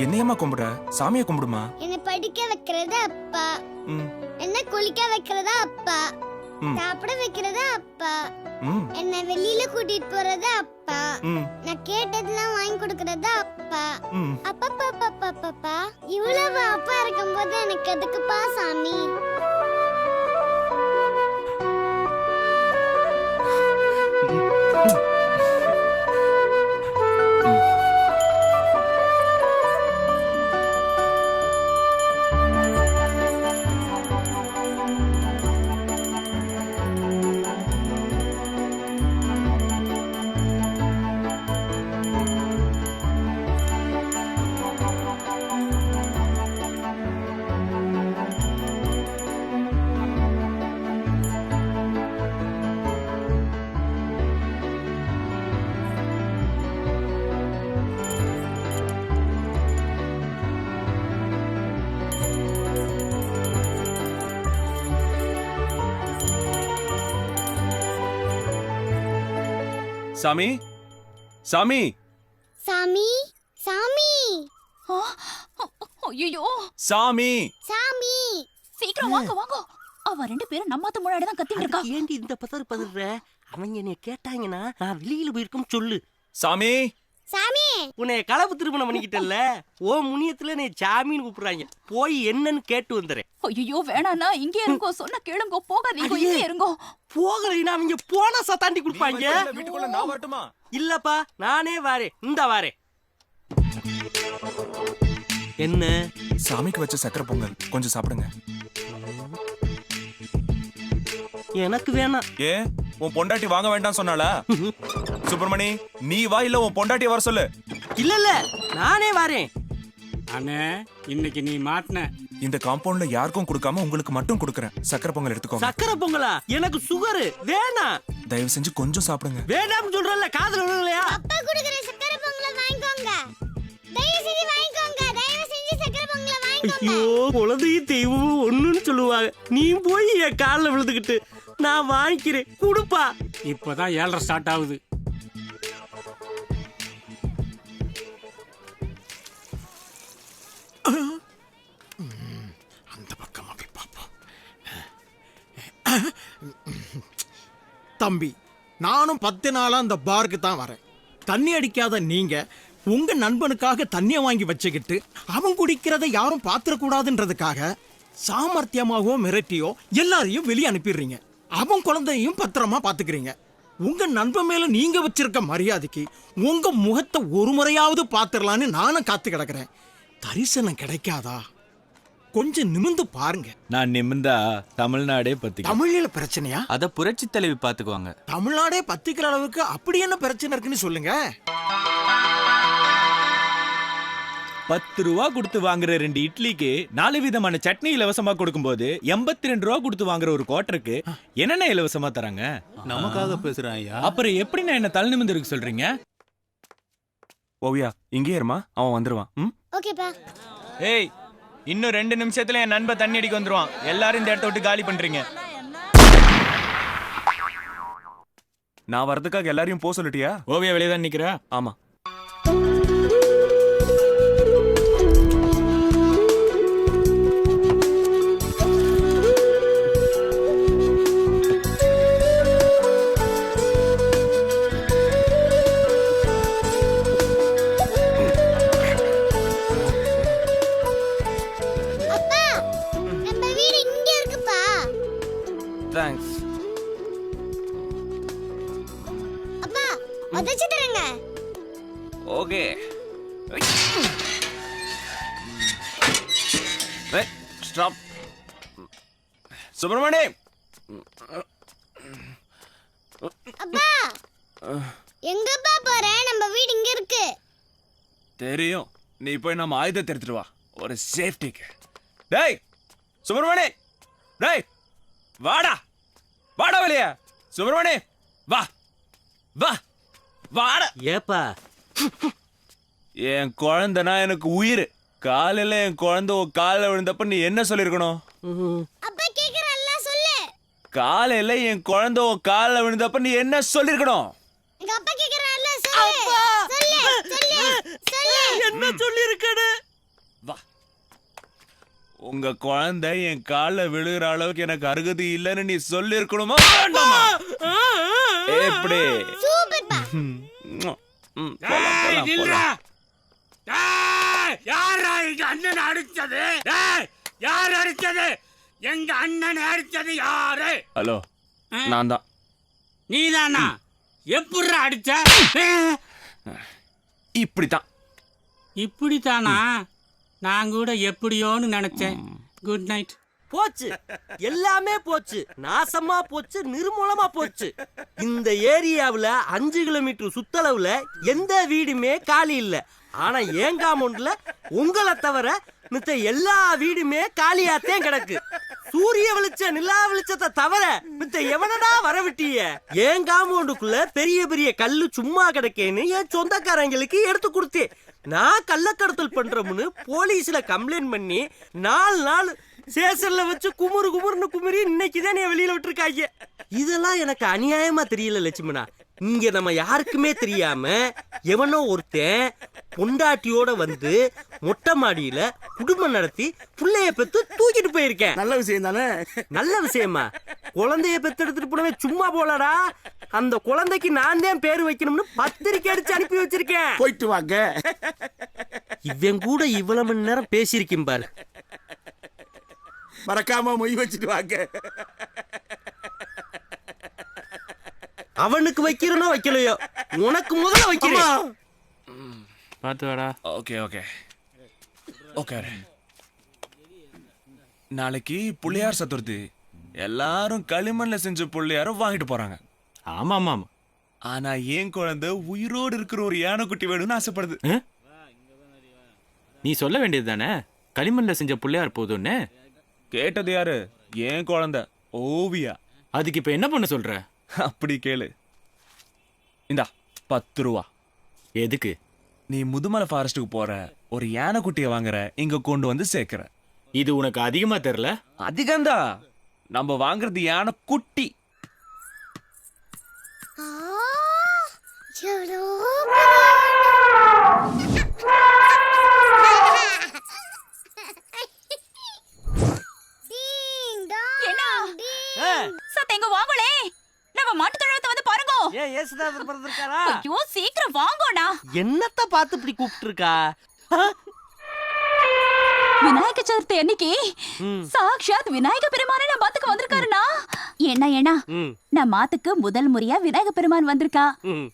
என்னையம்மா கும்பிடுற? சாமியை கும்பிடுமா. என்ன படிக்க வைக்கிறது அப்பா, என்ன குளிக்க வைக்கிறது அப்பா, சாப்பிட வைக்கிறது அப்பா, என்ன வெளியில கூட்டிட்டு போறது அப்பா, நான் கேட்டதெல்லாம் வாங்கி கொடுக்கறது அப்பா. அப்பா இவ்வளவு அப்பா இருக்கும்போது எனக்கு எதுக்குப்பா சாமி? சாமி, சாமி, சாமி, சாமி, ஐயோ சாமி, சாமி, சீக்கிரம் வாங்க வாங்க. அவ ரெண்டு பேரும் நம்மாத்த முன்னாடி தான் கத்திட்டு இருக்கா. ஏண்டி இந்த பதற? அவங்க என்னைய கேட்டாங்கன்னா நான் வெளியில போயிருக்கோம் சொல்லு. சாமி, சாமி, உன்னை கலப்பு திருமணம் பண்ணிக்கிட்டல்ல, ஓ முனியத்துல நீ சாமின்னு கூப்பிடுறாங்க. போய் என்னன்னு கேட்டு வந்துறேன். ஐயோ வேணாண்ணா, இங்கே இருங்கோ, சொன்ன கேளுங்க, போகாதீங்க, இங்கே இருங்கோ. போகலைன்னா அவங்க போனா சத்தாண்டி கொடுப்பாங்க. வீட்டுக்குள்ள நான் வரட்டுமா? இல்லப்பா, நானே வாரேன். இந்த வாரேன். என்ன? சாமிக்கு வச்ச சக்கரை பொங்கல் கொஞ்சம் சாப்பிடுங்க. எனக்கு வேணாம். ஏ, உன் பொண்டாட்டி வாங்க வேண்டாம் சொன்னாளா? சுப்பிரமணி, நீ வா, இல்ல உன் பொண்டாட்டிய வர சொல்லு. இல்ல நானே வாரேன். அண்ணே, இன்னைக்கு நீ மாட்டின. இந்த காம்பவுண்ட்ல யாருக்கும் கொடுக்காம உங்களுக்கு மட்டும் கொடுக்கறேன். சக்கரை பொங்கல் எடுத்துக்கோங்க. சக்கரை பொங்கலா? எனக்கு சுகர் வேணாம். தயவு செஞ்சு கொஞ்சம் சாப்பிடுங்க. வேண்டாம்னு சொல்றல, காதுல விழுகலையா? அப்பா குடுக்குற சக்கரை பொங்கலை வாங்கிக்கோங்க. தயவு செஞ்சு வாங்கிக்கோங்க. தயவு செஞ்சு சக்கரை பொங்கலை வாங்கிக்கோங்க. ஐயோ, குழந்தையும் தெய்வமும் ஒண்ணுன்னு சொல்லுவாங்க. நீ போய் என் காலில் விழுந்துக்கிட்டு நான் வாங்கிக்கிறேன், கொடுப்பா. இப்பதான் 7:30 ஸ்டார்ட் ஆகுது. அந்த பக்கமா போய் பார்ப்போம். தம்பி, நானும் 10 நாளா அந்த பாருக்கு தான் வரேன். தண்ணி அடிக்காத நீங்க உங்க நண்பனுக்காக தண்ணியை வாங்கி வச்சுக்கிட்டு அவன் குடிக்கிறத யாரும் பாத்திரக்கூடாதுன்றதுக்காக சாமர்த்தியமாகவோ மிரட்டியோ எல்லாரையும் வெளியே அனுப்பிடுறீங்க. அவன் குழந்தையும் பத்திரமா பாத்துக்கிறீங்க. உங்க நண்பன் மேல நீங்க வச்சிருக்க மரியாதைக்கு உங்க முகத்தை ஒரு முறையாவது பாத்துடலான்னு நானும் காத்து கிடக்குறேன். தரிசனம் கிடைக்காதா? கொஞ்சம் நிமிந்து பாருங்க. நான் நிமிந்தா தமிழ்நாடே பத்தி. தமிழ்ல பிரச்சனையா? அத புரட்சி தலைவி பாத்துக்குவாங்க. தமிழ்நாடே பத்திக்கிற அளவுக்கு அப்படி என்ன பிரச்சனை இருக்குன்னு சொல்லுங்க. 10 ரூபா கொடுத்து வாங்குற 2 இட்லிக்கு 4 விதமான சட்னி இலவசமா கொடுக்கும்போது 82 ரூபா கொடுத்து வாங்குற ஒரு குவார்டருக்கு என்னென்ன இலவசமா தராங்க? நமக்காக பேசுறாங்க. அப்புறம் எப்படி நான் என்ன தலை நிமிந்து இருக்கு சொல்றீங்க? ஓவியா, இங்கே இருமா, அவன் வந்துருவான். ஓகேப்பா. ஏய், இன்னும் 2 நிமிஷத்துல என் நண்பன் தண்ணி அடிக்க வந்துருவான். எல்லாரும் இந்த இடத்த விட்டு காலி பண்றீங்க. நான் வரதுக்காக எல்லாரையும் போக சொல்லிட்டியா? ஓவியா வெளியே தான் நிக்கிறா. ஆமா. தேங்க்ஸ். அப்பா, உதச்சு தரங்க. ஓகே. ஸ்டாப். சுப்பிரமணி. அப்பா, எங்கப்பா போற? நம்ம வீடு இங்க இருக்கு. தெரியும். நீ போய் நம்ம ஆயுதத்தை எடுத்துட்டு வா, ஒரு சேஃப்டிக்கு. டேய் சுப்பிரமணி, டேய் வாடா, வாடா வெளிய. சுப்பிரமணி வா, வா, வாடா. ஏப்பா, என் குழந்தைனா எனக்கு உயிர். காலையில என் குழந்தை காலில் விழுந்தப்ப நீ என்ன சொல்லிருக்கணும்? அப்பா கேக்குறல்ல, சொல்லு. காலையில என் குழந்தை காலில் விழுந்தப்ப நீ என்ன சொல்லிருக்கணும்? எங்க அப்பா கேக்குறல்ல, சொல்லு. சொல்லு, சொல்லு, சொல்லு. என்ன சொல்லி இருக்கனே? உங்க குழந்தை என் கால்ல விழுகிற அளவுக்கு எனக்கு அருகதி இல்லைன்னு நீ சொல்லி இருக்கணுமா வேண்டாமா? எப்படி சூப்பர்ப்பா. டேய், நில்றா. டேய், யாரா எங்க அண்ணன் அடிச்சது? டேய், யார் அடிச்சது? எங்க அண்ணன் அடிச்சது யாரு? ஹலோ, நான் தான். நீதானா? எப்படிடா அடிச்ச? இப்படித்தான். இப்படித்தானா? நான் கூட எப்படியோன்னு நினைச்சேன். Good night. போச்சு, எல்லாமே போச்சு, நாசமா போச்சு, நிர்மூலமா போச்சு. இந்த ஏரியாவுல 5 கிலோமீட்டர் சுத்தளவுல எந்த வீடுமே காலி இல்ல. ஆனா என் காம்பவுண்ட்ல உங்களை தவிர மித்த எல்லா வீடுமே காலியாத்தான் கிடக்கு. சூரிய வெளிச்சம் நிலா வெளிச்சத்தை தவிர மித்த எவனடா வரவிட்டிய? என் காம்பவுண்டுக்குள்ள பெரிய பெரிய கல்லு சும்மா கிடக்கேன்னு என் சொந்தக்காரங்களுக்கு எடுத்து கொடுத்தேன். நான் கள்ளக்கடத்தல் பண்றோம்னு போலீஸ்ல கம்ப்ளைண்ட் பண்ணி 4 நாள் சேசல்ல வச்சு குமுறுன்னு குமுறி இன்னைக்குதான் நீ வெளியில விட்டுருக்காங்க. இதெல்லாம் எனக்கு அநியாயமா தெரியல லட்சுமணா. இங்க நம்ம யாருக்குமே தெரியாம எவனோ ஒருத்தன் பொண்டாட்டியோட வந்து மொட்டை மாடியில குடும்பம் நடத்தி புள்ளைய பெத்து தூக்கிட்டு போயிருக்கேன். நல்ல விஷயம் தானே? நல்ல விஷயமா? குழந்தைய பெத்து எடுத்துட்டு போனவே சும்மா போலடா. அந்த குழந்தைக்கு நான் தான் பேரு வைக்கணும்னு பத்திரிக்கை அடிச்சு அனுப்பி வச்சிருக்கேன். போயிட்டு வாங்க. இவன் கூட இவ்வளவு மணி நேரம் பேசியிருக்கேன் பாரு. மறக்காம மொய் வச்சுட்டு வாங்க. அவனுக்கு வைக்கிறனோ வைக்கலையோ, உனக்கு முதல்ல வைக்கிறேன். பார்த்து வாடா. Okay okay okay. நாளைக்கு புள்ளியார் சதுர்த்தி. எல்லாரும் களிமண்ல செஞ்ச புள்ளியாரும் வாங்கிட்டு போறாங்க. ஆமா ஆமா ஆமா. ஆனா என் குழந்தை உயிரோடு இருக்கிற ஒரு யானைக்குட்டி வேணும்னு ஆசைப்படுது. நீ சொல்ல வேண்டியது தானே களிமண்ல செஞ்ச பிள்ளையார் போதும்னு. கேட்டது யாரு? என் குழந்தை ஓவியா. அதுக்கு இப்ப என்ன பண்ண சொல்ற? அப்படி கேளு. இந்தா 10 ரூபா. எதுக்கு? நீ முதுமலை ஃபாரஸ்டுக்கு போற, ஒரு யானைக்குட்டியை வாங்குற, இங்க கொண்டு வந்து சேர்க்கிற. இது உனக்கு அதிகமா தெரியல? அதிகம்தா. நம்ம வாங்குறது யானை குட்டி. சத்தேங்க வாங்களே. நம்ம மாட்டு தொழுவத்தை வந்து பாருங்க. ஏன் ஏசுதாசர் பிறந்திருக்காரா? ஐயோ சீக்கிரம் வாங்கோண்ணா. என்னத்த பார்த்து இப்படி கூப்பிட்டு இருக்கா? விநாயக சதுர்த்தி அன்னைக்கு சாக்ஷாத் விநாயக பெருமானே நம்ம மாத்துக்கு வந்திருக்காருண்ணா. ஏன்னா நம்ம மாத்துக்கு முதல் முறையா விநாயக பெருமான் வந்திருக்கா.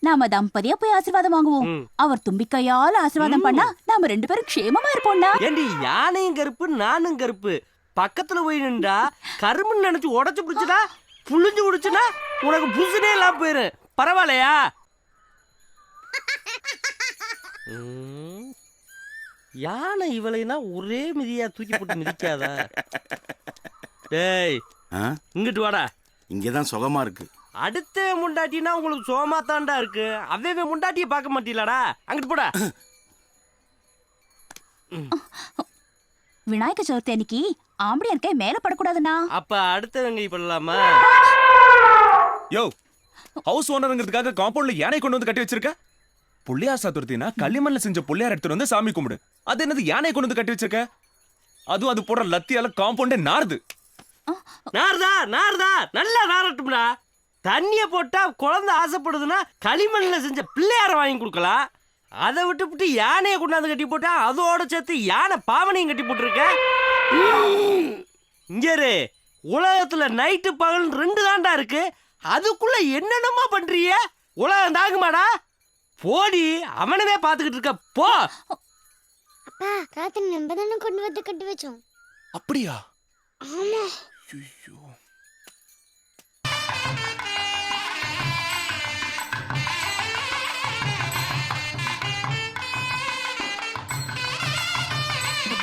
நாம தம்பதியா போய் ஆசீர்வாதம் வாங்குவோம். அவர் தும்பிக்கையால ஆசீர்வாதம் பண்ணா நாம 2 பேரும் க்ஷேமமா இருப்போம்டா. ஏண்டி, யானையும் கருப்பு நானும் கருப்பு பக்கத்துல போய் நின்றா கரும்புன்னு நினைச்சு உடச்சு பிடிச்சதா புளிஞ்சு குடிச்சுனா உனக்கு புசுனே எல்லாம் போயிரு. பரவாயில்லையா? யானை இவளைனா ஒரே மிதியா தூக்கி போட்டு மிதிக்காதா? டேய், இங்கிட்டு வாடா. இங்கதான் சுகமா இருக்கு. அடுத்த முண்டாட்டினா உங்களுக்கு சோமா தாண்டா இருக்கு. அவன் முண்டாட்டியை பார்க்க மாட்டீங்களாடா? அங்கிட்டு போடா. விநாயக சதுர்த்தி அன்னைக்கு ஆம்படியார் கை மேல படக்கூடாதுண்ணா. அப்ப அடுத்தவங்க பண்ணலாமா? யோ, ஹவுஸ் ஓனருங்கிறதுக்காக காம்பவுண்ட்ல யானை கொண்டு வந்து கட்டி வச்சிருக்க. புள்ளியார் சதுர்த்தினா களிமண்ல செஞ்ச புள்ளியார் எடுத்துட்டு வந்து சாமி கும்பிடு. அது என்னது யானை கொண்டு வந்து கட்டி வச்சிருக்க? அதுவும் அது போடுற லத்தியால காம்பவுண்டே நாறுது. நார்தா நல்லா நாரட்டும்டா. தண்ணிய போட்டா குழந்தை ஆசைப்படுதுன்னா களிமண்ல செஞ்ச பிள்ளையார வாங்கி கொடுக்கலாம். அதை விட்டு யானையை கொண்டாந்து கட்டி போட்டா அதோட சேர்த்து யானை பாவனையும் கட்டி போட்டுருக்க. இங்கே உலகத்துல நைட்டு பகல் 2 தாண்டா இருக்கு. அதுக்குள்ள என்னென்னமா பண்றிய? உலகம் தாங்குமாடா? போடி, அவனவே பாத்துக்கிட்டு இருக்க போ. அப்பா, ராத்திரி நம்ம தானே கொண்டு வந்து கட்டி வச்சோம். அப்படியா? ஆமா. ஐயோ.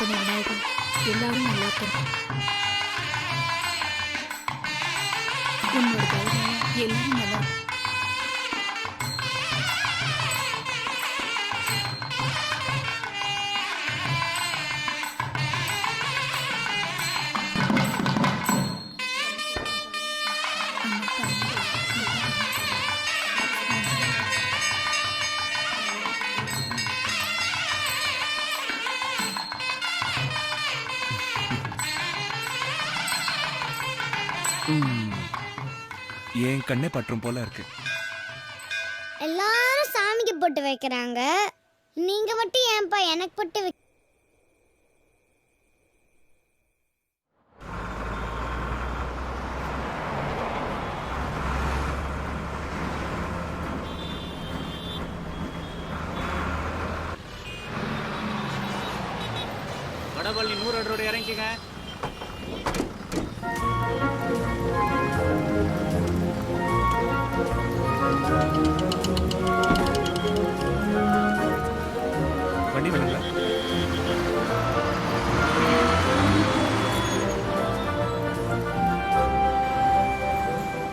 விநாயகன் எல்லாரும் நல்லா இருக்கணும். உன்னோட கையால எல்லாரும் நல்லா இருக்கும். என் கண்ணே பற்றும் போல இருக்கு. எல்லாரும் சாமிக்கு போட்டு வைக்கிறாங்க, நீங்க மட்டும் ஏன்பா எனக்கு போட்டு வடபள்ளி 100 ரோடு இறங்கிங்க. வண்டி வேணுங்களா?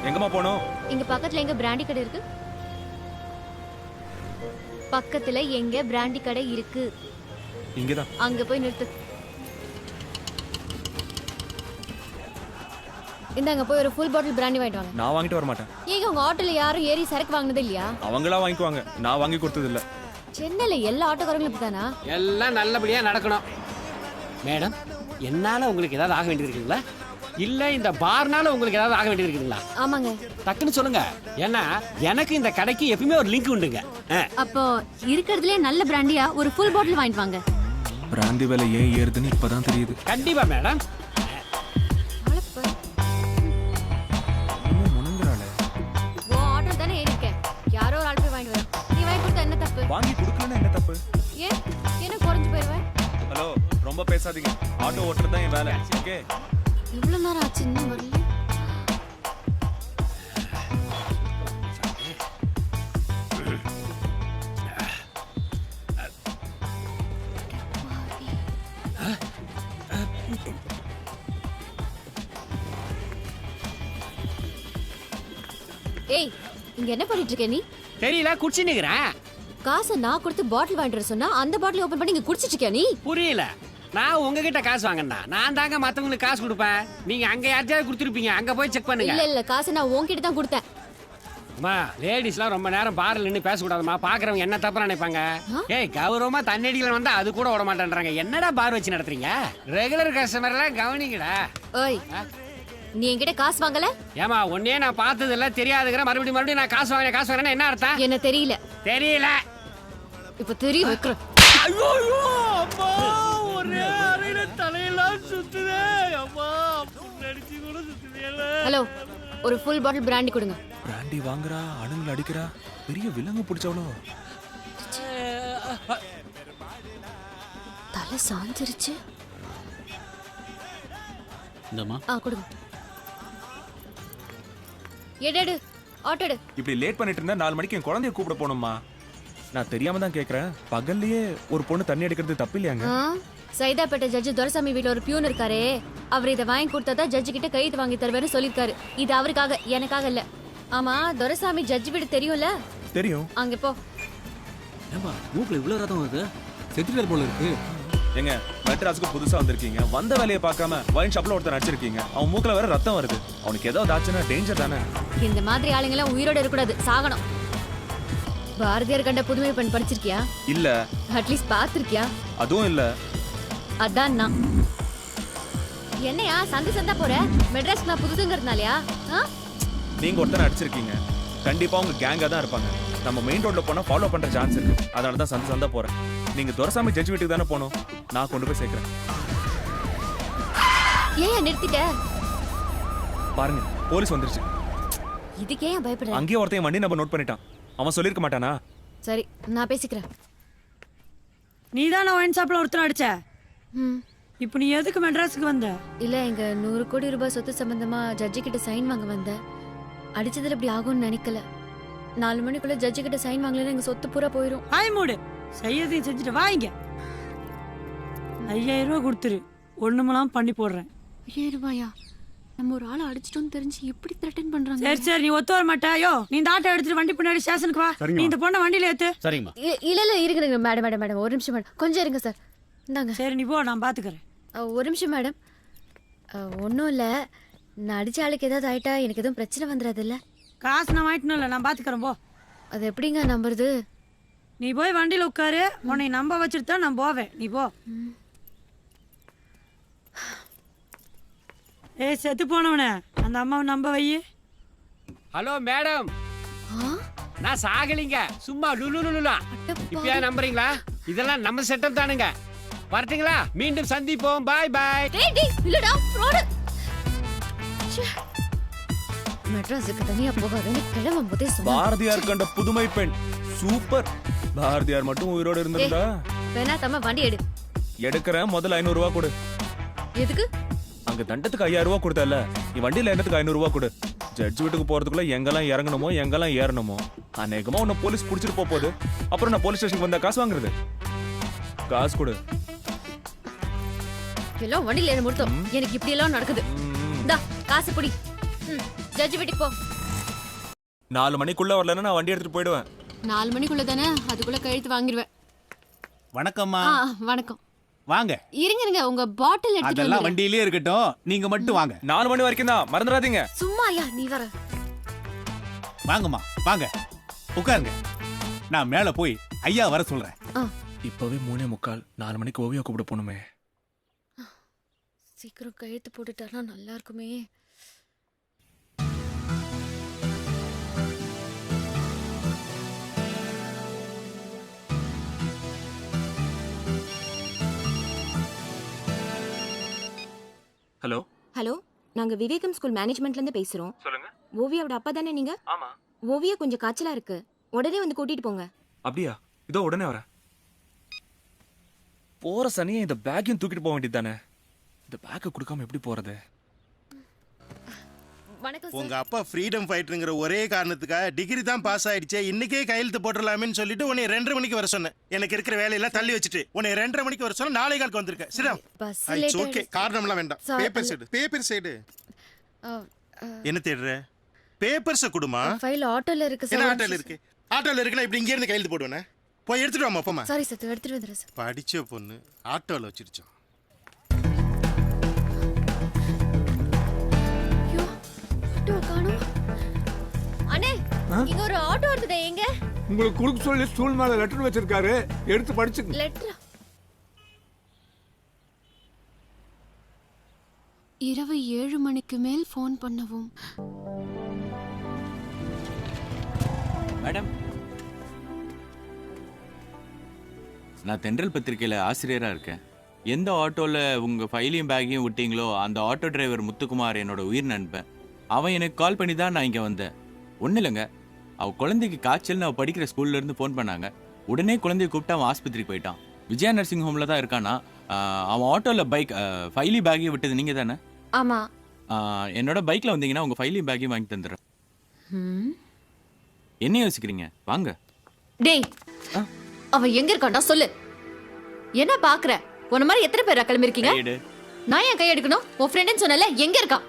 எங்கம்மா போனோம்? இங்க பக்கத்துல எங்க பிராண்டி கடை இருக்கு? பக்கத்துல எங்க பிராண்டி கடை இருக்கு? இங்கதான். அங்க போய் நிறுத்து. இந்தாங்க போய் ஒரு ஃபுல் பாட்டில் பிராண்டி வாங்கிட்டு வாங்க. நான் வாங்கிட்டு வர மாட்டேன். ஏங்க உங்க ஆட்டோல யாரும் ஏறி சரக்கு வாங்குனது இல்லையா? அவங்களா வாங்கிக்குவாங்க, நான் வாங்கி கொடுத்தது இல்ல. சென்னையில எல்லா ஆட்டோக்காரங்களும் இப்படிதானா? எல்லாம் நல்லபடியா நடக்கணும். மேடம், என்னால உங்களுக்கு ஏதாவது ஆக வேண்டியது இருக்குங்களா? இல்ல இந்த பார்னால உங்களுக்கு ஏதாவது ஆக வேண்டியது இருக்குங்களா? ஆமாங்க. டக்குன்னு சொல்லுங்க. ஏன்னா எனக்கு இந்த கடைக்கு எப்பவுமே ஒரு லிங்க் உண்டுங்க. அப்போ இருக்கிறதுலே நல்ல பிராண்டியா ஒரு ஃபுல் பாட்டில் வாங்கிட்டு வாங்க. பிராந்தி விலை ஏன் ஏறுதுன்னு இப்பதான் தெரியுது. கண்டிப்பா மேடம். ஓ ஆட்டோ தானே ஏறிக்க. யாரோ ஒரு ஆள் போய் வாங்கிட்டு வர. நீ வாங்கி கொடுத்தா என்ன தப்பு? வாங்கி கொடுக்கலன்னா என்ன தப்பு? ஏன் என்ன குறைஞ்சு போயிருவேன்? ஹலோ, ரொம்ப பேசாதீங்க. ஆட்டோ ஓட்டுறது தான் என் வேலை. ஓகே? இவ்வளவு நேரம் ஆச்சு இன்னும் வரல. ஏய், இங்க என்ன பண்ணிட்டு இருக்க நீ? தெரியல, குடிச்சு நிக்கிறேன். காசை நான் கொடுத்து பாட்டில் வாங்கிட்டு வர சொன்னா அந்த பாட்டில் ஓபன் பண்ணி இங்க குடிச்சிட்டு இருக்கியா நீ? புரியல. நான் உங்ககிட்ட காசு வாங்கினா நான் தாங்க மத்தவங்களுக்கு காசு கொடுப்பேன். நீங்க அங்க யார்கிட்டயாவது கொடுத்துருப்பீங்க, அங்க போய் செக் பண்ணுங்க. இல்ல காசை நான் உன்கிட்ட தான் கொடுத்தேன். அம்மா, லேடிஸ்லாம் ரொம்ப நேரம் பார்ல நின்னு பேசக்கூடாதுமா. பாக்குறவங்க என்ன தப்பா நினைப்பாங்க. ஏய், கௌரவமா தண்ணடியில வந்தா அது கூட விட மாட்டேன்றாங்க. என்னடா பார் வச்சு நடத்துறீங்க? ரெகுலர் கஸ்டமர் எல்லாம் கவனிங்கடா. ஓய், நீ என்கிட்ட காசு வாங்கல? ஏமா, ஒன்னே நான் பார்த்தது இல்ல, தெரியாதுங்கிற. மறுபடியும் நான் காசு வாங்கினேன் என்ன அர்த்தம்? என்ன தெரியல. தெரியல. இப்ப தெரிய வைக்கிறேன். ஐயோ அம்மா, ஒரே அறையில தலையெல்லாம் சுத்துதே. அம்மா, நடிச்சு கூட சுத்துதேல. ஹலோ, ஒரு ஃபுல் பாட்டில் பிராண்டி கொடுங்க. பிராண்டி வாங்குறா, அணுங்களை அடிக்கிறா, பெரிய விலங்கு பிடிச்சவளோ. தலை சாஞ்சிருச்சு. இந்தம்மா. கொடுங்க. எடு ஆட்டோடு. இப்படி லேட் பண்ணிட்டு இருந்தா 4 மணிக்கு என் குழந்தைய கூப்பிட போகணுமா? நான் தெரியாம தான் கேக்குறேன். பகல்லையே ஒரு பொண்ணு தண்ணி அடிக்கிறது தப்பு இல்லையாங்க? சைதாப்பேட்டை ஜட்ஜ் துரைசாமி வீட்டுல ஒரு பியூன் இருக்காரு. அவர் இதை வாங்கி கொடுத்தா ஜட்ஜு கிட்ட கைது வாங்கி தருவேன்னு சொல்லிருக்காரு. இது அவருக்காக, எனக்காக இல்ல. ஆமா, துரைசாமி ஜட்ஜ் வீடு தெரியும்ல? தெரியும். அங்க போ. ஏம்பா, மூக்குல இவ்வளவு ரத்தம் வருது. செத்துட்டார் போல இருக்கு. எங்க மெட்ராஸுக்கு புதுசா வந்திருக்கீங்க, வந்த வேலையை பார்க்காம வைன் ஷாப்ல ஒருத்தர் அடிச்சிருக்கீங்க. அவன் மூக்குல வேற ரத்தம் வருது. அவனுக்கு ஏதாவது ஆச்சுன்னா டேஞ்சர் தானே. இந்த மாதிரி ஆளுங்கெல்லாம் உயிரோட இருக்கக்கூடாது, சாகணும். பாரதியார் கண்ட புதுமை பெண் படிச்சிருக்கியா? இல்ல. அட்லீஸ்ட் பாத்திருக்கியா? அதுவும் இல்ல. அதான் நான். என்னையா சந்தி சந்தா போற? மெட்ராஸ்க்கு நான் புதுசுங்கிறதுனாலயா? நீங்க ஒருத்தனை அடிச்சிருக்கீங்க, கண்டிப்பா உங்க கேங்கா தான் இருப்பாங்க. நம்ம மெயின் ரோட்ல போனா ஃபாலோ பண்ற சான்ஸ் இருக்கு. அதனால தான் சந்தி சந்தா போறேன். நீங்க துரைசாமி ஜட்ஜ் வீட்டுக்கு தானே போகணும். நான் கொண்டு போய் சேர்க்கிறேன். ஏன் நிறுத்திட்ட? பாருங்க, போலீஸ் வந்துருச்சு. இதுக்கே ஏன் பயப்படுற? அங்கேயே ஒருத்தையும் வண்டி நம்பர் நோட் பண்ணிட்டான். அவன் சொல்லிருக்க மாட்டானா? சரி, நான் பேசிக்கிறேன். நீ தானே ஒயின் ஷாப்ல ஒருத்தர் அடிச்ச? இப்போ நீ எதுக்கு மெட்ராஸுக்கு வந்த? இல்ல, எங்க 100 கோடி ரூபாய் சொத்து சம்பந்தமா ஜட்ஜி கிட்ட சைன் வாங்க வந்தேன். அடிச்சதுல இப்படி ஆகும்னு நினைக்கல. 4 மணிக்குள்ள ஜட்ஜி கிட்ட சைன் வாங்கலன்னா எங்க சொத்து பூரா போயிடும். ஆய் மூடு, செய்யறதையும் செஞ்சுட்டு வாங்க. 5000 ரூபாய் கொடுத்துரு, ஒண்ணுமெல்லாம் பண்ணி போடுறேன். 5000 ரூபாயா? நம்ம ஒரு ஆளை அடிச்சிட்டோம்னு தெரிஞ்சு எப்படி த்ரெட்டன் பண்றாங்க? சரி சரி, நீ ஒத்து வர மாட்டாயோ? நீ இந்த ஆட்டோ எடுத்துட்டு வண்டி பின்னாடி ஸ்டேஷனுக்கு வா. நீ இந்த பொண்ணை வண்டியில ஏத்து. சரிம்மா. இல்ல இருங்க மேடம் மேடம் மேடம், ஒரு நிமிஷம் மேடம், கொஞ்சம் இருங்க சார். இந்தாங்க. சரி, நீ போ, நான் பாத்துக்கிறேன். ஒரு நிமிஷம் மேடம். ஒன்றும் இல்லை, நான் அடிச்ச ஆளுக்கு ஏதாவது ஆயிட்டா எனக்கு எதுவும் பிரச்சனை வந்துடாது இல்லை? காசு நான் வாங்கிட்டணும் இல்லை, நான் பாத்துக்கிறேன். போ. அது எப்படிங்க நம்புறது? நீ போய் வண்டியில உட்காரு, உன்னை நம்ப வச்சுட்டு தான் நான் போவேன். நீ போ. ஏய் செத்து போனவனே அந்த அம்மாவை நம்ப வை. ஹலோ மேடம், நான் சாகலிங்க, சும்மா லுலுலுலுலா. இப்பயா நம்புறீங்களா? இதெல்லாம் நம்ம செட்டப் தானுங்க. வரட்டுங்களா? மீண்டும் சந்திப்போம். பாய் பாய். டேய் டேய் இல்லடா ஃப்ராட். மெட்ராஸுக்கு தனியா போகாதேன்னு கிளம்பும் போதே சொன்னா. பாரதியார் கண்ட புதுமை பெண் சூப்பர். பாரதியார் மட்டும் உயிரோட இருந்திருந்தா. வேணா தம்ம வண்டி எடு. எடுக்கிறேன், முதல்ல 500 ரூபா கொடு. எதுக்கு? அங்க தண்டத்துக்கு 5000 ரூபா கொடுத்தல, நீ வண்டியில என்னத்துக்கு 500 ரூபா கொடு. ஜட்ஜ் வீட்டுக்கு போறதுக்குள்ள எங்கெல்லாம் இறங்கணுமோ எங்கெல்லாம் ஏறணுமோ. அநேகமா உன்னை போலீஸ் புடிச்சிட்டு போகுது. அப்புறம் நான் போலீஸ் ஸ்டேஷனுக்கு வந்தா காசு வாங்குறது. காசு கொடு. எல்லாம் வண்டியில ஏற முடித்தோம். எனக்கு இப்படி எல்லாம் நடக்குது. இந்தா காசு புடி. ஜட்ஜ் வீட்டுக்கு போ. 4 மணிக்குள்ள வரலன்னா நான் வண்டி எடுத்துட்டு போயிடுவேன். 4 மணிக்குள்ள தானே, அதுக்குள்ள கழுத்து வாங்கிடுவேன். வணக்கம்மா. வணக்கம். வாங்க. இருங்க இருங்க, உங்க பாட்டில் எடுத்துட்டு அதெல்லாம் வந்துடுறேன். வண்டியிலே இருக்கட்டும், நீங்க மட்டும் வாங்க. 4 மணி வரைக்கும் தான், மறந்துடாதீங்க. சும்மாயா நீ வர. வாங்கம்மா வாங்க, உட்காருங்க. நான் மேல போய் ஐயா வர சொல்றேன். இப்பவே 3:45, 4 மணிக்கு ஓவியா கூப்பிட போகணுமே. சீக்கிரம் கழுத்து போட்டுட்டானா நல்லா இருக்குமே. ஹலோ ஹலோ, நாங்க விவேகம் ஸ்கூல் மேனேஜ்மெண்ட்ல இருந்து பேசுறோம். சொல்லுங்க. ஓவியாவோட அப்பா தானே நீங்க? ஆமா. ஓவியா கொஞ்சம் காய்ச்சலா இருக்கு, உடனே வந்து கூட்டிட்டு போங்க. அப்படியா? இதோ உடனே வரேன். போற சனியை இந்த பேக்கையும் தூக்கிட்டு போக வேண்டியது தானே. இந்த பேக்கை கொடுக்காம எப்படி போறது? வணக்கம் உங்க அப்பா ஃப்ரீடம் ஃபைட்டருங்கிற ஒரே காரணத்துக்காக டிகிரி தான் பாஸ் ஆயிடுச்சே, இன்னைக்கே கையெழுத்து போட்டுடலாமேன்னு சொல்லிட்டு உன்னை 2:30 மணிக்கு வர சொன்னேன். எனக்கு இருக்கிற வேலையெல்லாம் தள்ளி வச்சுட்டு உன்னை 2:30 மணிக்கு வர சொன்ன. 4:15 வந்திருக்கேன். சிரம். ஓகே, காரணம்லாம் வேண்டாம். பேப்பர் சைடு என்ன தேடுற? பேப்பர்ஸை கொடுமா. ஃபைல் ஆட்டோல இருக்கு சார். என்ன ஆட்டோல இருக்கு? ஆட்டோல இருக்குன்னா இப்படி இங்க இருந்து கையெழுத்து போடுவேனே. போய் எடுத்துட்டு வாமா. அப்பமா சாரி சார், எடுத்துட்டு வந்துறேன் சார். படிச்ச பொண்ணு ஆட்டோல வச்சிருச்சோம். அண்ணே, இங்க ஒரு ஆட்டோ வருது. எங்க? உங்களுக்கு குறுக்கு சொல்லி ஸ்கூல் மேல லெட்டர் வச்சிருக்காரு, எடுத்து படிச்சுங்க. லெட்டர். இரவு 7 மணிக்கு மேல் ஃபோன் பண்ணவும். மேடம், நான் தென்றல் பத்திரிக்கையில ஆசிரியரா இருக்கேன். எந்த ஆட்டோல உங்க ஃபைலையும் பேக்கையும் விட்டீங்களோ அந்த ஆட்டோ டிரைவர் முத்துக்குமார் என்னோட உயிர் நண்பன். அவன் எனக்கு கால் பண்ணி தான் நான் இங்கே வந்தேன். ஒன்றும் இல்லைங்க, அவள் குழந்தைக்கு காய்ச்சல்னு அவள் படிக்கிற ஸ்கூல்லேருந்து ஃபோன் பண்ணாங்க. உடனே குழந்தைய கூப்பிட்டு அவன் ஆஸ்பத்திரிக்கு போயிட்டான். விஜயா நர்சிங் ஹோமில் தான் இருக்கானா. அவன் ஆட்டோவில் ஃபைலி பேக்கையும் விட்டது நீங்கள் தானே? ஆமா. என்னோட பைக்கில் வந்தீங்கன்னா உங்கள் ஃபைலி பேக்கையும் வாங்கி தந்துடுறேன். என்ன யோசிக்கிறீங்க? வாங்க. டேய், அவன் எங்க இருக்கான்டா சொல்லு. என்ன பாக்குற? உன்ன மாதிரி எத்தனை பேர் கிளம்பி இருக்கீங்க? நான் ஏன் கை எடுக்கணும்? உன் ஃப்ரெண்டுன்னு சொன்னல, எங்க இருக்கான்?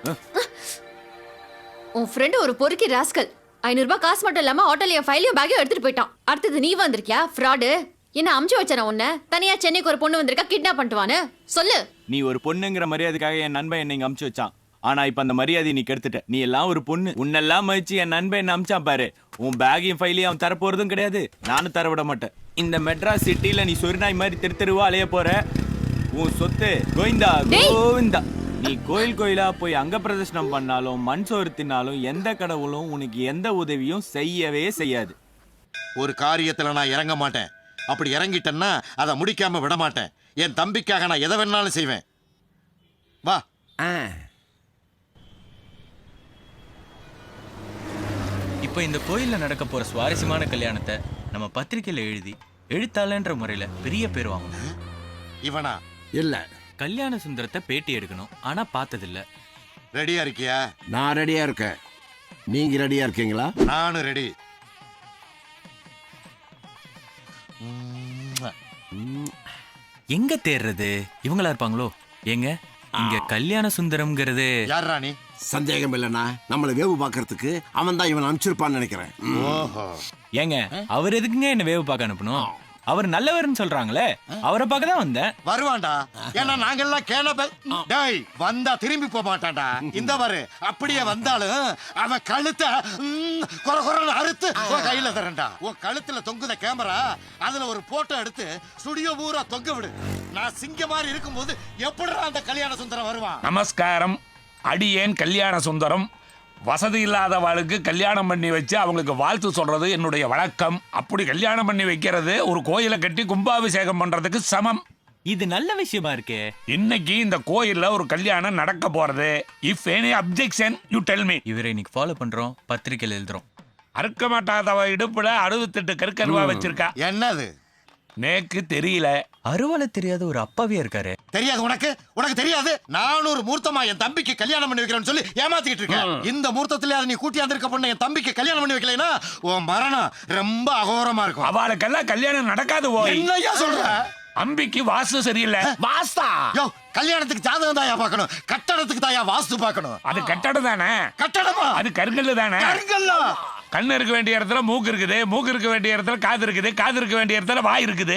உன் ஃப்ரெண்டு ஒரு பொறுக்கி ராஸ்கல். 500 ரூபாய் காசு மட்டும் இல்லாம ஆட்டோல ஃபைலையும் பேக்கையும் எடுத்துட்டு போயிட்டான். அடுத்தது நீ வந்திருக்கியா ஃப்ராடு? என்ன அமுச்சு வச்சன உன்ன? தனியா சென்னைக்கு ஒரு பொண்ணு வந்திருக்கா, கிட்னாப் பண்ணிட்டுவானு சொல்லு. நீ ஒரு பொண்ணுங்கிற மரியாதைக்காக என் நண்பன் என்னை அமுச்சு வச்சான். ஆனா இப்ப அந்த மரியாதை நீ கெடுத்துட்ட. நீ எல்லாம் ஒரு பொண்ணு. உன்னெல்லாம் மதிச்சு என் நண்பன் என்ன அமிச்சான் பாரு. உன் பேக்கையும் ஃபைலையும் அவன் தரப்போறதும் கிடையாது, நானும் தர விட மாட்டேன். இந்த மெட்ராஸ் சிட்டில நீ சொரிநாய் மாதிரி தெருவா அலைய போற. உன் சொத்து கோவிந்தா கோவிந்தா. நீ கோயில் கோயிலா போய் அங்க பிரதர்ஷனம் பண்ணாலும் மண் சோறு தின்னாலும் எந்த கடவுளும் உனக்கு எந்த உதவியும் செய்யவே செய்யாது. ஒரு காரியத்துல நான் இறங்க மாட்டேன். அப்படி இறங்கிட்டேன்னா அதை முடிக்காம விட மாட்டேன். என் தம்பிக்காக நான் எதை வேணாலும் செய்வேன். வா. இப்போ இந்த கோயில்ல நடக்க போற சுவாரஸ்யமான கல்யாணத்தை நம்ம பத்திரிக்கையில எழுதி எழுத்தாளன்ற முறையில பெரிய பேர் வாங்கணும். இவனா? இல்ல, கல்யாண சுந்தரத்தை பேட்டி எடுக்கணும், ஆனா பார்த்ததில்ல. ரெடியா இருக்கியா? நான் ரெடியா இருக்கேன். நீங்க ரெடியா இருக்கீங்களா? நானும் ரெடி. எங்க தேர்றது? இவங்களா இருப்பாங்களோ? எங்க இங்க கல்யாண சுந்தரம்ங்கிறது யார் ராணி? சந்தேகம் இல்லைண்ணா, நம்மளை வேவு பார்க்கறதுக்கு அவன் தான் இவன் அனுப்பிச்சிருப்பான்னு நினைக்கிறேன். ஓஹோ. ஏங்க அவர் எதுக்குங்க என்ன வேவு பார்க்க அனுப்பணும்? அவர் நல்லவர்னு சொல்றாங்களே, அவரை பார்க்க தான் வந்தேன். வருவான்டா, ஏன்னா நாங்கெல்லாம் கேனபல். டேய், வந்தா திரும்பி போக மாட்டான்டா. இந்த பாரு, அப்படியே வந்தாலும் அவன் கழுத்தை கொரகொரன்னு அறுத்து உன் கையில தரேன்டா. உன் கழுத்துல தொங்குத கேமரா, அதுல ஒரு போட்டோ எடுத்து ஸ்டுடியோ பூரா தொங்க விடு. நான் சிங்க மாதிரி இருக்கும்போது எப்படிடா அந்த கல்யாண சுந்தரம் வருவான்? நமஸ்காரம். அடியேன் கல்யாண சுந்தரம். வசதி இல்லாதவாளுக்கு கல்யாணம் பண்ணி வச்சு அவங்களுக்கு வாழ்த்து சொல்றது என்னுடைய வழக்கம். அப்படி கல்யாணம் பண்ணி வைக்கிறது ஒரு கோயிலை கட்டி கும்பாபிஷேகம் பண்றதுக்கு சமம். இது நல்ல விஷயமா இருக்கே. இன்னைக்கு இந்த கோயில்ல ஒரு கல்யாணம் நடக்க போறது. If any objection you tell me. இவரை இன்னைக்கு ஃபாலோ பண்றோம், பத்திரிக்கையில் எழுதுறோம். அறுக்க மாட்டாதவ இடுப்புல 68 கற்கருவா வச்சிருக்கா. என்னது நேக்கு தெரியல. அருவால தெரியாத ஒரு அப்பாவியா இருக்காரு. தெரியாது உனக்கு தெரியாது. 400 மூர்த்தமா என் தம்பிக்கு கல்யாணம் பண்ணி வைக்கிறேன்னு சொல்லி ஏமாத்திக்கிட்டு இருக்கேன். இந்த மூர்த்தத்திலே நீ கூட்டியாந்து இருக்க பொண்ணு என் தம்பிக்கு கல்யாணம் பண்ணி வைக்கலைன்னா உன் மரணம் ரொம்ப அகோரமா இருக்கும். அவளுக்கெல்லாம் கல்யாணம் நடக்காது. போய் என்னையா சொல்ற? அம்பிக்கு வாஸ்து சரியில்லை. வாஸ்தா? யோ, கல்யாணத்துக்கு ஜாதகம் தாயா பார்க்கணும், கட்டடத்துக்கு தாயா வாஸ்து பார்க்கணும். அது கட்டடம் தானே. கட்டடமா? அது கருங்கல்லு தானே. கருங்கல்லா? கண்ணு இருக்க வேண்டிய இடத்துல மூக்கு இருக்குது, மூக்கு இருக்க வேண்டிய இடத்துல காது இருக்குது, காது இருக்க வேண்டிய இடத்துல வாய் இருக்குது.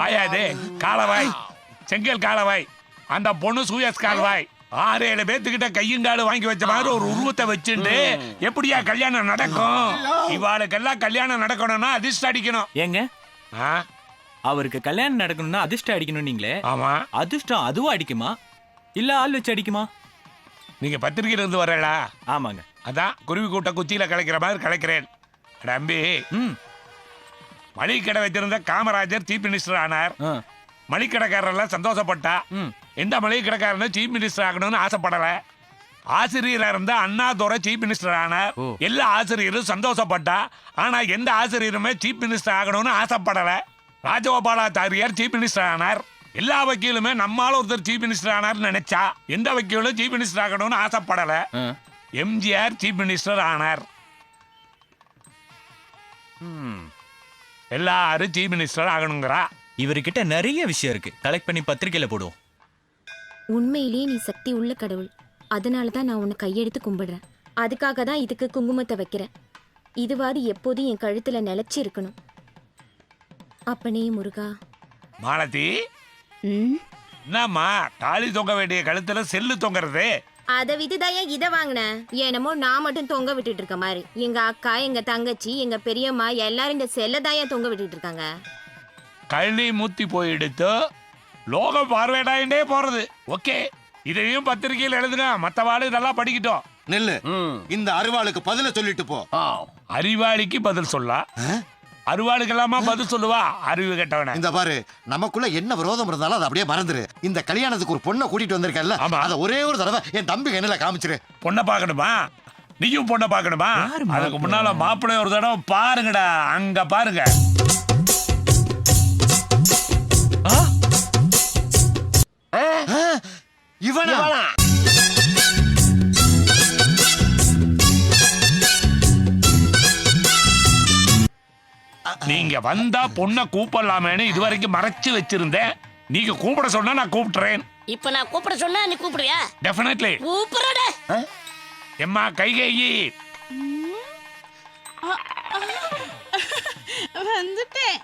வாயாது காலவாய், செங்கல் காலவாய். அந்த பொண்ணு சூயஸ் கால்வாய். 6-7 பேத்துக்கிட்ட கையும் காலு வாங்கி வச்ச மாதிரி ஒரு உருவத்தை வச்சுட்டு எப்படியா கல்யாணம் நடக்கும்? இவாளுக்கெல்லாம் கல்யாணம் நடக்கணும்னா அதிர்ஷ்டம் அடிக்கணும். ஏங்க அவருக்கு கல்யாணம் நடக்கணும்னா அதிர்ஷ்டம் அடிக்கணும் நீங்களே. ஆமா. அதிர்ஷ்டம் அதுவும் அடிக்குமா இல்ல ஆள் வச்சு அடிக்குமா? நீங்க பத்திரிகையில இருந்து வரலா? ஆமாங்க. அதான் குருவி கூட்ட குச்சியில கலைக்கிற மாதிரி கலைக்கிறேன். அம்பி, மளிகை கடை வச்சிருந்த காமராஜர் சீஃப் மினிஸ்டர் ஆனார். மளிகை கடைக்காரர்லாம் சந்தோஷப்பட்டா. எந்த மளிகை கடைக்காரனும் சீஃப் மினிஸ்டர் ஆகணும்னு ஆசைப்படல. ஆசிரியரா இருந்த அண்ணாதுரை சீஃப் மினிஸ்டர் ஆனார். எல்லா ஆசிரியரும் சந்தோஷப்பட்டா. ஆனா எந்த ஆசிரியருமே சீஃப் மினிஸ்டர் ஆகணும்னு ஆசைப்படல. ராஜகோபாலாச்சாரியார் சீஃப் மினிஸ்டர் ஆனார். எல்லா வக்கீலுமே நம்மால ஒருத்தர் சீஃப் மினிஸ்டர் ஆனார்னு நினைச்சா எந்த வக்கீலும் சீஃப் மினிஸ்டர் ஆகணும்னு ஆசைப்படல. எம்ஜிஆர் சீஃப் மினிஸ்டர் ஆனார். எல்லாரும் சீஃப் மினிஸ்டர் ஆகணுங்கிறா. இவர்கிட்ட நிறைய விஷயம் இருக்கு, கலெக்ட் பண்ணி பத்திரிக்கையில போடுவோம். உண்மையிலேயே நீ சக்தி உள்ள கடவுள். அதனாலதான் நான் உன்னை கையெடுத்து கும்பிடுறேன். அதுக்காக தான் இதுக்கு குங்குமத்தை வைக்கிறேன். இதுவாது எப்போதும் என் கழுத்துல நிலைச்சு இருக்கணும். அப்பனே முருகா. மாலதி, என்னம்மா தாலி தொங்க வேண்டிய கழுத்துல செல்லு தொங்குறது? அத விதிதாயா இத வாங்கினேன். என்னமோ நான் மட்டும் தொங்க விட்டுட்டு இருக்க மாதிரி. எங்க அக்கா, எங்க தங்கச்சி, எங்க பெரியம்மா எல்லாரும் இந்த செல்லதாயா தொங்க விட்டுட்டு இருக்காங்க. கள்ளி மூத்தி போயிடுத்து லோகம் பார்வையிடாண்டே போறது. ஓகே, இதையும் பத்திரிகையில் எழுதுங்க. மத்தவாளு நல்லா படிக்கட்டும். நெல்லு, இந்த அருவாளுக்கு பதில சொல்லிட்டு போ. அறிவாளிக்கு பதில் சொல்ல, அருவாளுக்கெல்லாமா பதில் சொல்லுவா? அறிவு கெட்டவன. இந்த பாரு, நமக்குள்ள என்ன விரோதம் இருந்தாலும் அதை அப்படியே மறந்துரு. இந்த கல்யாணத்துக்கு ஒரு பொண்ணை கூட்டிட்டு வந்திருக்கல, அத ஒரே ஒரு தடவை என் தம்பி கண்ணுல காமிச்சிரு. பொண்ணை பாக்கணுமா? நீயும் பொண்ணை பாக்கணுமா? அதுக்கு முன்னால மாப்பிள்ளை ஒரு தடவை பாருங்கடா. அங்க பாருங்க. இவனா? நீங்க வந்தா பொண்ணை கூப்பிடலாமேன்னு இதுவரைக்கும் மறைச்சு வச்சிருந்தேன். நீங்க கூப்பிட சொன்னா நான் கூப்பிட்டுறேன். இப்ப நான் கூப்பிட சொன்னா நீ கூப்பிடுறியா? டெஃபினெட்லி. கூப்பிடுறடா. எம்மா கைகேயி வந்துட்டேன்.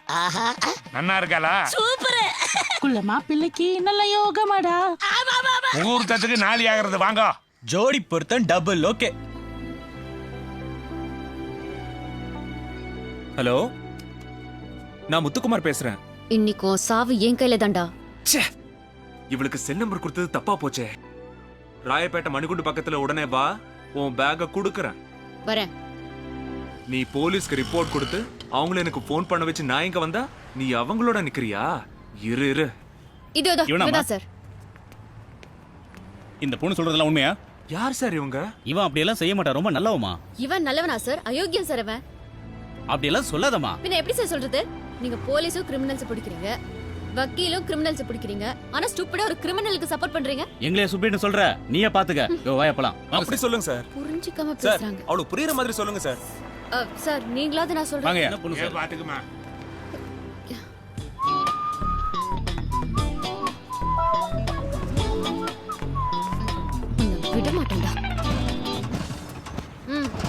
நன்னா இருக்காளா? சூப்பர். குள்ளமா பிள்ளைக்கு நல்ல யோகமாடா. முகூர்த்தத்துக்கு நாளி ஆகிறது. வாங்க. ஜோடி பொருத்தம் டபுள். ஓகே. ஹலோ, நான் முத்துக்குமார் பேசுறேன். இன்னைக்கோ சாவு என் கையில தான்டா. இவளுக்கு செல் நம்பர் கொடுத்தது தப்பா போச்சே. ராயப்பேட்டை மணிகுண்டு பக்கத்துல உடனே வா, உன் பேக்க குடுக்கறேன். வரேன். நீ போலீஸ்க்கு ரிப்போர்ட் கொடுத்து அவங்கள எனக்கு போன் பண்ண வச்சு நான் இங்க வந்தா நீ அவங்களோட நிக்கிறியா? இரு. இதுதான் சார். இந்த பொண்ணு சொல்றதெல்லாம் உண்மையா? யார் சார் இவங்க? இவன் அப்படியெல்லாம் செய்ய மாட்டான், ரொம்ப நல்லவமா. இவன் நல்லவனா சார்? அயோக்கியம் சார் அவன். அப்படியெல்லாம் சொல்லாதமா. பின்ன எப்படி சார் சொல்றது? நீங்க போலீஸும் கிரிமினல்ஸ் பிடிக்கிறீங்க, வக்கீலும் கிரிமினல்ஸ் பிடிக்கிறீங்க, ஆனா ஸ்டூபிடா ஒரு கிரிமினலுக்கு சப்போர்ட் பண்றீங்க. எங்களே சுப்பிட்டு சொல்ற, நீயே பாத்துக்க. வாயா போலாம். அப்படி சொல்லுங்க சார். புரிஞ்சிக்காம சார், பேசுறாங்க. அவளுக்கு புரியுற மாதிரி சொல்லுங்க சார். சார் நீங்களாவது நான் சொல்றேன். வாங்க. என்ன பொண்ணு சார்? பாத்துக்குமா. விட மாட்டேன்டா.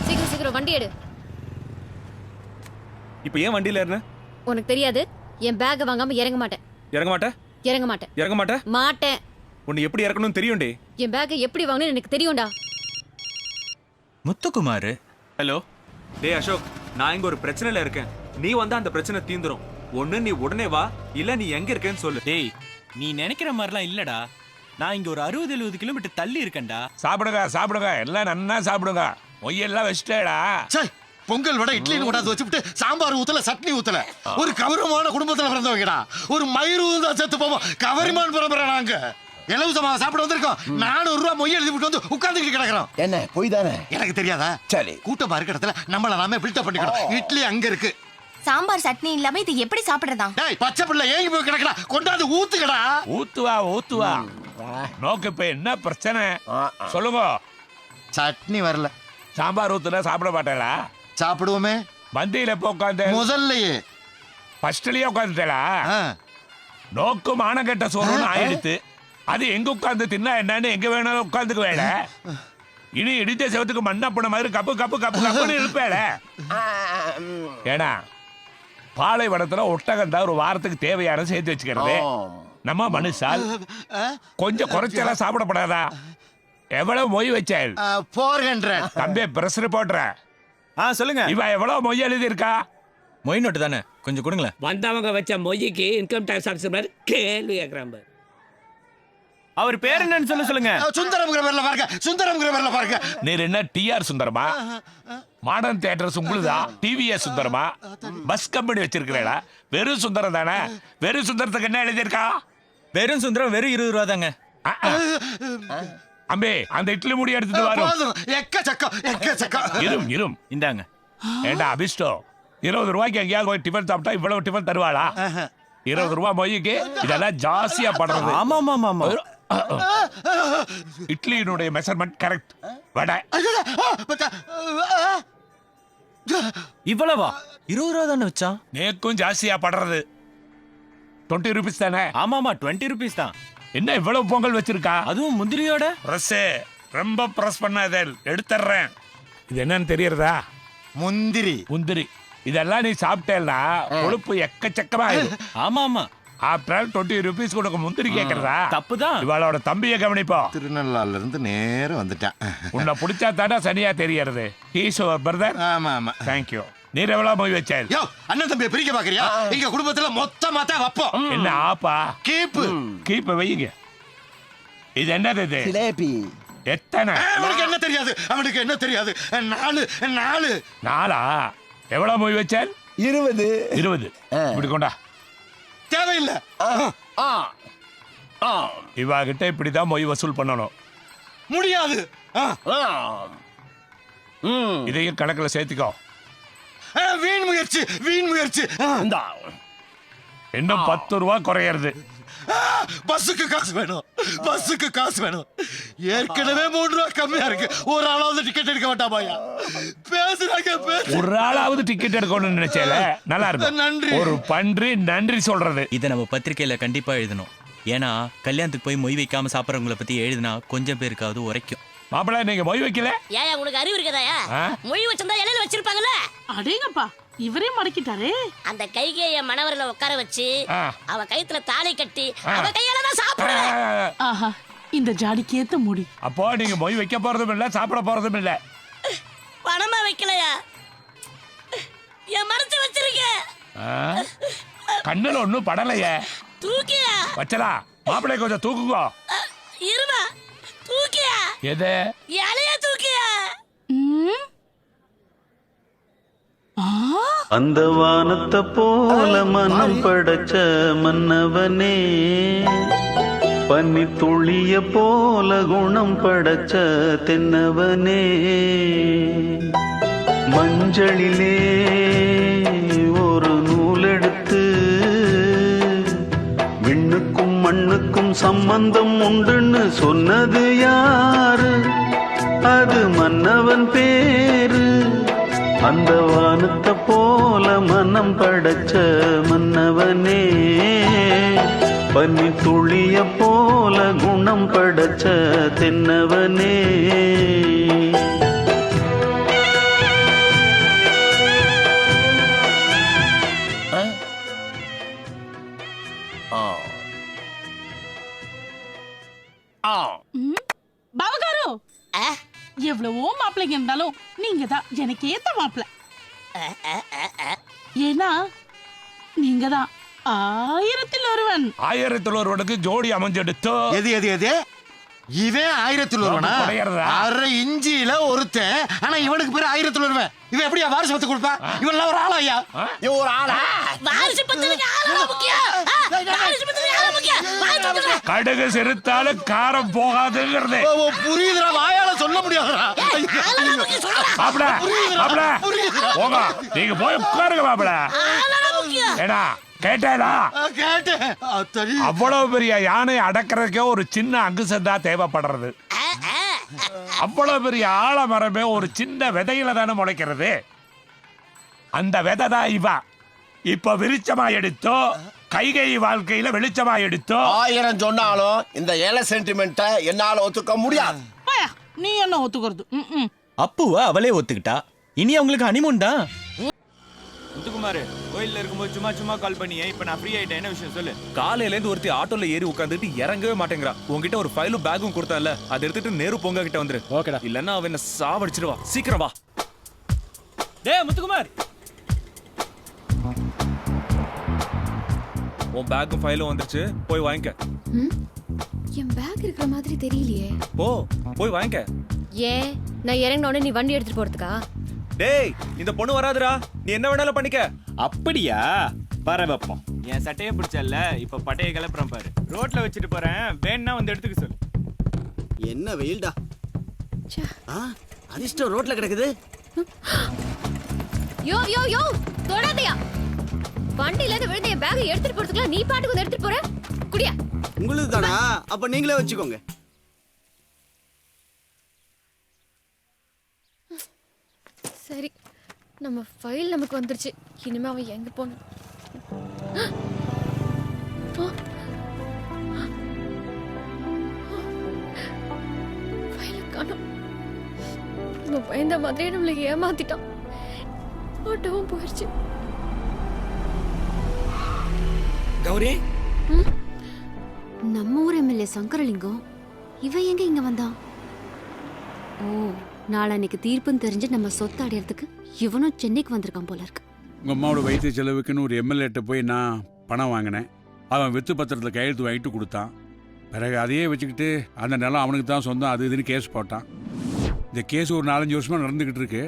சீக்கிரம் வண்டி எடு. இப்போ ஏன் வண்டியில ஏறன? உனக்கு தெரியாது. என் பேக் வாங்காம இறங்க மாட்டேன். இறங்க மாட்டே? இறங்க மாட்டேன். இறங்க மாட்டே? மாட்டேன். உன்னை எப்படி இறக்கணும்னு தெரியும்டே. என் பேக் எப்படி வாங்கணும்னு எனக்கு தெரியும்டா. முத்துக்குமார். ஹலோ. டேய் அசோக், நான் இங்க ஒரு பிரச்சனையில இருக்கேன். நீ வந்தா அந்த பிரச்சனை தீந்துரும். ஒண்ணு நீ உடனே வா, இல்ல நீ எங்க இருக்கேன்னு சொல்லு. டேய், நீ நினைக்கிற மாதிரிலாம் இல்லடா. நான் இங்க ஒரு 60-70 கிலோமீட்டர் தள்ளி இருக்கேன்டா. சாப்பிடுங்க சாப்பிடுங்க எல்லாம் நன்னா சாப்பிடுங்க. மொய்யெல்லாம் வச்சுட்டேடா. பொங்கல் வடை இட்லி கொண்டாந்து வச்சுட்டு சாம்பார் ஊத்தல சட்னி ஊத்தல. ஒரு கௌரவமான குடும்பத்துல பிறந்தவங்கடா. ஒரு மயிர் ஊந்தா செத்து போவோம். கவரிமான் பரம்பரை நாங்க. இலவசமா சாப்பிட வந்திருக்கோம். 400 ரூபாய் மொய் எழுதி விட்டு வந்து உட்கார்ந்துட்டு கிடக்குறோம். என்ன போய் தானே? எனக்கு தெரியாதா? சரி கூட்டமா இருக்க இடத்துல நம்மள நாமே பில்டப் பண்ணிக்கணும். இட்லி அங்க இருக்கு. சாம்பார் சட்னி இல்லாம இது எப்படி சாப்பிடுறதா? டேய் பச்சை பிள்ளை ஏங்கி போய் கிடக்குடா. கொண்டாந்து ஊத்துக்கடா. ஊத்துவா. நோக்கு இப்ப என்ன பிரச்சனை சொல்லுங்க. சட்னி வரல. சாம்பார் ஊத்துல சாப்பிட மாட்டேலா? சாப்பிடுவோமே. பந்தியில எப்ப உட்காந்து? முதல்லயே ஃபர்ஸ்ட்லயே உட்காந்துட்டேலா? நோக்கு மானங்கட்ட சோறுன்னு ஆயிடுத்து. அது எங்க உட்கார்ந்து தின்னா என்னன்னு எங்க வேணாலும் உட்கார்ந்துக்கு வேலை. இனி இடித்த செவத்துக்கு மண்ணா போன மாதிரி கப்பு கப்பு கப்பு கப்புன்னு இருப்பேல. ஏன்னா பாலைவனத்துல ஒட்டகம் தான் ஒரு வாரத்துக்கு தேவையான சேர்த்து வச்சுக்கிறது. நம்ம மனுஷால் கொஞ்சம் குறைச்செல்லாம் சாப்பிடப்படாதா? எவ்வளவு மொய் வச்சால்? 400. தம்பி பிரஸ் ரிப்போர்ட்டர். சொல்லுங்க. இவ எவ்வளவு மொய் எழுதி இருக்கா? மொய் நோட்டு தானே, கொஞ்சம் கொடுங்களேன். வந்தவங்க வச்ச மொய்க்கு இன்கம் டாக்ஸ் ஆஃபீஸர் கேள்வி கேட்கறாங்க. அவர் பேர் என்னன்னு சொல்லுங்க. சுந்தரம்ங்கிற பேர்ல பாருங்க. சுந்தரம்ங்கிற பேர்ல பாருங்க. நீர் என்ன டிஆர் சுந்தரமா? மாடர்ன் தியேட்டர்ஸ் உங்களுதா? டிவிஎஸ் சுந்தரமா? பஸ் கம்பெனி வச்சிருக்கிறேடா. வெறும் சுந்தரம் தானே. வெறும் சுந்தரத்துக்கு என்ன எழுதியிருக்கா? வெறும் சுந்தரம் வெறும் 20 ரூபா தாங்க. அம்பே அந்த இட்லி முடி எடுத்துட்டு வரும். இரும் இந்தாங்க. ஏண்டா அபிஷ்டோ 20 ரூபாய்க்கு எங்கேயாவது போய் டிஃபன் சாப்பிட்டா இவ்வளவு டிஃபன் தருவாளா? 20 ரூபாய் மொய்க்கு இதெல்லாம் ஜாஸ்தியா படுறது. ஆமா. இட்லியினுடைய மெஷர்மெண்ட் கரெக்ட். வடை இவ்வளவா? 20 ரூபா தானே வச்சா? நேக்கும் ஜாஸ்தியா படுறது. 20 ரூபீஸ் தானே? ஆமாமா 20 ரூபீஸ் தான். என்ன இவ்வளவு பொங்கல் வச்சிருக்கா? அதுவும் முந்திரியோட. பிரஸ் ரொம்ப பிரஸ் பண்ணாத, எடுத்துறேன். இது என்னன்னு தெரியறதா? முந்திரி. இதெல்லாம் நீ சாப்பிட்டேன்னா கொழுப்பு எக்கச்சக்கமா. ஆமா. ஆஃப்டர் ஆல் 20 ரூபீஸ் கொடுக்க முந்திரி கேட்கறதா? தப்புதான். இவளோட தம்பியை கவனிப்போம். திருநள்ளாறுல இருந்து நேரம் வந்துட்டேன். உன்னை பிடிச்சா தானே சரியா தெரியறது. He's your brother. ஆமா. Thank you. நீர் எவ்வளவு மொய் வச்சால்? யோ அண்ணன் தம்பியை பிரிக்க பாக்குறியா? எங்க குடும்பத்துல மொத்தமா தான் வைப்போம். என்ன ஆப்பா? கீப்பு வையுங்க. இது என்னது இது? ஜிலேபி. எத்தனை? அவனுக்கு என்ன தெரியாது? அவனுக்கு என்ன தெரியாது? 4 எவ்வளவு மொய் வச்சால்? 20. இப்படி கொண்டா. தேவையில்லை. இவா கிட்ட இப்படிதான் மொய் வசூல் பண்ணணும். முடியாது. இதையும் கணக்குல சேர்த்துக்கோ. வீண் முயற்சி. இன்னும் 10 ரூபாய் குறையிறது. பஸ்ஸுக்கு காசு வேணும். ஏற்கனவே 3 ரூபாய் கம்மியா இருக்கு. ஒரு ஆளாவது டிக்கெட் எடுக்க மாட்டாமாயா? பேசுறாங்க. ஒரு ஆளாவது டிக்கெட் எடுக்கணும்னு நினைச்சேல. நல்லா இருக்கு. நன்றி. ஒரு பன்றி நன்றி சொல்றது. இதை நம்ம பத்திரிக்கையில கண்டிப்பா எழுதணும். ஏன்னா கல்யாணத்துக்கு போய் மொய் வைக்காம சாப்பிட்றவங்கள பத்தி எழுதினா கொஞ்சம் பேருக்காவது உரைக்கும். மாப்பிள்ள நீங்க மொய் வைக்கல? ஏன் உங்களுக்கு அறிவு இருக்கதாயா? மொய் வச்சிருந்தா இலையில வச்சிருப்பாங்கல்ல. அடேங்கப்பா இவரே மடக்கிட்டாரே. அந்த கைகைய மணவரில உட்கார வச்சு அவ கயித்துல தாலி கட்டி அவ கையால தான் சாப்பிடுவேன். ஆஹா இந்த ஜாடிக்கு ஏத்த முடி. அப்போ நீங்க மொய் வைக்க போறதும் இல்ல, சாப்பிட போறதும் இல்ல. பணமா வைக்கலையா? என் மனசு வச்சிருக்கேன். கண்ணுல ஒண்ணும் படலையே. தூக்கியா வச்சலா. மாப்பிள்ளை கொஞ்சம் தூக்குங்கோ. இருமா தூக்கியா. எது? இலைய தூக்கியா. அந்த வானத்தை போல மனம் படைச்ச மன்னவனே, பனி துளிய போல குணம் படைச்ச தென்னவனே, மஞ்சளிலே ஒரு நூலெடுத்து விண்ணுக்கும் மண்ணுக்கும் சம்பந்தம் உண்டுன்னு சொன்னது யாரு? அது மன்னவன் பேரு. அந்த வானத்தை போல மனம் படைச்ச மன்னவனே, பனி துளிய போல குணம் படைச்ச தென்னவனே. பாவகாரு எவ்வளவோ மாப்பிள்ளைங்க இருந்தாலும் நீங்க தான் எனக்கு ஏத்த மாப்பிள்ளை. ஏன்னா நீங்க தான் ஆயிரத்தில் ஒருவன். 1000 ஜோடி அமைஞ்செடுத்தோ. எது எது எது இவன் 1000 கிடையாதுடா. அரை இஞ்சியில ஒருத்தன். ஆனா இவனுக்கு பேரு 1000 இவன் எப்படியா வாரிசு பத்து கொடுப்பா? இவன் ஒரு ஆளா ஐயா? இவன் ஒரு ஆளா? வாரிசு பத்துக்கு ஆளா முக்கியம். வாரிசு பத்துக்கு ஆளா முக்கியம். வாரிசு பத்துக்கு கடுகு சிறுத்தாலும் காரம் போகாதுங்கிறது. புரியுதுடா, வாயால சொல்ல முடியாதுடா. மாப்பிள மாப்பிள போங்க, நீங்க போய் உட்காருங்க மாப்பிள. ஏடா கேட்டேடா? கேட்டேன். அவ்வளவு பெரிய யானை அடக்கிறதுக்கே ஒரு சின்ன அங்குசம் தான் தேவைப்படுறது. அவ்வளவு பெரிய ஆலமரமே ஒரு சின்ன விதையில தானே முளைக்கிறது. அந்த விதை தான் இவ. இப்ப விருச்சமா எடுத்தோ, கைகை வாழ்க்கையில வெளிச்சமா எடுத்தோ. 1000 சொன்னாலும் இந்த ஏழை சென்டிமெண்ட்டை என்னால ஒத்துக்க முடியாது. நீ என்ன ஒத்துக்கிறது? அப்புவா அவளே ஒத்துக்கிட்டா. இனி அவங்களுக்கு ஹனிமூன் தான். முத்துக்குமார், கோயில்ல இருக்கும்போது சும்மா சும்மா கால் பண்ணியே. இப்ப நான் ஃப்ரீ ஆயிட்டேன். என்ன விஷயம் சொல்லு. காலையில இருந்து ஒருத்தி ஆட்டோல ஏறி உட்காந்துட்டு இறங்கவே மாட்டேங்கிறா. உன்கிட்ட ஒரு ஃபைலும் பேக்கும் கொடுத்தால, அதை எடுத்துட்டு நேரு பொங்க கிட்ட வந்துரு. ஓகேடா. இல்லன்னா அவன் என்ன சாவடிச்சிடுவா. சீக்கிரம் வா. டேய் முத்துக்குமார், உன் பேக்கும் ஃபைலும் வந்துருச்சு, போய் வாங்கிக்க. என் பேக் இருக்கிற மாதிரி தெரியலையே. போய் வாங்கிக்க. ஏன் நான் இறங்கின உடனே நீ வண்டி எடுத்துட்டு போறதுக்கா? டேய், இந்த பொண்ணு வராதுடா. நீ என்ன வேணாலும் பண்ணிக்க. அப்படியா? பர வைப்போம். என் சட்டையை பிடிச்சல்ல, இப்ப பட்டையை கிளப்புறேன் பாரு. ரோட்ல வச்சுட்டு போறேன், வேணா வந்து எடுத்துக்க சொல்லு. என்ன வெயில்டா. அதிர்ஷ்டம் ரோட்ல கிடக்குது. யோ யோ யோ தொடாதயா. வண்டியில இருந்து விழுந்த என் பேக் எடுத்துட்டு போறதுக்குலாம் நீ பாட்டுக்கு வந்து எடுத்துட்டு போற. குடியா. உங்களுக்கு தானா? அப்ப நீங்களே வச்சுக்கோங்க. சரி, நம்ம ஃபைல் நமக்கு வந்துருச்சு. இனிமே அவன் எங்க போன? ஃபைல காணோம். நம்ம பயந்த மாதிரியே நம்மளை ஏமாத்திட்டான். ஆட்டோவும் போயிடுச்சு. கௌரி, நம்ம ஊர் எம்எல்ஏ சங்கரலிங்கம் இவன் எங்க இங்க வந்தான்? ஓ, நாளைக்கு தீர்ப்புன்னு தெரிஞ்சு நம்ம சொத்தை அடையறதுக்கு இவனும் சென்னைக்கு வந்திருக்கான் போல இருக்கு. உங்கள் அம்மாவோட வைத்திய செலவுக்குன்னு ஒரு எம்எல்ஏட்ட போய் நான் பணம் வாங்கினேன். அவன் வித்து பத்திரத்தில் கையெழுத்து வாங்கிட்டு கொடுத்தான். பிறகு அதையே வச்சுக்கிட்டு அந்த நிலம் அவனுக்கு தான் சொந்தம் அது இதுன்னு கேஸ் போட்டான். இந்த கேஸ் ஒரு 4-5 வருஷமாக நடந்துக்கிட்டு இருக்கு.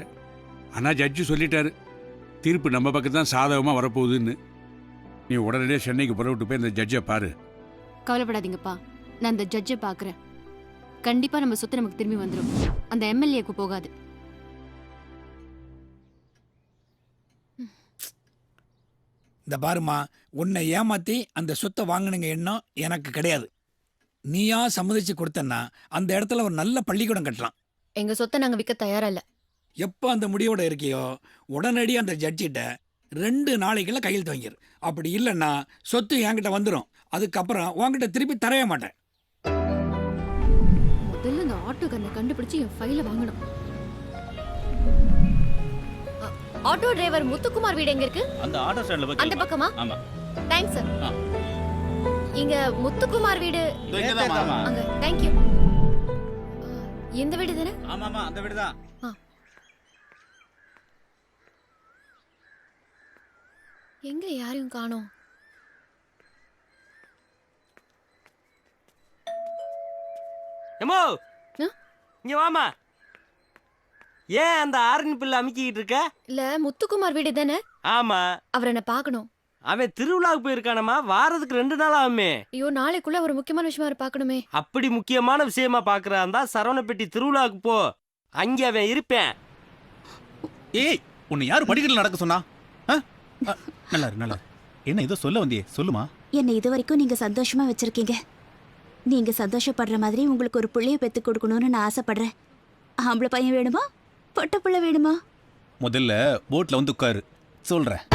ஆனால் ஜட்ஜு சொல்லிட்டாரு, தீர்ப்பு நம்ம பக்கம் தான் சாதகமாக வரப்போகுதுன்னு. நீ உடனடியாக சென்னைக்கு புறப்பட்டு போய் இந்த ஜட்ஜை பாரு. கவலைப்படாதீங்கப்பா, நான் இந்த ஜட்ஜை பார்க்குறேன். கண்டிப்பா நம்ம சொத்து நமக்கு திரும்பி வந்துடும். அந்த எம்எல்ஏக்கு போகாது. இந்த பாருமா, உன்னை ஏமாத்தி அந்த சொத்தை வாங்கினுங்க எண்ணம் எனக்கு கிடையாது. நீயா சம்மதிச்சு கொடுத்தன்னா அந்த இடத்துல ஒரு நல்ல பள்ளிக்கூடம் கட்டலாம். எங்க சொத்தை நாங்க விற்க தயாரா இல்ல. எப்போ அந்த முடிவோட இருக்கியோ உடனடி அந்த ஜட்ஜிட்ட 2 நாளைக்குள்ள கையெழுத்து வாங்கிரு. அப்படி இல்லைன்னா சொத்து என்கிட்ட வந்துடும். அதுக்கப்புறம் உன்கிட்ட திருப்பி தரவே மாட்டேன். முதல்ல இந்த ஆட்டோக்காரனை கண்டுபிடிச்சு என் ஃபைல வாங்கணும். ஆட்டோ டிரைவர் முத்துக்குமார் வீடு எங்க இருக்கு? அந்த ஆட்டோ ஸ்டாண்ட்ல போய் அந்த பக்கமா? ஆமா. Thanks sir. இங்க முத்துக்குமார் வீடு அங்க. Thank you. இந்த வீடு தானே? ஆமா ஆமா, அந்த வீடு தான். எங்க யாரையும் காணோம். எம்மோ, இங்க வாமா. ஏன் அந்த ஆரன் பிள்ளை அமுக்கிட்டு இருக்க? இல்ல, முத்துக்குமார் வீடு தானே? ஆமா. அவரை நான் பார்க்கணும். அவன் திருவிழாவுக்கு போயிருக்கானமா, வாரத்துக்கு 2 நாள் ஆகுமே. ஐயோ, நாளைக்குள்ள ஒரு முக்கியமான விஷயமா பார்க்கணுமே. அப்படி முக்கியமான விஷயமா பாக்குறாந்தா சரவணப்பட்டி திருவிழாவுக்கு போ, அங்க அவன் இருப்பேன். ஏய், உன்னை யாரு படிக்கல நடக்க சொன்னா? நல்லா நல்லா. என்ன ஏதோ சொல்ல வந்தியே, சொல்லுமா. என்னை இது வரைக்கும் நீங்க சந்தோஷமா வச்சிருக்கீங்க. நீங்க சந்தோஷப்படுற மாதிரி உங்களுக்கு ஒரு பிள்ளைய பெத்து கொடுக்கணும்னு நான் ஆசைப்படுறேன். ஆம்பளை பையன் வேணுமா, பொட்ட பிள்ளை வேணுமா? முதல்ல போட்ல வந்து உட்காரு, சொல்றேன்.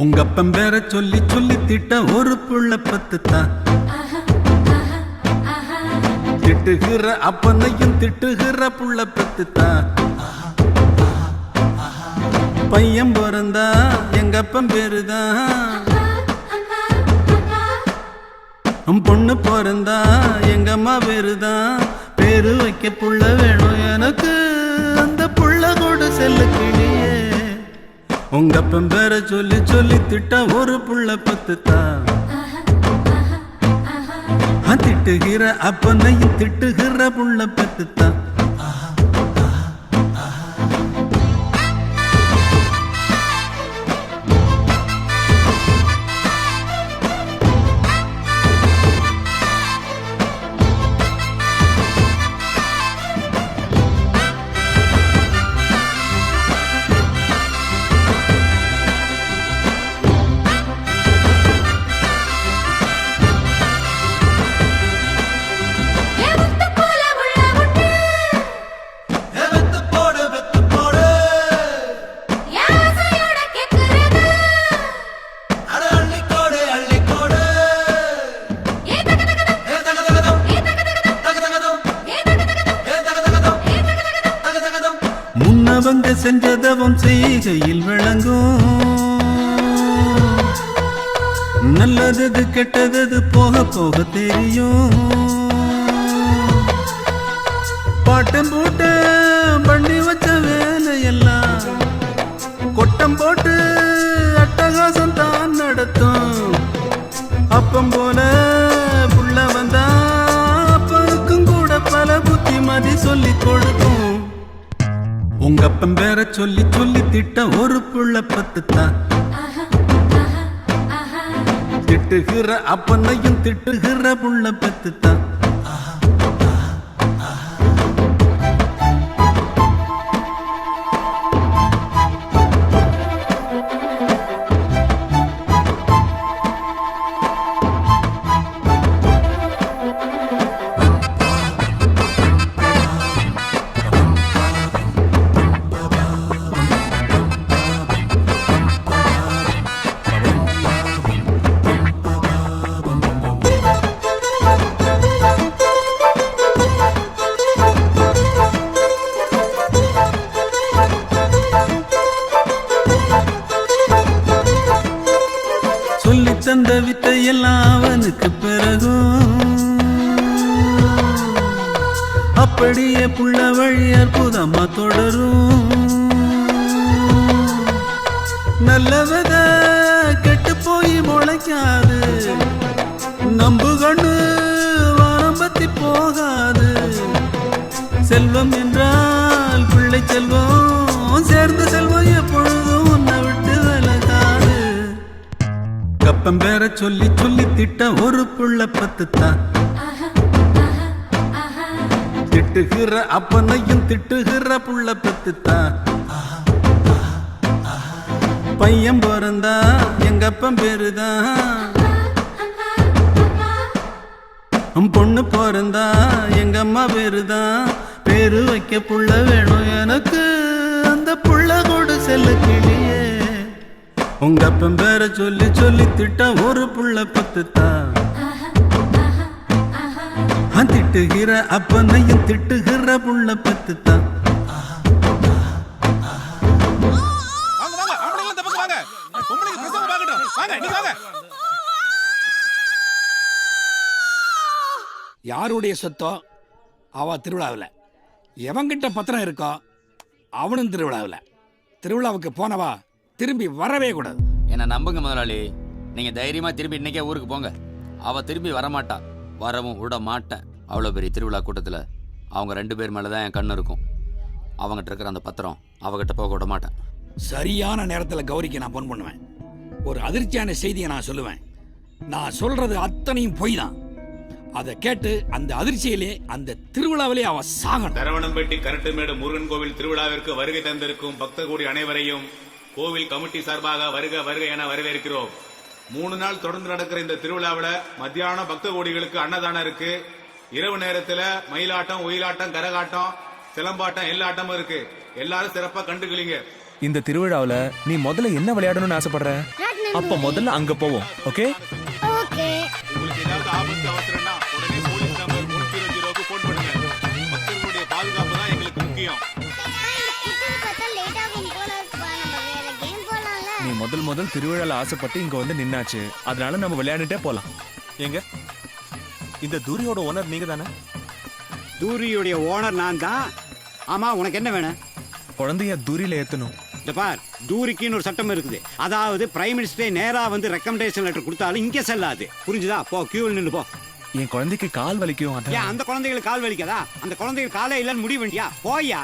உங்க அப்பன் பேர சொல்லி சொல்லி திட்ட ஒரு புள்ள பத்து தான். திட்டுகிற அப்பனையும் திட்டுகிற புள்ள பத்து தான். பையன் பிறந்தா எங்க அப்பன் பேருதான். பொண்ணு பிறந்தா எங்க அம்மா பேருதான். பேரு வைக்க புள்ள வேணும் எனக்கு, அந்த புள்ள கூட செல்ல கிளியே. உங்க அப்பன் பேர சொல்லி சொல்லி திட்ட ஒரு புள்ள பத்து தான். திட்டுகிற அப்பனையும் திட்டுகிற புள்ள பத்து தான். முன்னவங்க செஞ்சதவம் செய்கையில் விளங்கும். நல்லது கெட்டது போக போக தெரியும். பாட்டம் போட்டு பண்ணி வச்ச வேலையெல்லாம் கொட்டம் போட்டு அட்டகாசம் தான் நடத்தும். அப்பம் போல புள்ள வந்தா அப்பனுக்கும் கூட பல புத்திமதி சொல்லி கொடுக்கும். உங்க அப்பன் பேர சொல்லி சொல்லி திட்ட ஒரு புள்ள பத்து தான். திட்டுகிற அப்பனையும் திட்டுகிற புள்ள பத்து தான். சொல்லி தந்த வித்தையெல்லாம் அவனுக்கு பிறகும் அப்படியே புள்ள வழி அற்புதமா தொடரும். நல்லவத கெட்டு போய் முளைக்காது, நம்பு கண்ணு வானம் பத்தி போகாது. செல்வம் என்றால் பிள்ளை செல்வம், சேர்ந்த செல்வம் எப்பொழுதும் உன்னை விட்டு விலகாது. கப்பம் பேர சொல்லி சொல்லி திட்ட ஒரு புள்ள பத்து தான். திட்டுகிற அப்பனையும் திட்டுகிற புள்ள பத்து தான். பையன் பிறந்தா எங்க அப்பன் பேருதான். பொண்ணு பிறந்தா எங்க அம்மா பேருதான். பேரு வைக்க புள்ள வேணும் எனக்கு, அந்த புள்ள கூட செல்ல கிளியே. உங்க அப்பன் பேர சொல்லி சொல்லி திட்ட ஒரு புள்ள பத்து தான். திட்டுகிற அப்பனையும் திட்டுகிற புள்ள பத்து தான். யாருடைய சொத்தோ அவ திருவிழாவில், எவங்கிட்ட பத்திரம் இருக்கோ அவனும் திருவிழாவில். திருவிழாவுக்கு போனவா திரும்பி வரவே கூடாது. என்ன நம்புங்க முதலாளி, நீங்க தைரியமா திரும்பி இன்னைக்கே ஊருக்கு போங்க. அவ திரும்பி வரமாட்டா, வரவும் விட மாட்டேன். அவ்வளோ பெரிய திருவிழா கூட்டத்தில் அவங்க 2 பேர் மேலே தான் என் கண்ணு இருக்கும். அவங்ககிட்ட இருக்கிற அந்த பத்திரம் அவகிட்ட போக விட மாட்டேன். சரியான நேரத்தில் கௌரிக்கு நான் ஃபோன் பண்ணுவேன். ஒரு அதிர்ச்சியான செய்தியை நான் சொல்லுவேன். நான் சொல்றது அத்தனையும் பொய் தான். அதை கேட்டு அந்த அதிர்ச்சியிலே அந்த திருவிழாவிலே அவ சாகணும். தரவணம்பட்டி கரட்டுமேடு முருகன் கோவில் திருவிழாவிற்கு வருகை தந்திருக்கும் பக்தர் கூடி அனைவரையும் கோவில் கமிட்டி சார்பாக வருக வருக என வரவேற்கிறோம். 3 நாள் தொடர்ந்து நடக்கிற இந்த திருவிழாவில் மத்தியானம் பக்த கோடிகளுக்கு அன்னதானம் இருக்கு. இரவு நேரத்துல மயிலாட்டம், ஒயிலாட்டம், கரகாட்டம், சிலம்பாட்டம் எல்லா ஆட்டமும் இருக்கு. எல்லாரும் சிறப்பா கண்டுக்கலீங்க. இந்த திருவிழாவில் நீ முதல்ல என்ன விளையாடணும்னு ஆசைப்படுற? அப்ப முதல்ல அங்க போவோம். Okay okay. உங்களுக்கு ஏதாவது ஆபத்து அவசரம்னா உடனே போலீஸ் நம்பர் 100க்கு ஃபோன் பண்ணுங்க. மக்களுடைய பாதுகாப்பு தான் எங்களுக்கு முக்கியம். நீ முதல் திருவிழால ஆசைப்பட்டு இங்க வந்து நின்னாச்சு. அதனால நம்ம விளையாண்டுட்டே போலாம். எங்க இந்த தூரியோட ஓனர் நீங்க தானே? தூரியுடைய ஓனர் நான் தான். ஆமா, உனக்கு என்ன வேணும்? குழந்தைய தூரியில ஏத்தணும். இந்த பார், தூரிக்குன்னு ஒரு சட்டம் இருக்குது. அதாவது பிரைம் மினிஸ்டரே நேரா வந்து ரெக்கமெண்டேஷன் லெட்டர் கொடுத்தாலும் இங்கே செல்லாது. புரிஞ்சுதா? போ, கியூவில் நின்று போ. என் குழந்தைக்கு கால் வலிக்கும். ஏன் அந்த குழந்தைகளுக்கு கால் வலிக்காதா? அந்த குழந்தைகள் காலே இல்லைன்னு முடிவு வேண்டியா? போயா.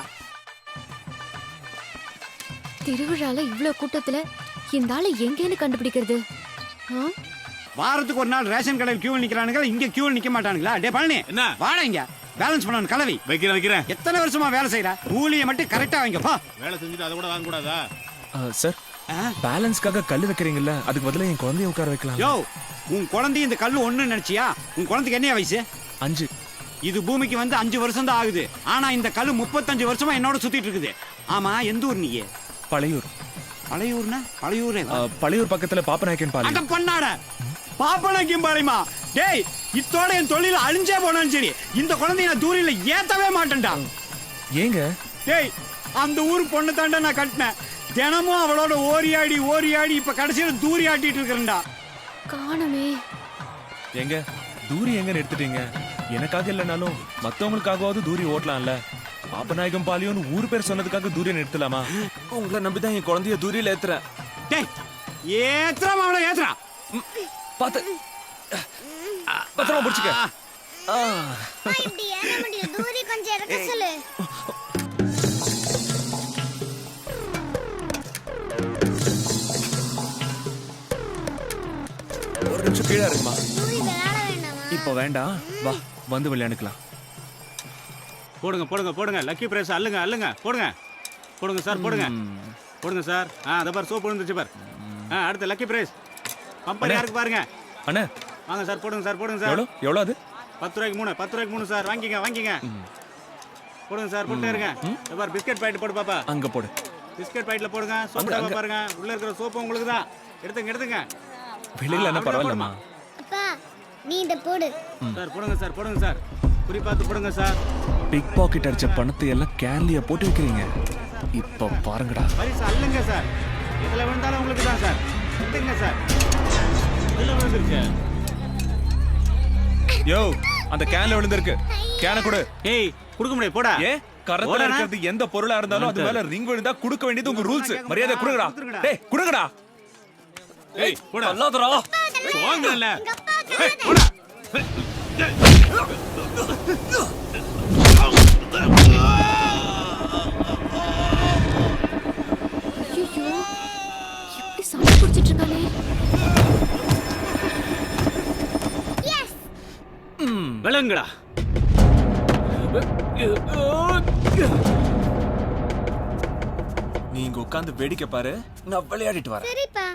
திருவிழால இவ்ளோ கூட்டத்துல இந்த ஆளு எங்கேன்னு கண்டுபிடிக்கிறது? வாரத்துக்கு ஒரு நாள் ரேஷன் கடையில் கியூவில் நிக்கிறானுங்க, இங்க கியூவில் நிக்க மாட்டானுங்களா? டே பழனி, என்ன வாடா இங்க பேலன்ஸ் பண்ணணும். கலவி வைக்கிறேன். எத்தனை வருஷமா வேலை செய்யற? ஊழியை மட்டும் கரெக்டா வாங்க. பா, வேலை செஞ்சுட்டு அதை கூட வாங்க கூடாதா? சார், பேலன்ஸ்க்காக கல்லு வைக்கிறீங்கல்ல, அதுக்கு பதிலா என் குழந்தைய உட்கார வைக்கலாம். யோ, உன் குழந்தைய இந்த கல்லு ஒண்ணு நினைச்சியா? உன் குழந்தைக்கு என்ன வயசு? 5. இது பூமிக்கு வந்து 5 வருஷம் தான் ஆகுது. ஆனா இந்த கல்லு 35 வருஷமா என்னோட சுத்திட்டு இருக்குது. ஆமா, எந்த ஊர் நீங்க? பழையூர். பழையூர்னா? பழையூரே பழையூர் பக்கத்துல பாப்பநாயக்கன் பாளையம். அட பண்ணாட, பாப்பநாயக்கன் பாளையமா? டேய், இத்தோட என் தொழில் அழிஞ்சே போனாலும் சரி, இந்த குழந்தைய நான் தூரில ஏத்தவே மாட்டேன்டா. ஏங்க? டேய், அந்த ஊர் பொண்ணு தாண்டா நான் கட்டினேன். தினமும் அவளோட ஓரியாடி இப்ப கடைசியில தூரி ஆட்டிட்டு இருக்கிறேன்டா. காணமே. எங்க தூரி எங்க எடுத்துட்டீங்க? எனக்காக இல்லைனாலும் மத்தவங்களுக்காகவாவது தூரி ஓட்டலாம்ல. பாப்பநாயகம் பாலியோன்னு ஊர் பேர் சொன்னதுக்காக தூரியை நிறுத்தலாமா? உங்களை நம்பிதான் என் குழந்தைய தூரியில ஏத்துறேன். டேய், ஏத்துறா அவளை, ஏத்துறா. பாத்து பத்திரமா பிடிச்சுக்க. இப்படி ஏற முடியும். தூரி கொஞ்சம் இறக்க சொல்லு. ஒரு நிமிஷம் கீழே இருக்குமா? தூரி விளையாட வேண்டாமா? இப்போ வேண்டாம், வா வந்து விளையாண்டுக்கலாம். போடுங்க போடுங்க போடுங்க. லக்கி பிரைஸ் அள்ளுங்க அள்ளுங்க. போடுங்க போடுங்க சார், போடுங்க போடுங்க சார். அத பார், சோப்பு விழுந்துச்சு பார். அடுத்து லக்கி பிரைஸ் பம்பர் யாருக்கு பாருங்க. அண்ணா வாங்க சார், போடுங்க சார், போடுங்க சார். எவ்வளவு அது? 10 ரூபாய்க்கு 3, 10 ரூபாய்க்கு 3 சார். வாங்கிங்க வாங்கிங்க. போடுங்க சார், போட்டே இருங்க. இத பார், பிஸ்கட் பாக்கெட் போடு பாப்பா. அங்க போடு. பிஸ்கட் பாக்கெட்ல போடுங்க. சோப்பு டப்பா பாருங்க. உள்ள இருக்கிற சோப்பு உங்களுக்கு தான். எடுத்துங்க எடுத்துங்க. வெளியில என்ன பரவாயில்லமா? அப்பா, நீ இத போடு. சார் போடுங்க சார், போடுங்க சார். குறி பார்த்து போடுங்க சார். பிக் பாக்கெட் அடிச்ச பணத்தை எல்லாம் கேன்லியா போட்டு வைக்கிறீங்க. இப்ப பாருங்கடா. பரிசு அள்ளுங்க சார். இதுல விழுந்தாலும் உங்களுக்கு தான் சார். எடுத்துங்க சார். இதுல விழுந்துருச்சு. யோ, அந்த கேன்ல விழுந்திருக்கு. கேன கொடு. ஏய், கொடுக்க முடியாது, போடா. ஏ, கரத்துல இருக்கிறது எந்த பொருளா இருந்தாலும் அது மேல ரிங் விழுந்தா கொடுக்க வேண்டியது உங்க ரூல்ஸ். மரியாதை கொடுங்கடா. டேய், கொடுங்கடா. ஏய், போடா. அல்லாதடா. வாங்கல. ஏய், போடா. ஐயோ, எப்படி சண்டை குடிச்சிட்டு இருக்கானே. எஸ். விலங்குடா. நீங்க உட்கார்ந்து வேடிக்கை பாரு, நான் விளையாடிட்டு வரேன். சரிப்பா.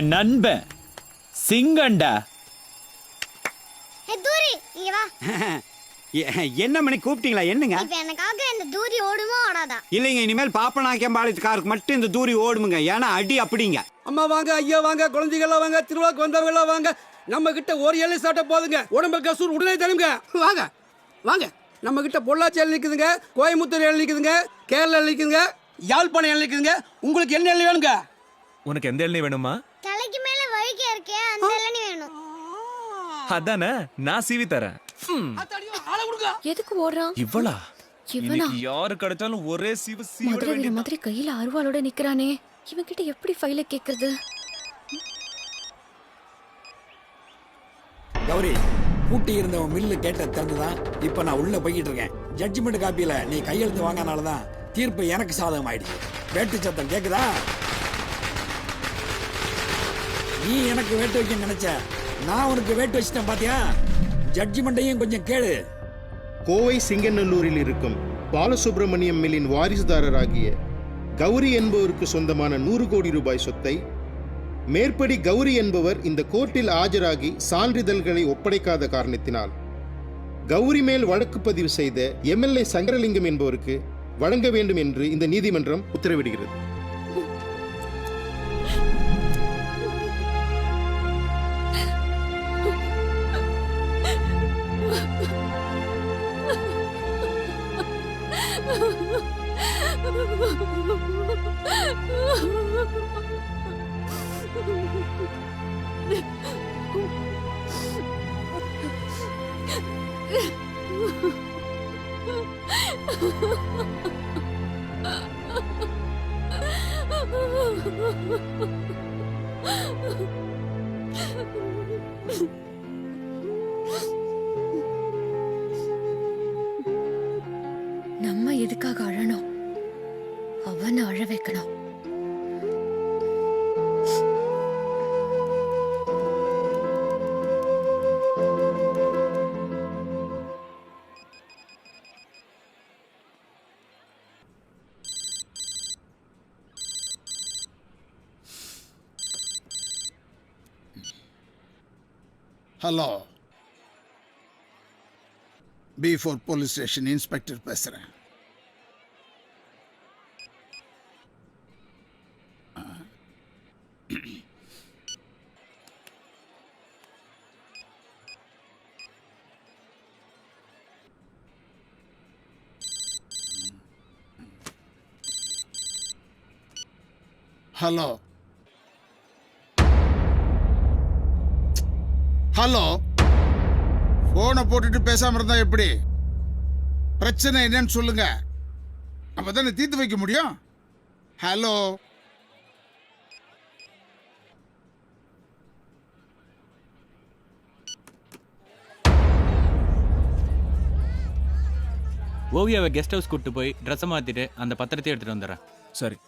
என் நண்பன் சிங்கண்டா. தூரி இங்க வா. என்ன மணி கூப்பிட்டீங்களா? என்னங்க? இப்ப எனக்காக இந்த தூரி ஓடுமா ஓடாதா? இல்லைங்க, இனிமேல் பாப்பநாயக்கம்பாளையத்துக்காருக்கு மட்டும் இந்த தூரி ஓடுமுங்க. ஏன்னா அடி அப்படிங்க. அம்மா வாங்க, ஐயா வாங்க, குழந்தைகளா வாங்க, திருவிழாக்கு வந்தவங்களா வாங்க. நம்ம கிட்ட ஒரு எல்லை சாட்ட போதுங்க. உடம்பு கசூர் உடனே தருங்க. வாங்க வாங்க. நம்ம கிட்ட பொள்ளாச்சி எல்லை நிக்குதுங்க, கோயம்புத்தூர் எல்லை நிக்குதுங்க, கேரளா எல்லை நிக்குதுங்க, யாழ்ப்பாணம் எல்லை நிக்குதுங்க. உங்களுக்கு என்ன எல்லை வேணுங்க? உனக்கு எந்த எண்ணெய் வேணுமா? தலைக்கு மேல வழுக்கி இருக்கே அந்த இளநீ வேணும். அதானே, நான் சீவி தரேன். எதுக்கு ஓடுறான் இவளா? இவனா? இன்னைக்கு யாரு கிடைச்சாலும் ஒரே சீவு சீவிட மதுரை வீர வேண்டியது. மாதிரி கையில அருவாளோட நிக்கிறானே, இவன் கிட்ட எப்படி ஃபைல கேக்குறது? கௌரி, பூட்டி இருந்தவன் மில்லு கேட்ட திறந்துதான் இப்ப நான் உள்ள போய்கிட்டு இருக்கேன். ஜட்ஜ்மெண்ட் காப்பியில நீ கையெழுத்து வாங்கினாலதான் தீர்ப்பு எனக்கு சாதகம் ஆயிடுச்சு. வேட்டு சத்தம் கேக்குதா? நீ எனக்கு வேட்டு வைக்க நினைச்ச, நான் உனக்கு வேட்டு வச்சிட்டேன் பாத்தியா? ஜட்ஜ்மெண்ட்டையும் கொஞ்சம் கேளு. கோவை சிங்கநல்லூரில் இருக்கும் பாலசுப்ரமணியம் மில்லின் வாரிசுதாரராகிய கௌரி என்பவருக்கு சொந்தமான 100 கோடி ரூபாய் சொத்தை மேற்படி கௌரி என்பவர் இந்த கோர்ட்டில் ஆஜராகி சான்றிதழ்களை ஒப்படைக்காத காரணத்தினால் கௌரி மேல் வழக்கு பதிவு செய்த எம்எல்ஏ சங்கரலிங்கம் என்பவருக்கு வழங்க வேண்டும் என்று இந்த நீதிமன்றம் உத்தரவிடுகிறது. நம்ம எதுக்காக அழணும்? அவனை அழ வைக்கணும். Hello, B4 police station inspector பேசுறேன். ஹலோ ஹலோ, போனை போட்டுட்டு பேசாம இருந்தா எப்படி? பிரச்சனை என்னன்னு சொல்லுங்க, அப்பதானே தீர்த்து வைக்க முடியும். ஹலோ, ஓவியாவை கெஸ்ட் ஹவுஸ் கூட்டு போய் ட்ரெஸ் மாத்திட்டு அந்த பத்திரத்தை எடுத்துட்டு வந்துடுறேன். சரி,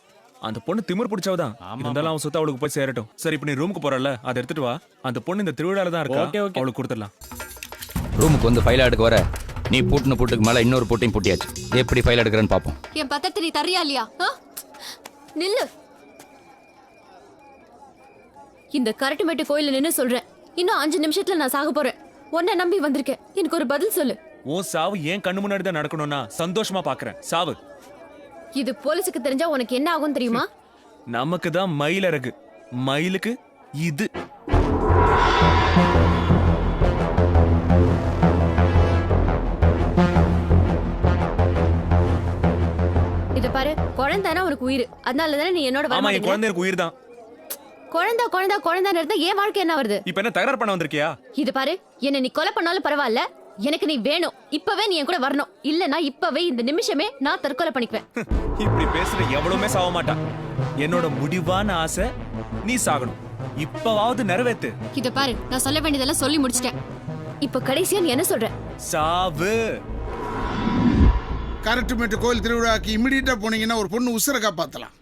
அந்த பொண்ணு திமிர் பிடிச்சவதான். இருந்தாலும் அவன் சொத்து அவளுக்கு போய் சேரட்டும். சரி, இப்ப நீ ரூமுக்கு போறல, அதை எடுத்துட்டு வா. அந்த பொண்ணு இந்த திருவிழால தான் இருக்கா. அவளுக்கு கொடுத்துடலாம். ரூமுக்கு வந்து ஃபைல் எடுக்க வர நீ பூட்டின பூட்டுக்கு மேல இன்னொரு பூட்டையும் பூட்டியாச்சு. எப்படி ஃபைல் எடுக்கிறேன்னு பார்ப்போம். என் பத்திரத்தை நீ தரியா இல்லையா? நில்லு. இந்த கரட்டுமேட்டு கோயில நின்னு சொல்றேன், இன்னும் 5 நிமிஷத்துல நான் சாக போறேன். உன்னை நம்பி வந்திருக்கேன், எனக்கு ஒரு பதில் சொல்லு. உன் சாவு ஏன் கண்ணு முன்னாடி தான் நடக்கணும்னா சந்தோஷமா பாக்குறேன். சாவு. இது போலீஸுக்கு தெரிஞ்சா உனக்கு என்ன ஆகும் தெரியுமா? நமக்கு தான் மயிலறகு, மயிலுக்கு இது. இத பாரு, குழந்தைனா உனக்கு உயிர். அதனால தானே நீ என்னோட ஆமா, என் குழந்தை எனக்கு உயிர் தான். குழந்தை குழந்தை குழந்தை இருந்தா என் வாழ்க்கை என்ன வருது? இப்ப என்ன தகராறு பண்ண வந்திருக்கியா? இது பாரு, என்ன நீ கொலை பண்ணாலும் பரவாயில்ல, எனக்கு நீ வேணும். இப்பவே நீ என் கூட வரணும். இல்லனா இப்பவே இந்த நிமிஷமே நான் தற்கொலை பண்ணிக்குவேன். இப்படி பேசுற எவ்வளவுமே சாக மாட்டான். என்னோட முடிவான ஆசை நீ சாகணும். இப்பவாவது நிறைவேத்து. இத பாரு, நான் சொல்ல வேண்டியதெல்லாம் சொல்லி முடிச்சிட்டேன். இப்ப கடைசியா நீ என்ன சொல்ற? சாவு. கரட்டுமேட்டு கோயில் திருவிழாக்கு இமிடியேட்டா போனீங்கன்னா ஒரு பொண்ணு உசுரை காப்பாத்தலாம்.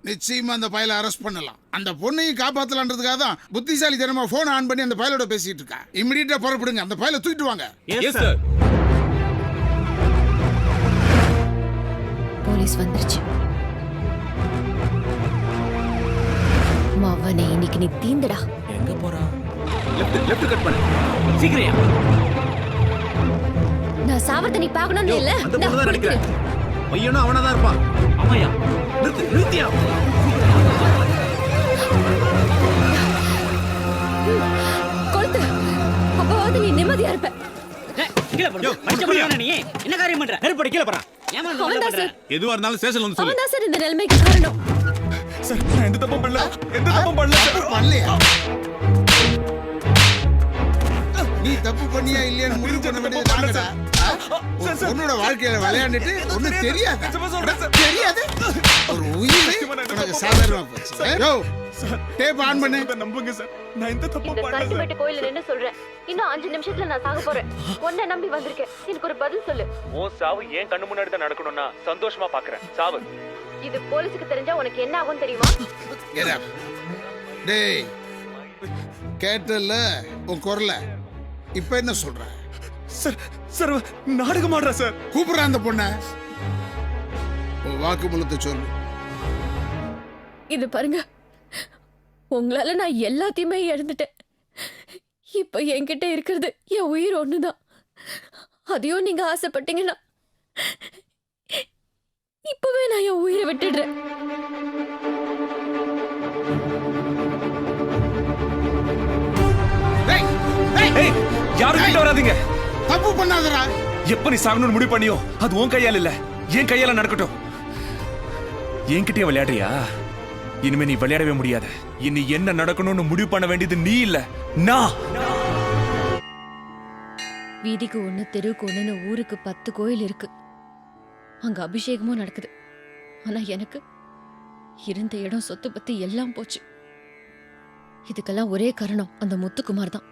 நிச்சயமா அந்த பயலை அரெஸ்ட் பண்ணலாம். அந்த பொண்ணையும் காப்பாத்தலான்றதுக்காக தான் புத்திசாலித்தனமா போன் ஆன் பண்ணி அந்த பயலோட பேசிட்டு இருக்கா. இமிடியேட்டா புறப்படுங்க, அந்த பயலை தூக்கிட்டு வாங்க. போலீஸ் வந்துருச்சு. அவனை இன்னைக்கு நீ தீந்துடா. எங்க போறா? லெஃப்ட் கட் பண்ணு. சீக்கிரம். நான் சாவத்தை நீ பார்க்கணும்னு இல்ல. அந்த பொண்ணு தான் நினைக்கிறேன். பையனும் அவனா தான் இருப்பான். ஆமாயா. நிறுத்தியா. கொளுத்து. அப்பவாவது நீ நிம்மதியா இருப்ப. கீழ போடு. அடிச்ச முடியாத நீ என்ன காரியம் பண்ற? நெருப்படி கீழ போறா. ஏமா அவன் தான் சார். எதுவா இருந்தாலும் ஸ்டேஷன்ல வந்து சொல்லு. அவன் தான் சார் இந்த நிலைமைக்கு காரணம். சார் நான் எந்த தப்பும் பண்ணல. பண்ணலையா? நீ தப்பு பண்ணியா இல்லையான்னு முடிவு பண்ண வேண்டியது நாங்கடா. உன்னோட வாழ்க்கையில விளையாண்டுட்டு ஒண்ணும் தெரியாது. தெரியாது. ஒரு உயிர் உனக்கு சாதாரணமா போச்சு. யோ டேப் ஆன் பண்ணு. நம்புங்க சார். நான் எந்த தப்பும் பண்ணல. கல்டிமேட் கோயில்ல நின்னு சொல்றேன். இன்னும் 5 நிமிஷத்துல நான் சாக போறேன். உன்னை நம்பி வந்திருக்கேன். எனக்கு ஒரு பதில் சொல்லு. உன் சாவு ஏன் கண்ணு முன்னாடி தான் நடக்கணும்னா சந்தோஷமா பாக்குறேன். சாவு. இது போலீஸ்க்கு தெரிஞ்சா உனக்கு என்ன ஆகும் தெரியுமா? டேய் கேட்டல உன் குரல இப்ப என்ன சொல்ற? சார் சார் நாடகம் ஆடுறா சார். கூப்பிடுற அந்த பொண்ண. வாக்குமூலத்தை சொல்லு. இது பாருங்க, உங்களால நான் எல்லாத்தையுமே இழந்துட்டேன். இப்ப என்கிட்ட இருக்கிறது என் உயிர் ஒண்ணுதான். அதையும் நீங்க ஆசைப்பட்டீங்கன்னா இப்பவே நான் என் உயிரை விட்டுடுறேன். யாரும் கிட்ட வராதீங்க. தப்பு பண்ணாதடா. எப்ப நீ சாகணும்னு முடிவு பண்ணியோ அது உன் கையால இல்ல, என் கையால நடக்கட்டும். என்கிட்டயே விளையாடுறியா? இனிமே நீ விளையாடவே முடியாது. இனி என்ன நடக்கணும்னு முடிவு பண்ண வேண்டியது நீ இல்ல, நான். வீதிக்கு 1 தெருவுக்கு 1ன்னு ஊருக்கு 10 கோயில் இருக்கு. அங்க அபிஷேகமும் நடக்குது. ஆனா எனக்கு இருந்த இடம், சொத்து பத்தி எல்லாம் போச்சு. இதுக்கெல்லாம் ஒரே காரணம் அந்த முத்துக்குமார் தான்.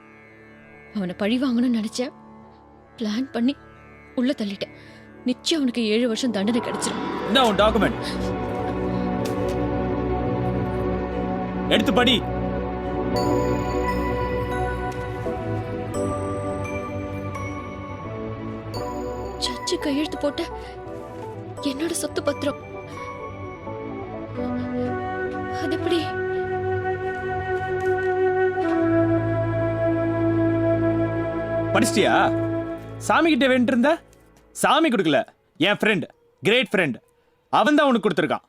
அவனை பழி வாங்கணும்னு நினைச்சேன். பிளான் பண்ணி உள்ள தள்ளிட்டேன். நிச்சயம் அவனுக்கு 7 வருஷம் தண்டனை கிடைச்சிடும். இந்த உன் டாக்குமெண்ட் எடுத்து படி. ஜட்ஜு கையெழுத்து போட்ட என்னோட சொத்து பத்திரம். அது எப்படி? படிச்சிட்டியா? சாமி கிட்ட வேண்டிட்டு இருந்த? சாமி கொடுக்கல, என் ஃப்ரெண்ட், கிரேட் ஃப்ரெண்ட், அவன் தான் உனக்கு கொடுத்துருக்கான்.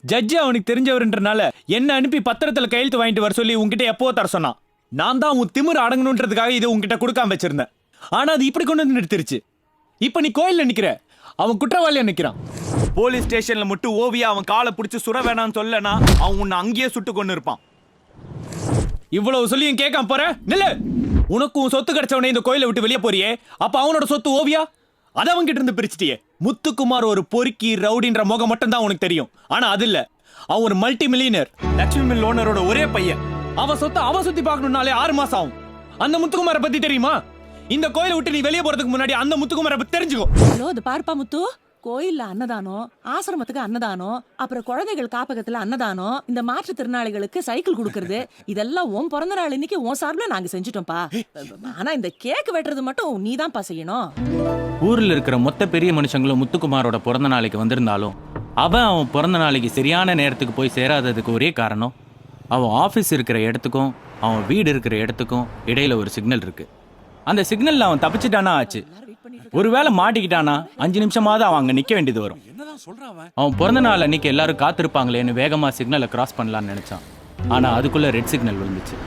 ஜட்ஜி அவனுக்கு தெரிஞ்சவர்ன்றனால என்ன அனுப்பி பத்திரத்துல கையெழுத்து வாங்கிட்டு வர சொல்லி உன்கிட்ட எப்போ தர சொன்னான். நான் தான் உன் திமிரு அடங்கணுன்றதுக்காக இது உன்கிட்ட கொடுக்காம வச்சிருந்தேன். ஆனா அது இப்படி கொண்டு வந்து நிறுத்திருச்சு. இப்ப நீ கோயில்ல நிக்கிற, அவன் குற்றவாளியா நிக்கிறான். போலீஸ் ஸ்டேஷன்ல மட்டும் ஓவியா அவன் காலை பிடிச்சு சுட வேணாம்னு சொல்லனா அவன் உன்னை அங்கேயே சுட்டு கொண்டு இருப்பான். இவ்வளவு சொல்லியும் கேட்காம போற? நில்லு. உனக்கும் சொத்து கிடைச்சவனே இந்த கோயிலை விட்டு வெளியே போறியே, அப்ப அவனோட சொத்து ஓவியா அத அவங்க கிட்ட இருந்து பிரிச்சிட்டியே. முத்துக்குமார் ஒரு பொறுக்கி ரவுடின்ற முகம் மட்டும் தான் உனக்கு தெரியும். ஆனா அது இல்ல, அவன் ஒரு மல்டி மில்லியனர், லட்சுமி மில் ஓனரோட ஒரே பையன். அவன் சொத்தை அவன் சுத்தி பார்க்கணும்னாலே 6 மாசம் ஆகும். அந்த முத்துக்குமாரை பத்தி தெரியுமா? இந்த கோயிலை விட்டு நீ வெளியே போறதுக்கு முன்னாடி அந்த முத்துக்குமாரை பத்தி தெரிஞ்சுக்கோ. ஹலோ, அது பார்ப்பா முத்து. கோயில்ல அன்னதானம், ஆசிரமத்துக்கு அன்னதானம், அப்புறம் குழந்தைகள் காப்பகத்துல அன்னதானம், இந்த மாற்றுத்திறனாளிகளுக்கு சைக்கிள் கொடுக்கறது, இதெல்லாம் உன் பிறந்த நாள் இன்னைக்கு உன் சார்பில நாங்க செஞ்சுட்டோம்ப்பா. ஆனா இந்த கேக் வெட்டுறது மட்டும் நீ தான்ப்பா செய்யணும். ஊர்ல இருக்கிற மொத்த பெரிய மனுஷங்களும் முத்துக்குமாரோட பிறந்த நாளைக்கு வந்திருந்தாலும் அவன் பிறந்த நாளைக்கு சரியான நேரத்துக்கு போய் சேராததுக்கு ஒரே காரணம், அவன் ஆஃபீஸ் இருக்கிற இடத்துக்கும் அவன் வீடு இருக்கிற இடத்துக்கும் இடையில ஒரு சிக்னல் இருக்கு. அந்த சிக்னல்ல அவன் தப்பிச்சிட்டானா ஆச்சு. ஒருவேளை மாட்டிக்கிட்டானா 5 நிமிஷமாவது அவன் அங்க நிக்க வேண்டியது வரும். அவன் பிறந்த நாள் அன்னைக்கு எல்லாரும் காத்திருப்பாங்களேன்னு வேகமா சிக்னலை கிராஸ் பண்ணலாம்னு நினைச்சான். ஆனா அதுக்குள்ள ரெட் சிக்னல் விழுந்துச்சு.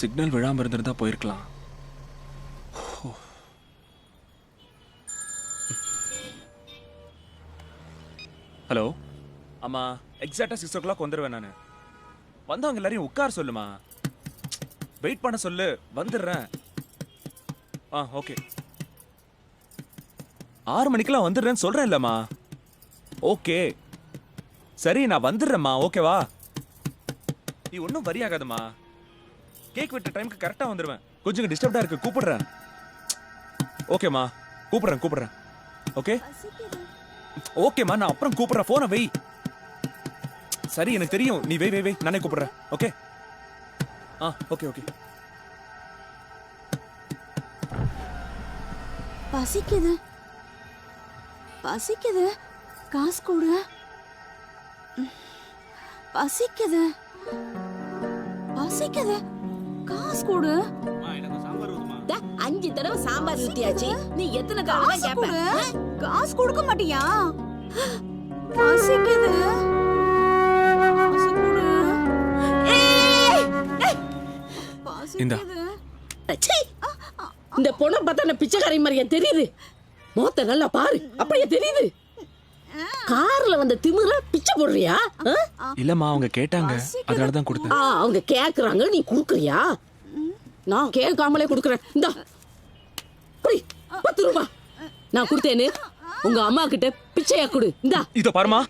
சிக்னல் விழாம இருந்திருந்தா போயிருக்கலாம். ஹலோ, ஆமா, எக்ஸாக்டா 6 o'clock வந்துடுவேன் நான். வந்தவங்க எல்லாரையும் உட்கார சொல்லுமா, வெயிட் பண்ண சொல்லு, வந்துடுறேன். ஓகே, 6 மணிக்கெல்லாம் வந்துடுறேன்னு சொல்றேன் இல்லம்மா. ஓகே சரி, நான் வந்துடுறேம்மா. ஓகேவா? நீ ஒன்றும் வரி ஆகாதம்மா. கேக் வெட்ட டைமுக்கு கரெக்டாக வந்துடுவேன். கொஞ்சம் டிஸ்டர்ப்டாக இருக்கு, கூப்பிடுறேன். ஓகேம்மா, கூப்பிடுறேன். ஓகே ஓகேம்மா, நான் அப்புறம் கூப்பிடுறேன். போனை வை. சரி, எனக்கு தெரியும், நீ வை, நானே கூப்பிடுறேன். Okay okay. பசிக்குது பசிக்குது, காசு கொடு. பசிக்குது பசிக்குது, காசு கொடு. 5 தடவை சாம்பார் ஊத்தியாச்சு, நீ எத்தனை தடவை தான் கேப்ப? காசு கொடுக்க மாட்டியா? பசிக்குது காசு கொடு. இந்தா. ச்சீ! இந்த பொண்ணை பார்த்தா நான் பிச்சைக்காரி மாதிரியா தெரியுது? மோத்த நல்லா பாரு, அப்படியே தெரியுது. கார்ல வந்த திமிர பிச்சை போடுறியா? இல்லம்மா அவங்க கேட்டாங்க, அதனாலதான் கொடுத்தேன். அவங்க கேக்குறாங்க, நீ குடுக்குறியா? நான் கேட்காமலே குடுக்குறேன். இந்தா 10 ரூபாய் நான் கொடுத்தேன்னு உங்க அம்மா கிட்ட பிச்சையா கொடு. இந்தா இதோ பாருமா.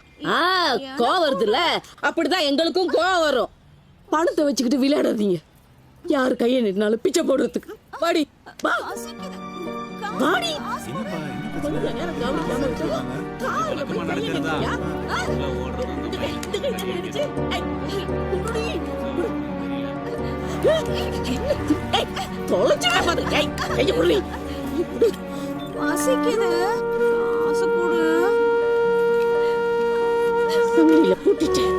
கோவம் வருதுல்ல, அப்படிதான் எங்களுக்கும் கோவம் வரும். பணத்தை வச்சுக்கிட்டு விளையாடாதீங்க. யாரு கையை நின்னாலும் பிச்சை போடுறதுக்கு. வாடி வா வாடி. கொஞ்ச நேரம் கவனிக்காம விட்டா கார்ல போய் கையை நின்னுட்டியா? இந்த கை நின்னுச்சு. தொலைச்சுடா பாரு. கையை புள்ளி. பசிக்குது காசு கொடு. சமையல கூட்டிட்டேன்.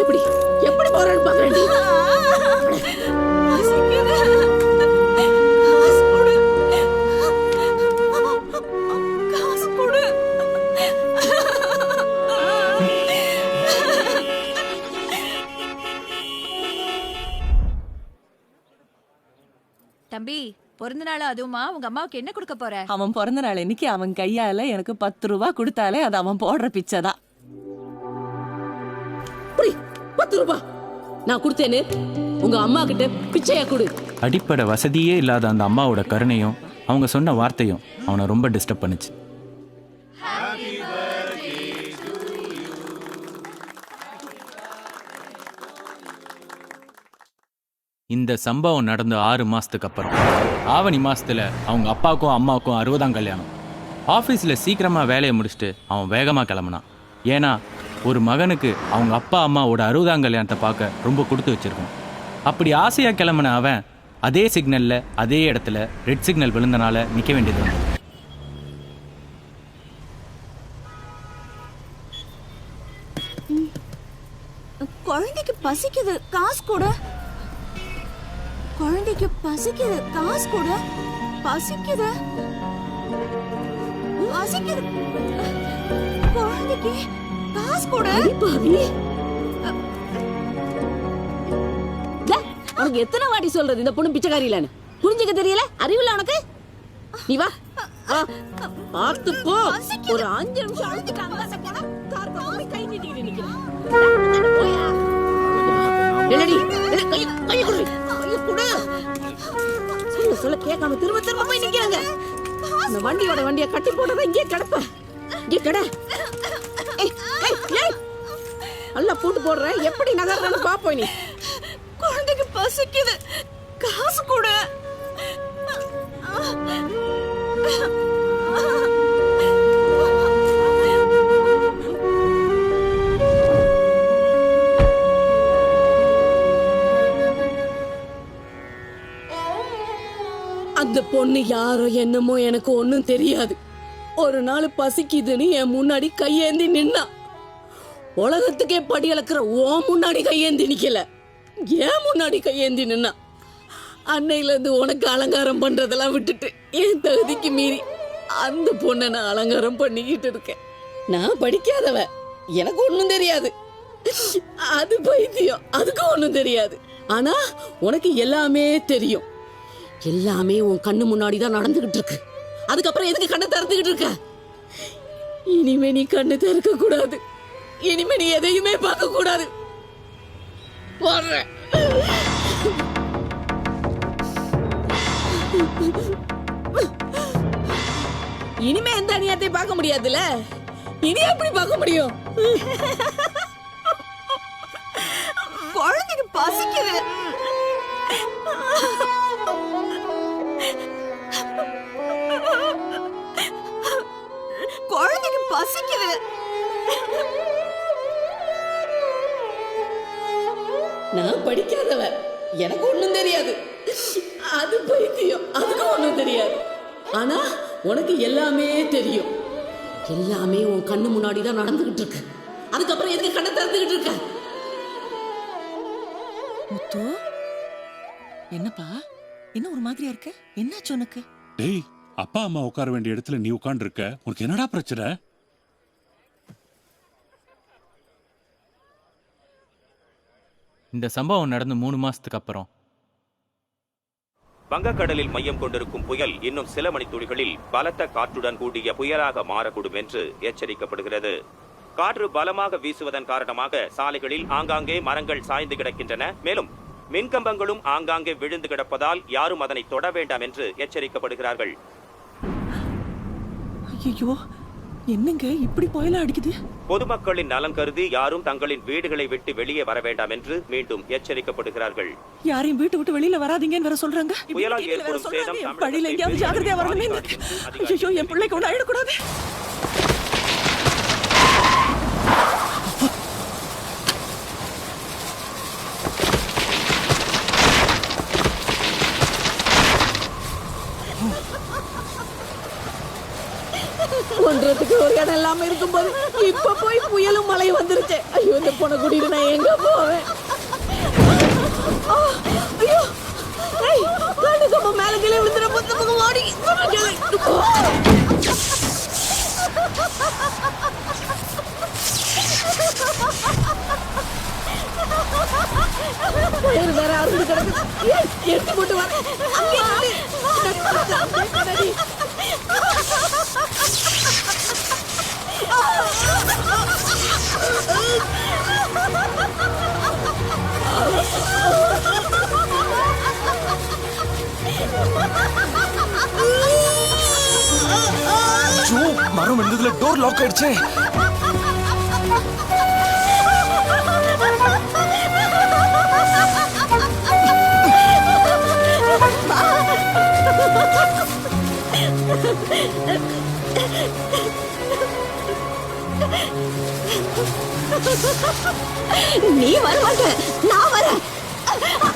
எப்படி எப்படி போறேன்னு பாக்குறேன். பசிக்குது காசு கொடு. காசு கொடு. தம்பி, பிறந்த நாள் அதுவுமா உங்க அம்மாவுக்கு என்ன கொடுக்க போற? அவன் பிறந்த நாள் இன்னைக்கு அவன் கையால எனக்கு 10 ரூபாய் கொடுத்தாலே அது அவன் போடுற பிச்சை தான். 10 ரூபாய் நான் கொடுத்தேன்னு உங்க அம்மா கிட்ட பிச்சையா கொடு. அடிப்படை வசதியே இல்லாத அந்த அம்மாவோட கருணையும் அவங்க சொன்ன வார்த்தையும் அவனை ரொம்ப டிஸ்டர்ப் பண்ணுச்சு. இந்த சம்பவம் நடந்த 6 மாசத்துக்கு அப்புறம் ஆவணி மாசத்துல அவங்க அப்பாவுக்கும் அம்மாவுக்கும் 60ஆம் கல்யாணம். ஆஃபீஸில் சீக்கிரமாக வேலையை முடிச்சுட்டு அவன் வேகமாக கிளம்புனான். ஏன்னா ஒரு மகனுக்கு அவங்க அப்பா அம்மாவோட 60ஆம் கல்யாணத்தை பார்க்க ரொம்ப கொடுத்து வச்சிருக்கான். அப்படி ஆசையாக கிளம்புன அவன் அதே சிக்னலில் அதே இடத்துல ரெட் சிக்னல் விழுந்தனால நிற்க வேண்டியது வந்தது. குழந்தைக்கு பசிக்குது காசு கொடு. குழந்தைக்கு பசிக்குது காசு கொடு. பசிக்குது பசிக்குது, குழந்தைக்கு காசு கொடு. உனக்கு எத்தனை வாட்டி சொல்றது இந்த பொண்ணு பிச்சைக்காரி இல்லன்னு? புரிஞ்சுக்க தெரியல? அறிவில்ல உனக்கு? நீ வா பார்த்து போ. ஒரு 5 நிமிஷம் அழுத்திட்டாங்க கை நீட்டிக்கிட்டு நிக்கிறேன். சொல்ல கேட்காம திரும்ப திரும்ப போய் நிக்கிறாங்க. இந்த வண்டியோட வண்டியை கட்டி போட்டதை இங்கே கிடப்ப. இங்கே கிட. நல்லா போட்டு போடுற, எப்படி நகர்றன்னு பாப்போம். நீ குழந்தைக்கு பசிக்குது காசு கொடு. அந்த பொண்ணு யாரோ என்னமோ எனக்கு ஒண்ணும் தெரியாது. ஒரு நாள் பசிக்குதுன்னு என் முன்னாடி கையேந்தி நின்னா. உலகத்துக்கே படி அளக்குற ஓ முன்னாடி கையேந்தி நிக்கல, ஏன் முன்னாடி கையேந்தி நின்னா. அன்னையில இருந்து உனக்கு அலங்காரம் பண்றதெல்லாம் விட்டுட்டு என் தகுதிக்கு மீறி அந்த பொண்ணை நான் அலங்காரம் பண்ணிக்கிட்டு இருக்கேன். நான் படிக்காதவ, எனக்கு ஒண்ணும் தெரியாது. அது பைத்தியம், அதுக்கு ஒண்ணும் தெரியாது. ஆனா உனக்கு எல்லாமே தெரியும். எல்லாமே உன் கண்ணு முன்னாடி தான் நடந்துகிட்டு இருக்கு. அதுக்கப்புறம் எதுக்கு கண்ணை திறந்துகிட்டு இருக்க? இனிமே நீ கண்ணு திறக்க கூடாது. இனிமே நீ எதையுமே பார்க்க கூடாது. இனிமே எந்த அநியாயத்தையும் பார்க்க முடியாதுல்ல? இனி எப்படி பார்க்க முடியும்? குழந்தைக்கு பசிக்குது. குழந்தைக்கு பசிக்குது. நான் படிக்காதவ, எனக்கு ஒண்ணும் தெரியாது. அது பைத்தியம், அதுக்கு ஒண்ணும் தெரியாது. ஆனா உனக்கு எல்லாமே தெரியும். எல்லாமே உன் கண்ணு முன்னாடி தான் நடந்துகிட்டு இருக்கு. அதுக்கப்புறம் எதுக்கு கண்ணை திறந்துகிட்டு இருக்க? முத்து, என்னப்பா என்ன ஒரு மாதிரியா இருக்க? என்னாச்சு உனக்கு? டேய், அப்பா அம்மா உட்கார வேண்டிய இடத்துல நீ உட்கார்ந்து இருக்க. உனக்கு என்னடா பிரச்சனை? இந்த சம்பவம் நடந்து 3 மாசத்துக்கு அப்புறம் வங்கக்கடலில் மையம் கொண்டிருக்கும் புயல் இன்னும் சில மணித்துளிகளில் பலத்த காற்றுடன் கூடிய புயலாக மாறக்கூடும் என்று எச்சரிக்கப்படுகிறது. காற்று பலமாக வீசுவதன் காரணமாக சாலைகளில் ஆங்காங்கே மரங்கள் சாய்ந்து கிடக்கின்றன. மேலும் மின்கம்பங்களும் ஆங்காங்கே விழுந்து கிடப்பதால் யாரும் அதனை தொட வேண்டாம் என்று எச்சரிக்கப்படுகிறார்கள். ஐயோ, என்னங்க இப்படி புயலா அடிக்குது? பொதுமக்களின் நலன் கருதி யாரும் தங்களின் வீடுகளை விட்டு வெளியே வர வேண்டாம் என்று மீண்டும் எச்சரிக்கப்படுகிறார்கள். யாரையும் வீட்டு விட்டு வெளியில வராதீங்கன்னு வேற சொல்றாங்க. புயலால் ஏற்படும் சேதம் வழியில எங்கேயாவது ஜாக்கிரதையா வரணுமே. ஐயோ, என் பிள்ளைக்கு ஒண்ணு ஆயிடக்கூடாது. ஒன்றதுக்கு ஒரு இடம் இல்லாம இருக்கும்போது இப்ப போய் புயலும் மழை வந்துருச்சு. ஐயோ, இந்த பொண்ணை கூட்டிட்டு நான் எங்க போவேன்? ஐயோ, கண்ணுக்கு மேல கீழே விழுந்துற பக்கம் ஓடி வேற அறுந்து கிடக்கு. எடுத்து போட்டு வர மரம் இருந்ததுல டோர் லாக் ஆயிடுச்சு. நீ வர மாட்ட, நான் வரேன். வா,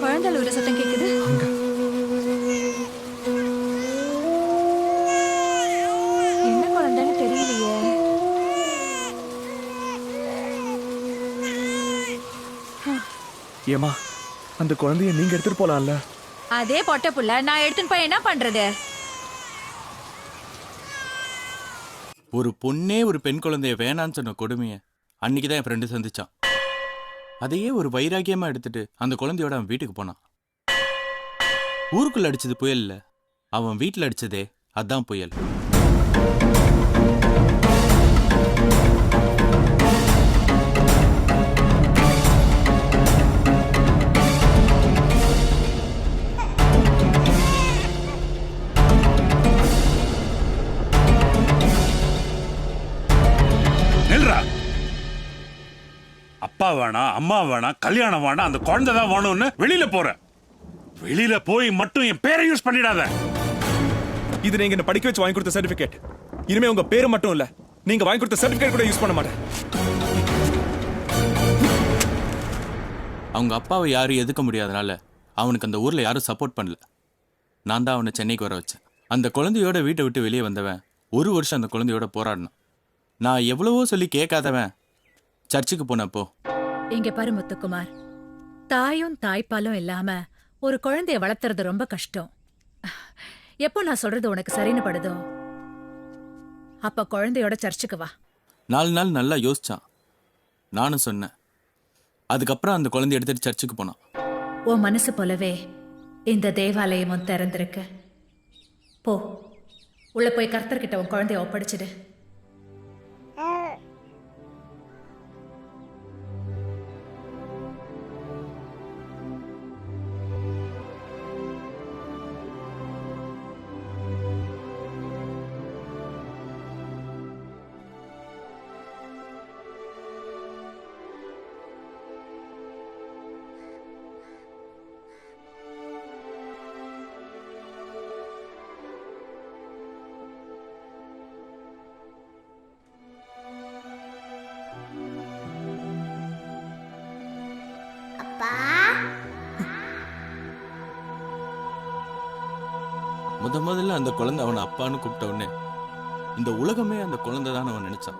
குழந்தை அழுகுற சத்தம் கேக்குது. என்ன குழந்தைன்னு தெரியலையே. ஏமா, அந்த குழந்தைய நீங்க எடுத்துட்டு போலாம்ல? அதே பொட்ட புள்ள நான் எடுத்துன்னு போய் என்ன பண்றது? ஒரு பொண்ணே ஒரு பெண் குழந்தைய வேணான்னு சொன்ன கொடுமைய அன்னைக்குதான் என் ஃப்ரெண்டு சந்திச்சான். அதையே ஒரு வைராக்கியமா எடுத்துட்டு அந்த குழந்தையோட அவன் வீட்டுக்கு போனான். ஊருக்குள்ள அடிச்சது புயல் இல்ல, அவன் வீட்டுல அடிச்சதே அதான் புயல். அப்பா வேணாம், அம்மா வேணாம், கல்யாணம் வேணாம், அந்த குழந்தை தான் வேணும்னு வெளியில போற. வெளியில போய் மட்டும் என் பேரை யூஸ் பண்ணிடாத. இது நீங்க என்ன படிக்க வச்சு வாங்கி கொடுத்த சர்டிபிகேட். இனிமே உங்க பேரு மட்டும் இல்ல, நீங்க வாங்கி கொடுத்த சர்டிபிகேட் கூட யூஸ் பண்ண மாட்டேன். அவங்க அப்பாவை யாரும் எதுக்க முடியாதனால அவனுக்கு அந்த ஊர்ல யாரும் சப்போர்ட் பண்ணல. நான் தான் அவனை சென்னைக்கு வர வச்சேன். அந்த குழந்தையோட வீட்டை விட்டு வெளியே வந்தவன் 1 வருஷம் அந்த குழந்தையோட போராடினான். நான் எவ்வளவோ சொல்லி கேட்காதவன் சர்ச்சுக்கு போனப்போ, இங்க பாரு முத்துக்குமார், தாயும் தாய்ப்பாலும் இல்லாம ஒரு குழந்தைய வளர்த்துறது ரொம்ப கஷ்டம். எப்போ நான் சொல்றது உனக்கு சரின்னு படுதோ அப்ப குழந்தையோட சர்ச்சுக்கு வா. 4 நாள் நல்லா யோசிச்சான். நானும் சொன்னேன். அதுக்கப்புறம் அந்த குழந்தைய எடுத்துட்டு சர்ச்சுக்கு போனான். உன் மனசு போலவே இந்த தேவாலயமும் திறந்திருக்கு. போ, உள்ள போய் கர்த்தர்கிட்ட உன் குழந்தைய ஒப்படைச்சிடு. முதல்ல அந்த குழந்தை அவனை அப்பான்னு கூப்பிட்ட உடனே இந்த உலகமே அந்த குழந்தை தான் அவன் நினைச்சான்.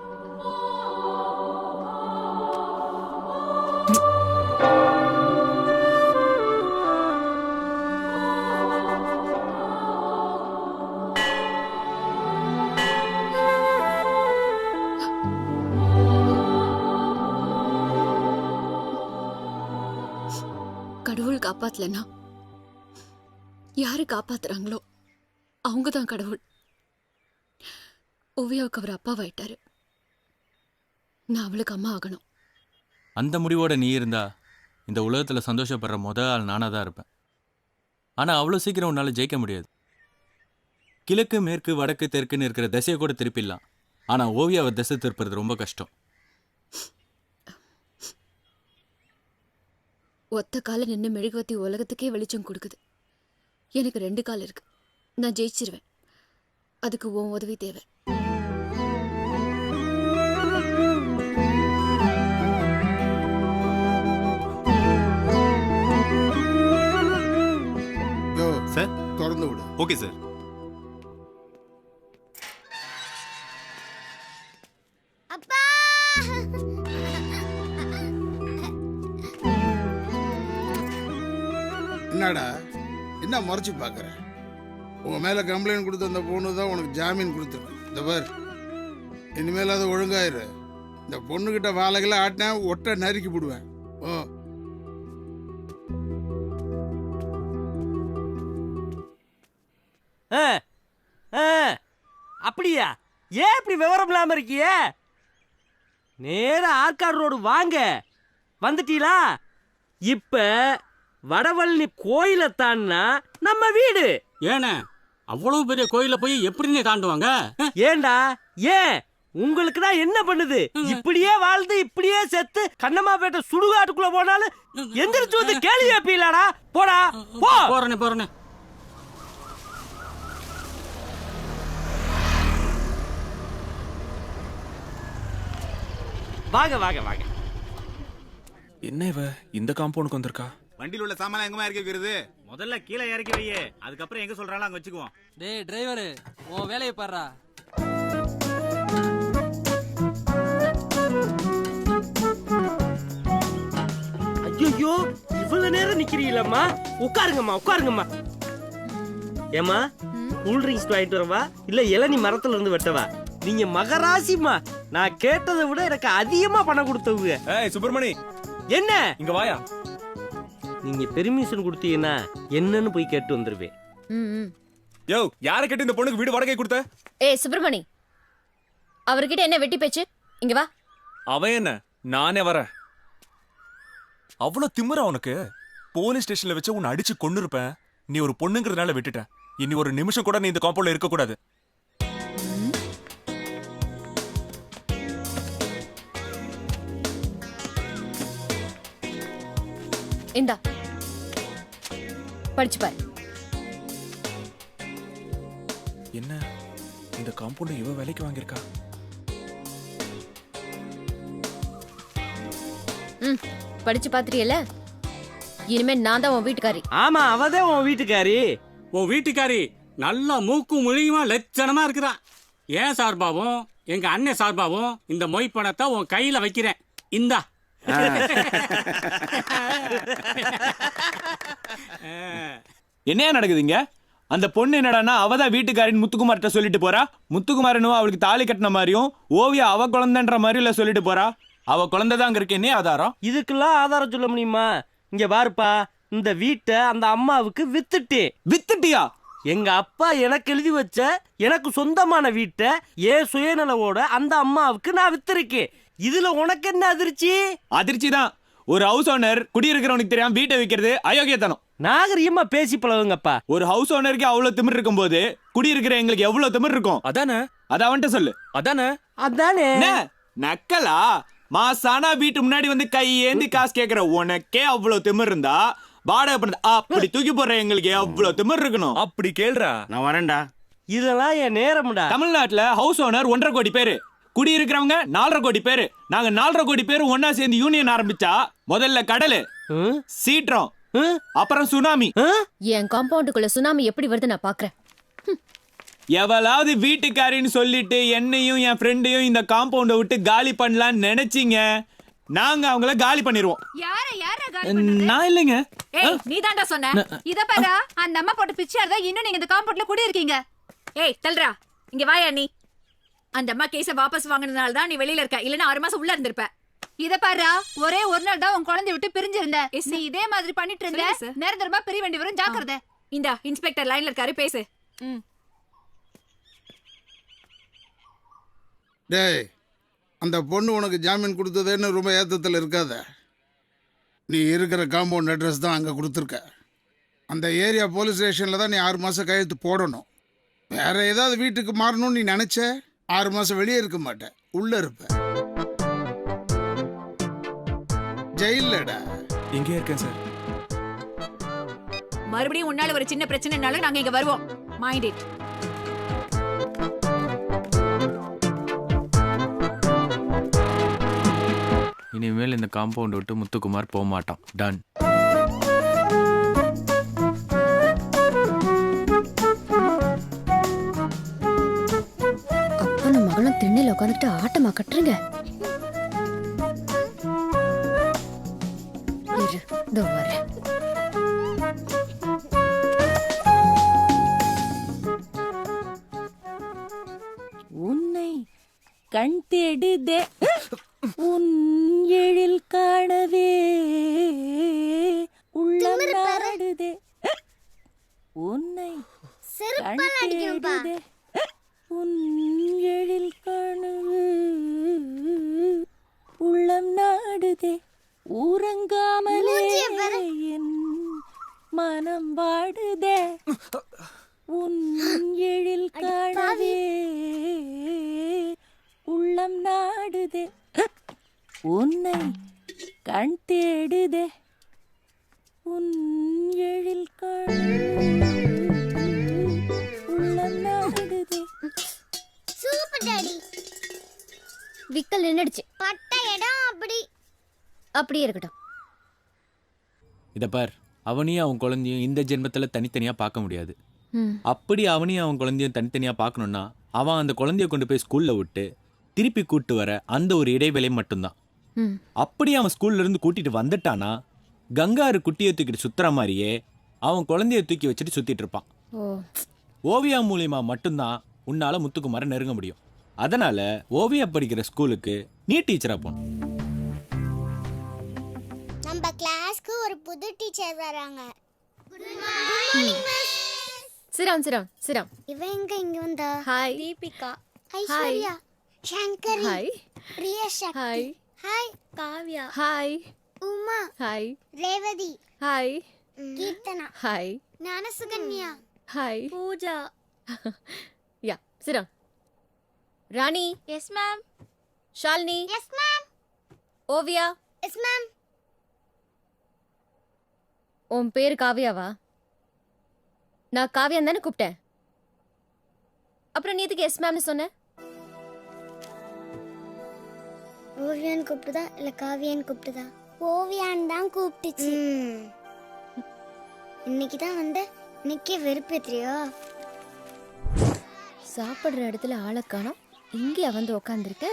கடவுள் காப்பாத்தலன்னா யாரு காப்பாத்துறாங்களோ அவங்கதான் கடவுள். ஓவியாவுக்கு அவர் அப்பாவாயிட்டாரு. நான் அவளுக்கு அம்மா ஆகணும். அந்த முடிவோட நீ இருந்தா இந்த உலகத்துல சந்தோஷப்படுற முதல் ஆள் நானா தான் இருப்பேன். ஆனா அவ்வளவு சீக்கிரம் உன்னால ஜெயிக்க முடியாது. கிழக்கு மேற்கு வடக்கு தெற்குன்னு இருக்கிற திசையை கூட திருப்பிடலாம். ஆனா ஓவியாவை திசை திருப்புறது ரொம்ப கஷ்டம். ஒத்த கால நின்று மெழுகுவத்தி உலகத்துக்கே வெளிச்சம் கொடுக்குது. எனக்கு 2 கால் இருக்கு. நான் ஜெயிச்சிருவேன். அதுக்கு உன் உதவி தேவை. சார் திறந்து விடு. Okay sir. அப்பா என்னடா என்ன முறைச்சு பாக்குற? உங்க மேல கம்ப்ளைண்ட் கொடுத்த அந்த பொண்ணு தான் உனக்கு ஜாமீன் கொடுத்துருக்கு. இந்த பார், இனிமேல் அது ஒழுங்காயிரு. இந்த பொண்ணுகிட்ட வாழைகளை ஆட்டினா ஒட்ட நறுக்கி போடுவேன். ஓ அப்படியா? ஏன் இப்படி விவரம் இல்லாம இருக்கிய? நேர ஆற்காடு ரோடு வாங்க. வந்துட்டீங்களா? இப்ப வடவள்ளி கோயிலை தாண்டா நம்ம வீடு. ஏண்ணே அவ்வளவு பெரிய கோயில போய் எப்படின்னு தாண்டுவாங்க? ஏண்டா ஏன் உங்களுக்கு தான் என்ன பண்ணுது? இப்படியே வாழ்ந்து இப்படியே செத்து கண்ணம்மாப்பேட்டை சுடுகாட்டுக்குள்ள போனாலும் எந்திரிச்சு வந்து கேள்வி வைப்பீங்களாடா? போடா போ. போறேனே. வாங்க வாங்க வாங்க. என்ன இவ இந்த காம்பவுண்டுக்கு வந்திருக்கா? வண்டியில் உள்ள சாமான் எங்கமா இறக்கி வைக்கிறது? முதல்ல கீழே இறக்கி வையே, அதுக்கப்புறம் எங்க சொல்றாலும் அங்க வச்சுக்குவோம். டேய் டிரைவர், உன் வேலையை பாருடா. ஐயோ இவ்வளவு நேரம் நிக்கிறீங்களம்மா? உட்காருங்கம்மா உட்காருங்கம்மா. ஏமா கூல் ட்ரிங்க்ஸ் வாங்கிட்டு வரவா இல்ல இளநீ மரத்துல இருந்து வெட்டவா? நீங்க மகராசிமா. நான் கேட்டதை விட எனக்கு அதிகமா பணம் கொடுத்தவங்க. ஏய் சுப்பிரமணி, என்ன இங்க வாயா. நீங்க பெர்மிஷன் கொடுத்தீங்கன்னா என்னன்னு போய் கேட்டு வந்துருவேன். யோ, யாரை கேட்டு இந்த பொண்ணுக்கு வீடு வாடகை கொடுத்த? ஏய் சுப்பிரமணி, அவர்கிட்ட என்ன வெட்டி பேச்சு? இங்க வா. அவன் என்ன, நானே வரேன். அவ்வளவு திமிரா உனக்கு? போலீஸ் ஸ்டேஷன்ல வச்சு உன்னை அடிச்சு கொண்டு இருப்பேன். நீ ஒரு பொண்ணுங்கிறதுனால விட்டுட்ட. இனி ஒரு நிமிஷம் கூட நீ இந்த காம்பவுண்ட்ல இருக்க கூடாது. இந்தா படிச்சு பாரு. என்ன இந்த காம்பவுண்ட் இவ வேலைக்கு வாங்கியிருக்கா? படிச்சு பாத்துறியல? இனிமே நான் தான் உன் வீட்டுக்காரி. ஆமா, அவதான் உன் வீட்டுக்காரி. உன் வீட்டுக்காரி நல்லா மூக்கு முழியுமா லட்சணமா இருக்குதா. ஏன் சார்பாவும் எங்க அண்ணன் சார்பாவும் இந்த மொய் பணத்தை உன் கையில வைக்கிறேன். இந்தா. என்னையா நடக்குதுங்க? அந்த பொண்ணு என்னடான்னா அவதான் வீட்டுக்காரின்னு முத்துக்குமார்ட்ட சொல்லிட்டு போறா. முத்துக்குமாரனும் அவளுக்கு தாலி கட்டின மாதிரியும் ஓவியா அவ குழந்தைன்ற மாதிரியும் சொல்லிட்டு போறா. அவ குழந்தைதான் அங்க இருக்கு. என்ன ஆதாரம்? இதுக்கெல்லாம் ஆதாரம் சொல்ல முடியுமா? இங்க பாருப்பா, இந்த வீட்டை அந்த அம்மாவுக்கு வித்துட்டேன். வித்துட்டியா? எங்க அப்பா எனக்கு எழுதி வச்ச எனக்கு சொந்தமான வீட்டை ஏன் சுயநலவோட அந்த அம்மாவுக்கு நான் வித்திருக்கேன். இதுல உனக்கு என்ன அதிர்ச்சி? அதிர்ச்சி தான். ஒரு ஹவுஸ் ஓனர் குடியிருக்கிறவனுக்கு தெரியாம வீட்டை விற்கிறது அயோக்கியத்தனம். நாகரிகமா பேசி பழகுங்கப்பா. ஒரு ஹவுஸ் ஓனருக்கு அவ்வளவு திமிர் இருக்கும் போது குடியிருக்கிற எங்களுக்கு எவ்வளவு திமிர் இருக்கும்? அதானே? அத அவன்கிட்ட சொல்லு. அதானே? அதானே? நக்கலா? மாசானா வீட்டு முன்னாடி வந்து கை ஏந்தி காசு கேக்குற உனக்கே அவ்வளவு திமிர் இருந்தா வாடகை பண்ண அப்படி தூக்கி போடுற எங்களுக்கு எவ்வளவு திமிர் இருக்கணும்? அப்படி கேள்றா. நான் வரேன்டா. இதெல்லாம் என் நேரம்டா. தமிழ்நாட்டுல ஹவுஸ் ஓனர் 1.5 கோடி பேரு, குடியிருக்கிறவங்க 4.5 கோடி பேரு. நாங்க 4.5 கோடி பேரு ஒன்னா சேர்ந்து யூனியன் ஆரம்பிச்சா முதல்ல கடலு, சீற்றம், அப்புறம் சுனாமி. என் காம்பவுண்டுக்குள்ள சுனாமி எப்படி வருது நான் பாக்குறேன். எவளாவது வீட்டுக்காரின்னு சொல்லிட்டு என்னையும் என் ஃப்ரெண்டையும் இந்த காம்பவுண்டை விட்டு காலி பண்ணலாம்னு நினைச்சீங்க, நாங்க அவங்கள காலி பண்ணிடுவோம். நான் இல்லைங்க. ஏய், நீ தாண்டா சொன்ன. இத பாரு, அந்த அம்மா போட்டு பிச்சர் தான் இன்னும் நீங்க இந்த காம்பவுண்ட்ல குடி இருக்கீங்க. ஏய் தல்றா, இங்க வாயா நீ. அந்த அம்மா கேஸ வாபஸ் வாங்குனதால தான் நீ வெளியில இருக்க. இல்லனா 6 மாசம் உள்ள இருந்திருப்ப. இத பாரு, ஒரே ஒரு நாள் தான் உன் குழந்தை விட்டு பிரிஞ்சிருந்த. நீ இதே மாதிரி பண்ணிட்டு இருந்த, நேரந்தரமா பிரிய வேண்டி வரும். ஜாக்கிரதை. இந்த இன்ஸ்பெக்டர் லைன்ல இருக்காரு, பேசு. டேய், அந்த பொண்ணு உனக்கு ஜாமீன் கொடுத்ததுன்னு ரொம்ப ஏத்தத்தில் இருக்காத. நீ இருக்கிற காம்பவுண்ட் அட்ரஸ் தான் அங்கே கொடுத்துருக்க. அந்த ஏரியா போலீஸ் ஸ்டேஷனில் தான் நீ 6 மாதம் கையெழுத்து போடணும். வேற ஏதாவது வீட்டுக்கு மாறணும்னு நீ நினச்ச 6 மாதம் வெளியே இருக்க மாட்டேன், உள்ளே இருப்ப. ஜெயிலடா. இங்கே இருக்கேன் சார். மறுபடியும் உன்னால ஒரு சின்ன பிரச்சனைனால நாங்க இங்க வருவோம். Mind it. இனிமேல் இந்த காம்பவுண்ட் விட்டு முத்துக்குமார் போக மாட்டான். டன். அப்பனும் மகளும் திண்ணையில உட்காந்துட்டு ஆட்டமா கட்டுறீங்க. இரு, இதோ வரேன். உன்னை கண் தேடுதே உன் எழில் காணவே உள்ளம் நாடுதே. உன்னை கண் தேடுதே உன் எழில் காணவே உள்ளம் நாடுதே. ஊரங்காமலே என் மனம் வாடுதே. உன் எழில் காணவே உள்ளம் நாடுதே. உன்னை கண் தேடுதே உன் எழில் உள்ளம் நாடுதே. Super daddy. விக்கல் நின்னுடுச்சு. பட்ட இடம் அப்படியே இருக்கட்டும். இத பார், அவனையும் அவன் குழந்தையும் இந்த ஜென்மத்துல தனித்தனியா பார்க்க முடியாது. அப்படி அவனையும் அவன் குழந்தையும் தனித்தனியா பார்க்கணும்னா அவன் அந்த குழந்தைய கொண்டு போய் ஸ்கூல்ல விட்டு திருப்பி கூட்டு வர அந்த ஒரு இடைவேளை மட்டும்தான். அப்படி அவன் ஸ்கூல்ல இருந்து கூட்டிட்டு வந்துட்டானா கங்காரு குட்டியை தூக்கிட்டு சுத்துற மாதிரியே அவன் குழந்தைய தூக்கி வச்சுட்டு சுத்திட்டு இருப்பான். ஓவியா மூலியமா மட்டும்தான் உன்னால முத்துக்குமார நெருங்க முடியும். அதனால ஓவியா படிக்கிற ஸ்கூலுக்கு நீ டீச்சரா போகணும். நம்ம கிளாஸ்க்கு ஒரு புது டீச்சர் வராங்க. Good morning miss. சிரம் சிரம் சிரம். இவன் எங்க இங்க வந்தா? Hi Deepika, Aishwarya, Shankari, hi Priya Sakthi, hi hi Kavya, hi Uma, hi Revathi, hi Keerthana, hi Gnanasukanya, hi Pooja. யா சிரம். Rani. Yes ma'am. Shalini. Yes ma'am. Oviya. Yes ma'am. உன் பேரு காவியாவா? நான் காவியான்னு தானே கூப்பிட்டேன். அப்புறம் நீ எதுக்கு எஸ் மேம்னு சொன்ன? ஓவியான்னு கூப்பிட்டுதா இல்ல காவியான்னு கூப்பிட்டுதா? ஓவியான்னு தான் கூப்பிட்டுச்சு. இன்னைக்கு தான் வந்த, இன்னைக்கே வெறுப்பேத்திரியோ? சாப்பிடுற இடத்துல ஆளை காணோம், இங்கேயா வந்து உக்காந்துருக்க?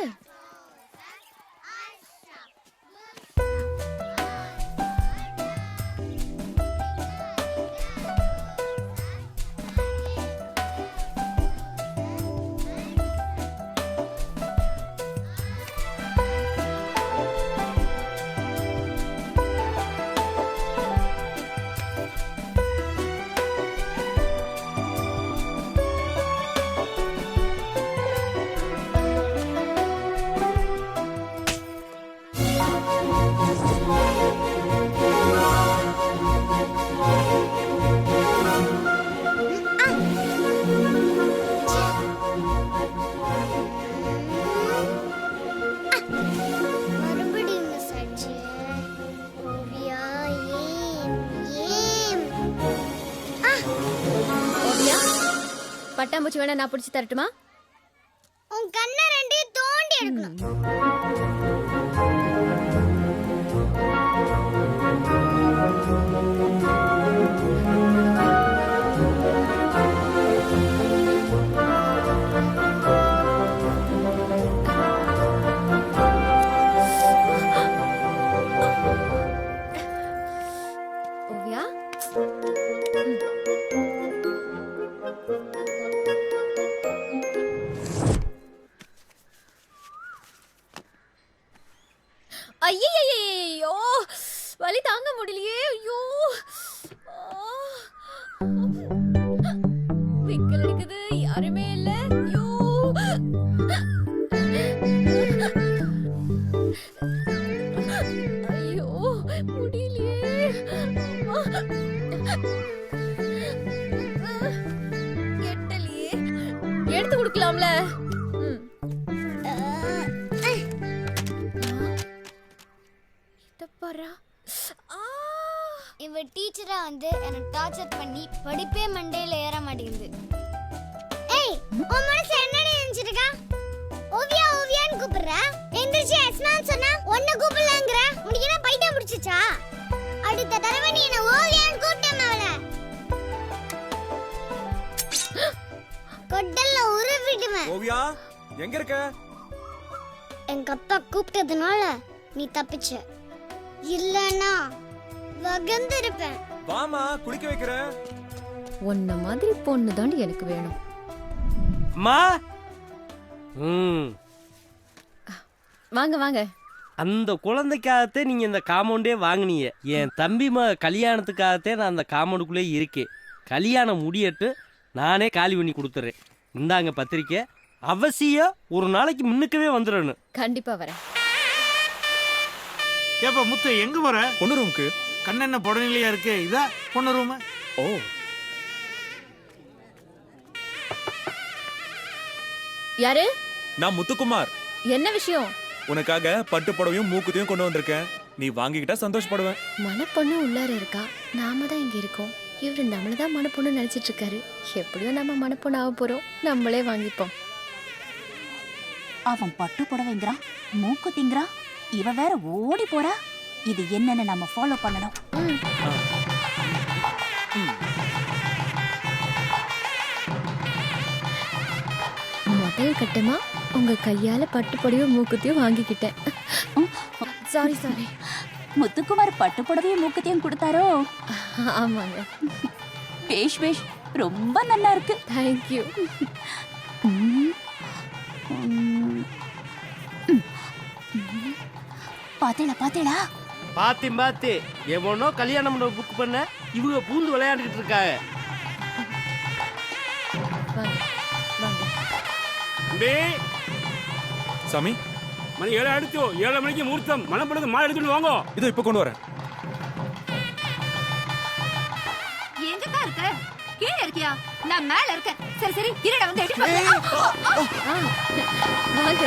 மறுபடியும் மிஸ் ஆச்சு. ஓவியா ஏம். ஓவியா, பட்டாம்பூச்சி வேணா நான் பிடிச்சி தரட்டுமா? உன் கண்ணை ரெண்டையும் தோண்டி எடுக்கணும். ஓவியா. ஐயோ, வலி தாங்க முடியலையே. ஐயோ, விக்கல் அடிக்குது, யாருமே இல்ல. ஐயோ, ஐயோ முடியலையே. எட்டலையே, எடுத்து கொடுக்கலாம்ல. இவ டீச்சரா வந்து என்ன டார்ச்சர் பண்ணி படிப்பே மண்டையில ஏற மாட்டேங்குது. ஏய், உன் மனசு என்னடி நினைச்சிருக்கா? ஓவியா ஓவியான்னு கூப்பிடுற, எந்திரிச்சு எஸ்னான்னு சொன்னா ஒன்ன கூப்பிடலங்கற. உனக்கு என்ன பைத்தியம் பிடிச்சிச்சா? அடுத்த தடவை நீ என்ன ஓவியான்னு கூப்பிட்டேன் அவள கொட்டல்ல உருவிடுவேன். ஓவியா எங்க இருக்க? எங்க அப்பா கூப்பிட்டதுனால நீ தப்பிச்ச, இல்லனா வகந்திருப்பேன். வாமா குளிக்க வைக்கிறேன். உன்ன மாதிரி பொண்ணு தான் எனக்கு வேணும். மா. வாங்க வாங்க. அந்த குழந்தைக்காகத்தே நீங்க இந்த காம்பவுண்டே வாங்குனீங்க. என் தம்பி கல்யாணத்துக்காகத்தே நான் அந்த காம்பவுண்டுக்குள்ளே இருக்கேன். கல்யாணம் முடியட்டு நானே காலி பண்ணி கொடுத்துறேன். இந்தாங்க பத்திரிக்கை. அவசியம் ஒரு நாளைக்கு முன்னுக்கவே வந்துடணும். கண்டிப்பா வரேன். ஏப்பா முத்து எங்க போற? பொண்ணு ரூமுக்கு. கண்ணென்ன புடநிலையா இருக்கு? இதா பொண்ணு ரூம். ஓ, யாரு? நான் முத்துக்குமார். என்ன விஷயம்? உனக்காக பட்டு புடவையும் மூக்குத்தையும் கொண்டு வந்திருக்கேன். நீ வாங்கிக்கிட்டா சந்தோஷப்படுவேன். மனப்பொண்ணு உள்ளார இருக்கா, நாம தான் இங்க இருக்கோம். இவரு நம்மளதான் மனப்பொண்ணு நினைச்சிட்டு இருக்காரு. எப்படியோ நம்ம மனப்பொண்ணு ஆக போறோம், நம்மளே வாங்கிப்போம். அவன் பட்டு புடவைங்கிறான், மூக்கு திங்கிறான், இவ வேற ஓடி போறா. இது என்னன்னு நம்ம ஃபாலோ பண்ணணும். முதல் கட்டமா உங்க கையால பட்டுப்பொடியும் மூக்குத்தையும் வாங்கிக்கிட்டேன். Sorry sorry. முத்துக்குமார் பட்டு புடவையும் மூக்குத்தையும் கொடுத்தாரோ? ஆமாங்க. பேஷ் பேஷ், ரொம்ப நல்லா இருக்கு. தேங்க்யூ. பாத்தேளா பாத்தி எவனோ கல்யாணம் புக் பண்ண இவங்க பூந்து விளையாண்டுட்டு இருக்காங்க. சாமி மணி 7 அடிச்சோ, 7 மணிக்கு முகூர்த்தம். மணப்படத்து மாலை எடுத்துட்டு வாங்க. இதோ இப்ப கொண்டு வரேன். எங்கக்கா இருக்க? கீழே இருக்கியா? நான் மேல இருக்கேன். சரி சரி, இருடா வந்து எட்டி வாங்க.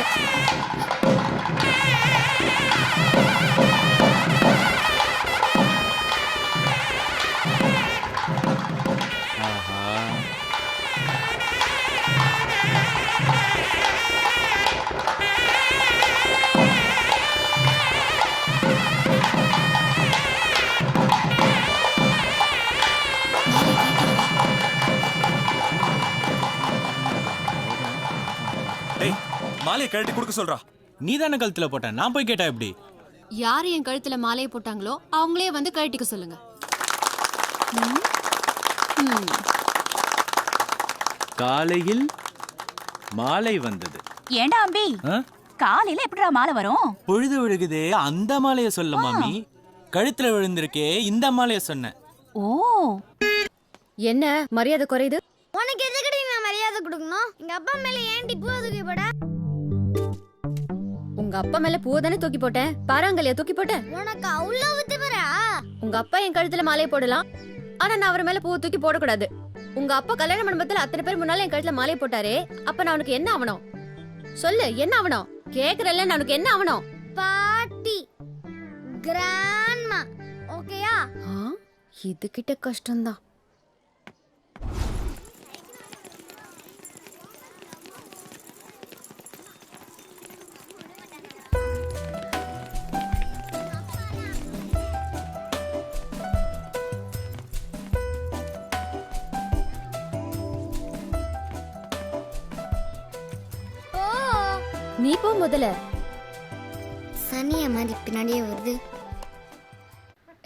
டேய், மாலையை கழட்டி கொடுக்க சொல்றா. நீ தானே கழுத்துல போட்ட, நான் போய் கேட்டா எப்படி? யார் என் கழுத்துல மாலையை போட்டாங்களோ அவங்களே வந்து கழட்டிக்க சொல்லுங்க. காலையில் மாலை வந்தது. ஏண்டா அம்பி, காலையில எப்படிடா மாலை வரும்? பொழுது விழுகுதே, அந்த மாலைய சொல்ல மாமி. கழுத்துல விழுந்திருக்கே, இந்த மாலைய சொன்னேன். ஓ, என்ன மரியாதை குறையுது? உனக்கு எதுக்கடி நான் மரியாதை கொடுக்கணும்? எங்க அப்பா மேல ஏன்டி பூ தூக்கி போட? உங்க அப்பா மேல பூ தானே தூக்கி போட்டேன், பாறாங்கல்லையா தூக்கி போட்டேன்? உனக்கு அவ்வளவு திமிரா? உங்க அப்பா என் கழுத்துல மாலையை போடலாம், ஆனா நான் அவர் மேல பூ தூக்கி போடக்கூடாது. உங்க அப்பா கல்யாண மண்டபத்துல அத்தனை பேர் முன்னால என் கழுத்துல மாலையை போட்டாரே, அப்ப நான் அவனுக்கு என்ன ஆவணும்? சொல்லு, என்ன ஆவணும்? கேக்குறல்ல, நான் அவனுக்கு என்ன ஆவணும்? பாட்டி, கிராண்ட்மா, ஓகேயா? இது கிட்ட கஷ்டம்தான். நீ போ முதல்ல. சனிய மாதிரி பின்னாடியே வருது.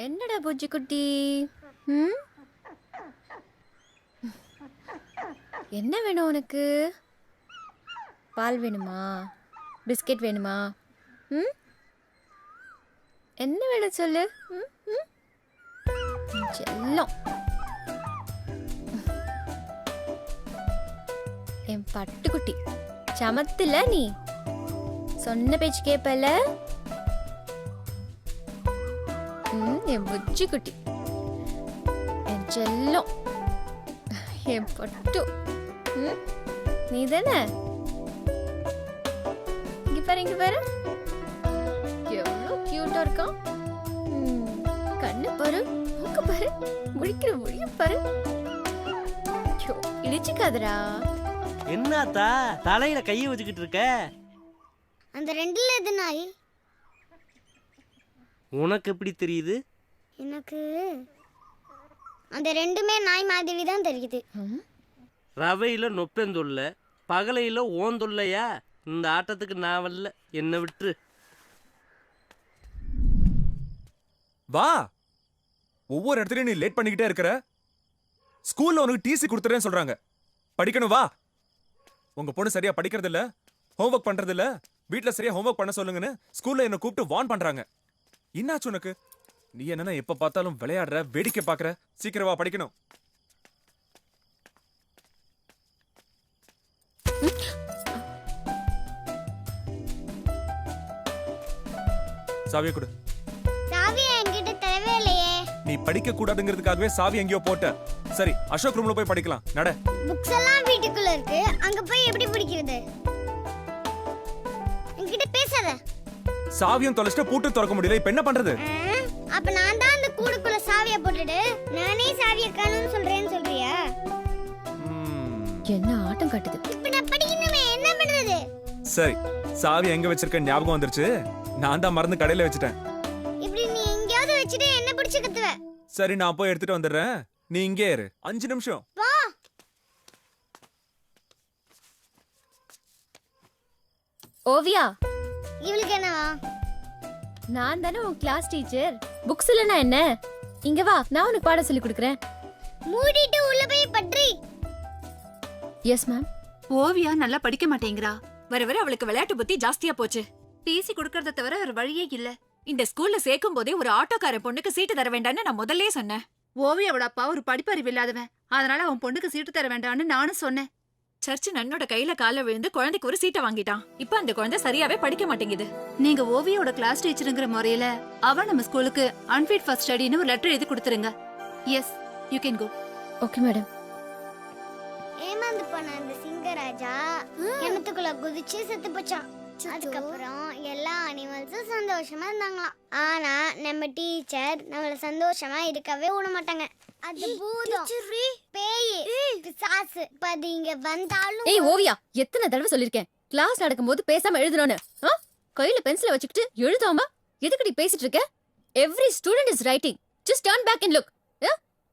என்னடா பூச்சி குட்டி, என்ன வேணும் உனக்கு? பால் வேணுமா? பிஸ்கெட் வேணுமா? என்ன வேணும் சொல்லு. செல்லம், என் பட்டுக்குட்டி, சமத்துல நீ சொன்ன பேச்சு கேப்பல. என் புச்சி குட்டி, என் செல்லம், என் பட்டு, நீ தானே? இங்க பாரு, இங்க பாரு, எவ்வளவு கியூட்டா இருக்கான். கண்ணு பாரு, மூக்கு பாரு, முழிக்கிற மொழிய பாரு. இடிச்சுக்காதரா. என்னத்தா தலையில கைய வச்சுக்கிட்டு இருக்க? அந்த ரெண்டுல எது நாய்? உனக்கு எப்படி தெரியுது? எனக்கு அந்த ரெண்டுமே நாய் மாதிரி தான் தெரியுது. ரவையில நொப்பெந்துள்ள, பகலையில ஓந்துள்ளையா? இந்த ஆட்டத்துக்கு நான் வரல, என்ன விட்டு வா. ஒவ்வொரு இடத்துலயும் நீ லேட் பண்ணிக்கிட்டே இருக்கிற. ஸ்கூல்ல உனக்கு டிசி கொடுத்துறேன்னு சொல்றாங்க. படிக்கணும் வா. உங்க பொண்ணு சரியா படிக்கிறது இல்ல, ஹோம்ஒர்க் பண்றது இல்ல, வீட்ல சரியா ஹோம்ஒர்க் பண்ண சொல்லுங்கன்னு ஸ்கூல்ல என்ன கூப்பிட்டு வார்ன் பண்றாங்க. என்னாச்சு உனக்கு? நீ என்னன்னா எப்ப பார்த்தாலும் விளையாடுற, வேடிக்கை பாக்குற. சீக்கிரம் வா, படிக்கணும். சாவியை கொடு. சாவி என்கிட்ட தரவே இல்லையே. நீ படிக்க கூடாதுங்கிறதுக்காகவே சாவி எங்கேயோ போட்ட. சரி, அசோக் ரூம்ல போய் படிக்கலாம். நட. புக்ஸ் எல்லாம் வீட்டுக்குள்ள இருக்கு, அங்க போய் எப்படி படிக்கிறது? என்கிட்ட பேசாத. சாவியும் தொலைச்சிட்டு பூட்டு திறக்க முடியல, இப்ப என்ன பண்றது? அப்ப நான் தான் அந்த கூடுக்குள்ள சாவியை போட்டுட்டு நானே சாவியை காணும்னு சொல்றியா? என்ன ஆட்டம் காட்டுது. இப்ப நான் படிக்கணுமே, என்ன பண்றது? சரி, சாவி எங்க வச்சிருக்க ஞாபகம் வந்துருச்சு. நான் தான் மறந்து கடையில வச்சிட்டேன். இப்படி நீ எங்கயாவது வச்சிட்டு என்ன பிடிச்சு கத்துவ. சரி, நான் போய் எடுத்துட்டு வந்துடுறேன். நீ இங்கே இரு, 5 நிமிஷம். வா. ஓவியா, இவளுக்கு என்னவா? நான் தானே உன் கிளாஸ் டீச்சர். புக்ஸ் இல்லனா என்ன? இங்க வா, நான் உனக்கு பாடம் சொல்லி கொடுக்கறேன். மூடிட்டு உள்ள போய் பட்ரி. S ma'am. ஓவியா நல்லா படிக்க மாட்டேங்கிறா. வர வர அவளுக்கு விளையாட்டு புத்தி ஜாஸ்தியா போச்சு. டிசி கொடுக்கறத தவிர ஒரு வழியே இல்ல. இந்த ஸ்கூல்ல சேர்க்கும் போதே ஒரு ஆட்டோக்கார பொண்ணுக்கு சீட்டு தர வேண்டாம்னு நான் முதல்லயே சொன்னேன். ஓவியோட அப்பா ஒரு படிப்பறிவு இல்லாதவன், அதனால அவன் பொண்ணுக்கு சீட்டு தர வேண்டாம்னு நானும் சொன்னேன். சர்ச் நன்னோட கையில கால விழுந்து குழந்தைக்கு ஒரு சீட்டை வாங்கிட்டான். இப்ப அந்த குழந்தை சரியாவே படிக்க மாட்டேங்குது. நீங்க ஓவியோட கிளாஸ் டீச்சருங்கிற முறையில அவ நம்ம ஸ்கூலுக்கு அன்ஃபிட் ஃபார் ஸ்டடின்னு ஒரு லெட்டர் எழுதி கொடுத்துருங்க. Yes, you can go. Okay madam. ஏமாந்து போன அந்த சிங்கராஜா கிணத்துக்குள்ள குதிச்சு செத்து போச்சான். அதுக்கப்புறம் எல்லா அனிமல்ஸும் சந்தோஷமா இருந்தாங்களாம். ஆனா நம்ம டீச்சர் நம்மள சந்தோஷமா இருக்கவே விட மாட்டாங்க. அது பூதம், பேய், பிசாசு. அது இங்க வந்தாலும் ஏய் ஓவியா, எத்தனை தடவை சொல்லிருக்கேன் கிளாஸ் நடக்கும்போது பேசாம எழுதணும்னு. கையில பென்சிலை வச்சுக்கிட்டு எழுதாம எதுக்கடி பேசிட்டு இருக்க? Every student is writing, just turn back and look.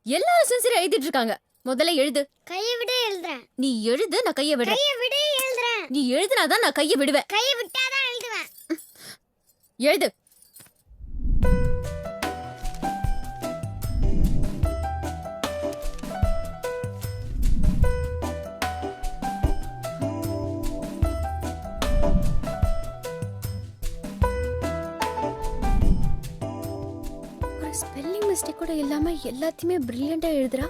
எல்லாரும் சின்சியரா எழுதிட்டு இருக்காங்க. முதல்ல எழுது. கையை விட எழுதுறேன். நீ எழுது, நான் கையை விட. கையை விட எழுதுறேன். நீ எழுதுனாதான் நான் கையை விடுவேன். கையை விட்டாதான் எழுதுவேன். எழுது. ஒரு ஸ்பெல்லிங் மிஸ்டேக் கூட இல்லாம எல்லாத்தையுமே பிரில்லியண்டா எழுதுறா.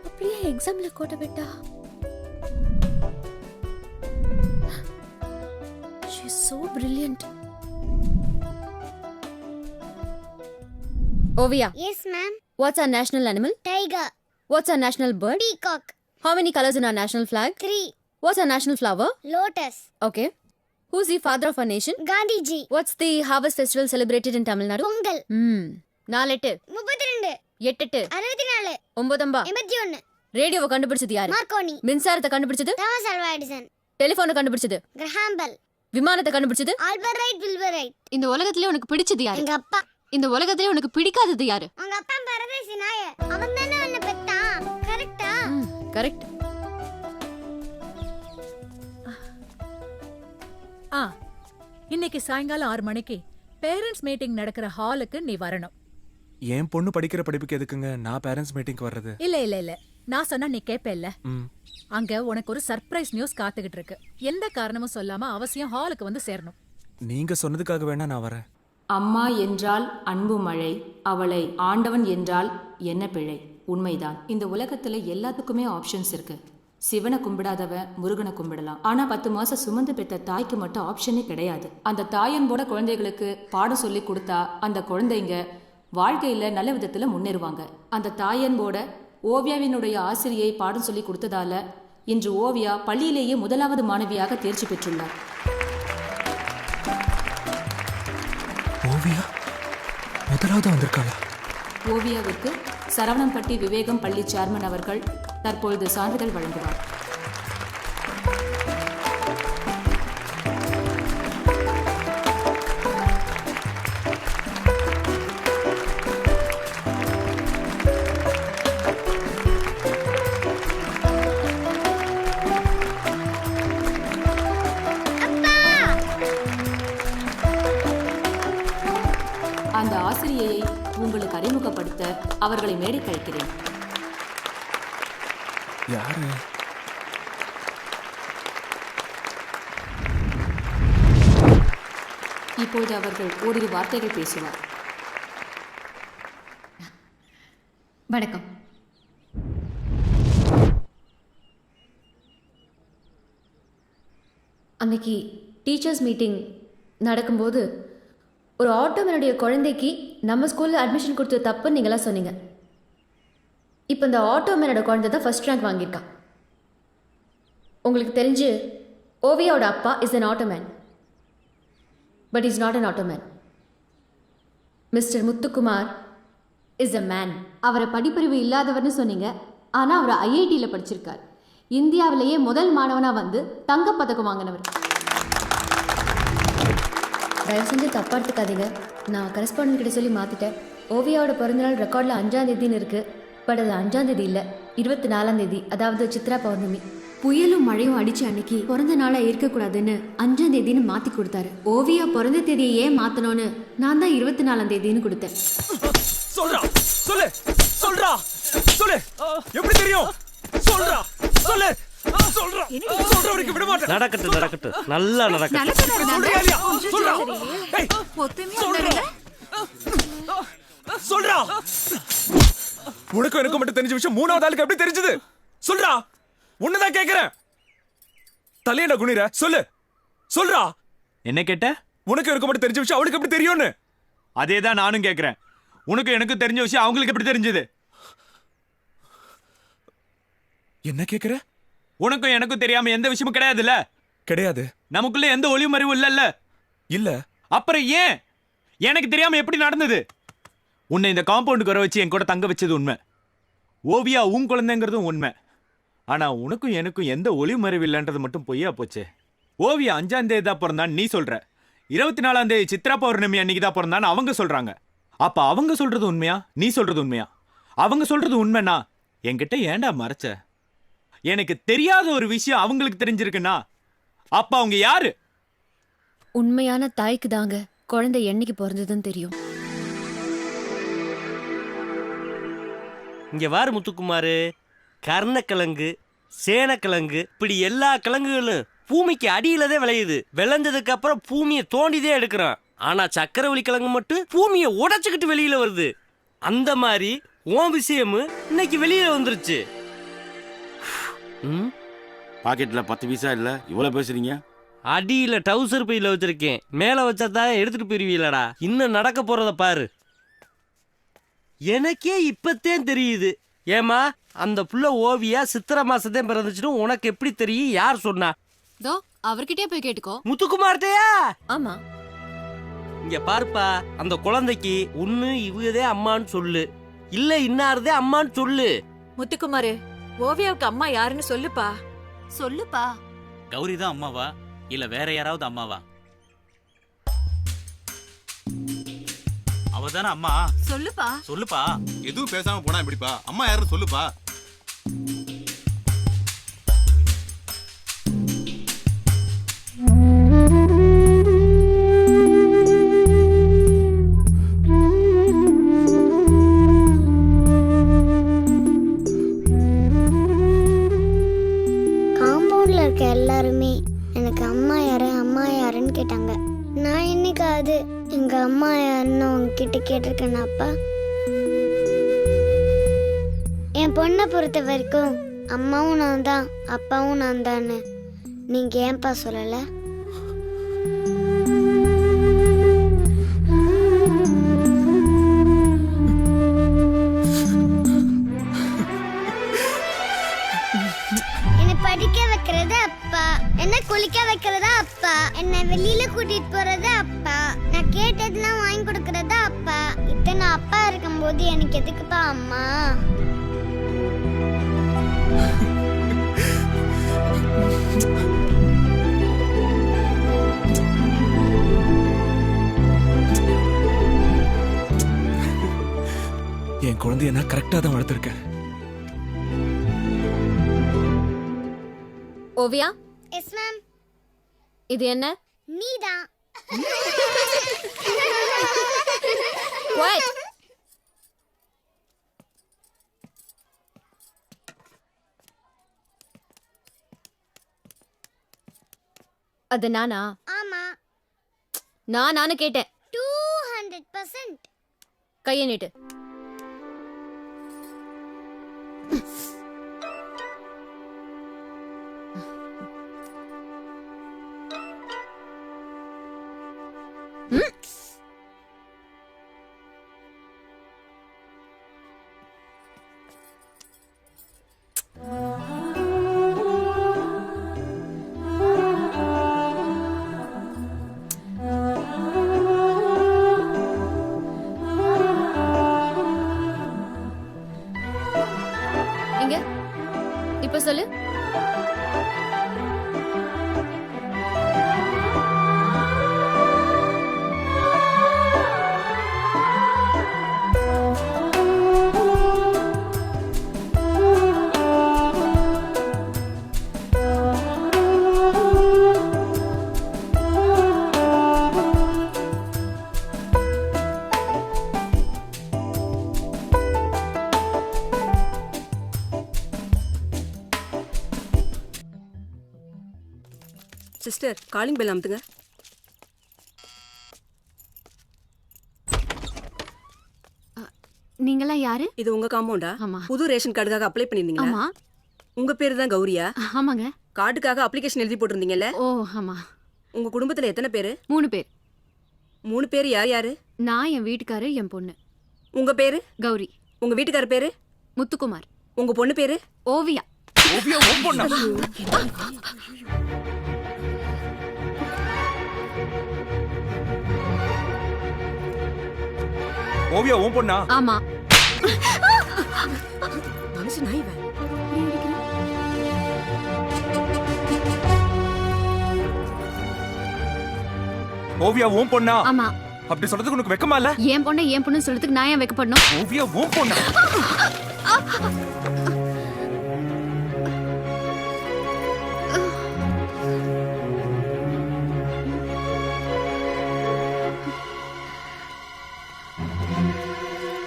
அப்படியே எக்ஸாம்ல கோட்ட விட்டா. She is so brilliant. Ovia. Yes, ma'am. What's our national animal? Tiger. What's our national bird? Peacock. How many colors in our national flag? 3. What's our national flower? Lotus. Okay. Who's the father of our nation? Gandhiji. What's the harvest festival celebrated in Tamil Nadu? Pongal. 4 8 32 8 64 9 81. ரேடியோவை கண்டுபிடிச்சது யாரு? Marconi. மின்சாரத்தை கண்டுபிடிச்சது? Thomas Alva Edison. டெலிபோனை கண்டுபிடிச்சது? Graham Bell. விமானத்தை கண்டுபிடிச்சது? Albert Wright, Wilbur Wright. இந்த உலகத்திலே உனக்கு பிடிச்சது யாரு? எங்க அப்பா. இந்த உலகத்திலே உனக்கு பிடிக்காதது யாரு? உங்க அப்பா பரதேசி நாய. அவன் தானே உன்னை பெத்தான். கரெக்ட்டா? கரெக்ட். இன்னைக்கு சாயங்காலம் 6 மணிக்கு பேரண்ட்ஸ் மீட்டிங் நடக்கிற ஹாலுக்கு நீ வரணும். என் பொண்ணு படிக்கிற படிப்புக்கு எதுக்குங்க நான் பேரண்ட்ஸ் மீட்டிங்க்கு வர்றது? இல்ல நான் சொன்னா நீ கேப்பேல்ல. அங்க உனக்கு ஒரு சர்ப்ரைஸ் நியூஸ் காத்துக்கிட்டு இருக்கு. எந்த காரணமும் சொல்லாம அவசியம் ஹாலுக்கு வந்து சேரணும். நீங்க சொன்னதுக்காக வேணா நான் வரேன். அம்மா என்றால் அன்பு மழை, அவளை ஆண்டவன் என்றால் என்ன பிழை? உண்மைதான். இந்த உலகத்துல எல்லாத்துக்குமே ஆப்ஷன்ஸ் இருக்கு. சிவனை கும்பிடாதவன் முருகனை கும்பிடலாம். ஆனா 10 மாசம் சுமந்து பெற்ற தாய்க்கு மட்டும் ஆப்ஷனே கிடையாது. அந்த தாயன்போட குழந்தைகளுக்கு பாடம் சொல்லி கொடுத்தா அந்த குழந்தைங்க வாழ்க்கையில நல்ல விதத்துல முன்னேறுவாங்க. அந்த தாயன்போட ஓவியாவினுடைய ஆசிரியை பாடம் சொல்லி கொடுத்ததால இன்று ஓவியா பள்ளியிலேயே 1வது மாணவியாக தேர்ச்சி பெற்றுள்ளார். ஓவியா 1வது வந்திருக்காளா? ஓவியாவிற்கு சரவணம்பட்டி விவேகம் பள்ளி சேர்மன் அவர்கள் தற்பொழுது சான்றிதழ் வழங்குவார். அந்த ஆசிரியையை உங்களுக்கு அறிமுகப்படுத்த அவர்களை மேடைக்கு அழைக்கிறேன். யாரு? இப்போது அவர்கள் ஓரிரு வார்த்தைகள் பேசுவார். வணக்கம். அன்னைக்கு டீச்சர்ஸ் மீட்டிங் நடக்கும்போது ஒரு ஆட்டோமேனுடைய குழந்தைக்கு நம்ம ஸ்கூலில் அட்மிஷன் கொடுத்த தப்புன்னு நீங்களாம் சொன்னீங்க. இப்போ இந்த ஆட்டோமேனோட குழந்தை தான் ஃபர்ஸ்ட் ரேங்க் வாங்கியிருக்கான். உங்களுக்கு தெரிஞ்சு ஓவியாவோட அப்பா is an auto man, but is not an auto man. Mister Muthukumar is a man. அவரை படிப்பறிவு இல்லாதவர்னு சொன்னீங்க, ஆனால் அவர் ஐஐடியில் படிச்சிருக்கார். இந்தியாவிலேயே முதல் மாணவனாக வந்து தங்கப்பதக்கம் வாங்கினவர். தயவு செஞ்சு தப்பா எடுத்துக்காதீங்க. நான் கரஸ்பாண்டன்ட் கிட்ட சொல்லி மாற்றிட்டேன். ஓவியாவோட பிறந்தநாள் ரெக்கார்டில் 5ஆம் தேதின்னு இருக்குது. பட் அது 5ஆம் தேதி இல்லை, 24ஆம் தேதி, அதாவது சித்ரா பௌர்ணமி. புயலும் மழையும் அடிச்சு அன்னைக்கு பிறந்த நாளாக இருக்கக்கூடாதுன்னு 5ஆம் தேதின்னு மாற்றி கொடுத்தாரு. ஓவியா பிறந்த தேதியை ஏன் மாற்றணும்னு நான் தான் 24ஆம் தேதின்னு கொடுத்தேன். சொல்றா, சொல்லு, சொல்றா, சொல்லு, எப்படி தெரியும்? சொல்றா, சொல்லு. நடக்கட்டும் நடக்கட்டும், நல்லா நடக்கட்டும். சொல்றா, உனக்கும் எனக்கு மட்டும் தெரிஞ்ச விஷயம் மூணாவது ஆளுக்கு எப்படி தெரிஞ்சது? சொல்றா, உன்னதான் கேக்குறேன். தலையடா குனிற, சொல்லு சொல்றா. என்ன கேட்ட? உனக்கு எனக்கு மட்டும் தெரிஞ்ச விஷயம் அவளுக்கு எப்படி தெரியும்னு. அதேதான் நானும் கேக்குறேன். உனக்கு எனக்கு தெரிஞ்ச விஷயம் அவங்களுக்கு எப்படி தெரிஞ்சது? என்ன கேக்குற? உனக்கும் எனக்கும் தெரியாம எந்த விஷயமும் கிடையாதுல்ல? கிடையாது. நமக்குள்ள எந்த ஒளிவு மறைவும் இல்லல்ல? இல்ல. அப்புறம் ஏன் எனக்கு தெரியாம எப்படி நடந்தது? உன்னை இந்த காம்பவுண்டுக்கு வர வச்சு என் கூட தங்க வச்சது உண்மை. ஓவியா உன் குழந்தைங்கிறதும் உண்மை. ஆனா உனக்கும் எனக்கும் எந்த ஒளிவு மறைவு இல்லைன்றது மட்டும் பொய்யா போச்சு. ஓவியா 5ஆம் தேதி தான் பிறந்தான்னு நீ சொல்ற. 24ஆம் தேதி சித்ரா பௌர்ணமி அன்னைக்கு தான் பிறந்தான்னு அவங்க சொல்றாங்க. அப்ப அவங்க சொல்றது உண்மையா, நீ சொல்றது உண்மையா? அவங்க சொல்றது உண்மைனா என்கிட்ட ஏன்டா மறைச்ச? எனக்கு தெரியாத ஒரு விஷயம் அவங்களுக்கு தெரிஞ்சிருக்குன்னா அப்ப அவங்க யாரு? உண்மையான தாய்க்கு தாங்க குழந்தை என்னைக்கு பிறந்ததுன்னு தெரியும். இங்க வாரு முத்துக்குமாரு, கர்ணக்கிழங்கு, சேனக்கிழங்கு, இப்படி எல்லா கிழங்குகளும் பூமிக்கு அடியில தான் விளையுது. விளைஞ்சதுக்கு அப்புறம் பூமியை தோண்டிதே எடுக்கிறான். ஆனா சக்கரவள்ளி கிழங்கு மட்டும் பூமியை உடைச்சுக்கிட்டு வெளியில வருது. அந்த மாதிரி உன் விஷயமும் இன்னைக்கு வெளியில வந்துருச்சு. பாக்கெட்ல 10 பைசா இல்ல, இவ்வளவு பேசுறீங்க? அடியில டவுசர் பையில வச்சிருக்கேன், மேல வச்சாதான் எடுத்துட்டு போயிருவீங்களடா. இன்னும் நடக்க போறத பாரு. எனக்கே இப்பத்தேன் தெரியுது. ஏமா, அந்த புள்ள ஓவியா சித்திரை மாசத்தே பிறந்துச்சுன்னு உனக்கு எப்படி தெரியும்? யார் சொன்னா? தோ அவர்கிட்டே போய் கேட்டுக்கோ. முத்துக்குமார்ட்டையா? ஆமா. இங்க பாருப்பா, அந்த குழந்தைக்கு ஒண்ணு இவதே அம்மான்னு சொல்லு, இல்ல இன்னாருதே அம்மான்னு சொல்லு. முத்துக்குமாரு, ஓவியாவுக்கு அம்மா யாருன்னு சொல்லுப்பா. சொல்லுப்பா. கௌரி தான் அம்மாவா இல்ல வேற யாராவது அம்மாவா? அவதானே அம்மா. சொல்லுப்பா. சொல்லுப்பா. எதுவும் பேசாம போனா எப்படிப்பா? அம்மா யாருன்னு சொல்லுப்பா. காம்பவுண்ட்ல இருக்க எல்லாருமே எனக்கு அம்மா யாரு அம்மா யாருன்னு கேட்டாங்க. நான் என்னைக்காவது எங்க அம்மா யாருன்னு உங்ககிட்ட கேட்டிருக்கேனாப்பா? என் பொண்ணை பொறுத்த வரைக்கும் அம்மாவும் நான் தான் அப்பாவும் நான் தான்னு நீங்க ஏன்பா சொல்லல? என்னை படிக்க வைக்கிறது அப்பா, என்ன குளிக்க வைக்கிறது அப்பா, என்ன வெளியில கூட்டிட்டு போறது அப்பா, நான் கேட்டதெல்லாம் வாங்கி கொடுக்கறது அப்பா. இத்தனை அப்பா இருக்கும்போது எனக்கு எதுக்குப்பா அம்மா? என் குழந்தைய நான் கரெக்டா தான் வளர்த்திருக்கேன். ஓவியா. Yes ma'am. இது என்ன? நீதான். Quiet. அது நானா? ஆமா. நானு கேட்டேன். 200%. கையை நீட்டு. இங்க இப்ப சொல்லு. சிஸ்டர் காலிங் பெல் அமுத்துங்க. நீங்களாம் யாரு? இது உங்க காம்பவுண்டா? ஆமா. புது ரேஷன் கார்டுக்காக அப்ளை பண்ணிருந்தீங்களா? ஆமா. உங்க பேரு தான் கௌரியா? ஆமாங்க. கார்டுக்காக அப்ளிகேஷன் எழுதி போட்டிருந்தீங்கல்ல? ஓ ஆமா. உங்க குடும்பத்துல எத்தனை பேரு? 3 பேர். 3 பேர் யார் யாரு? நான், என் வீட்டுக்காரு, என் பொண்ணு. உங்க பேரு? கௌரி. உங்க வீட்டுக்கார பேரு? முத்துக்குமார். உங்க பொண்ணு பேரு? ஓவியா. ஓவியா உன் பொண்ணா? ஓவியா உன் பொண்ணா? ஆமா. மனுஷன் நாய் இவன். ஓவியா உன் பொண்ணா? ஆமா. அப்படி சொல்றதுக்கு உனக்கு வெக்கமா இல்ல? என் பொண்ணு என் பொண்ணு சொல்றதுக்கு நான் ஏன் வெக்கப்படணும்? ஓவியா உன் பொண்ணா?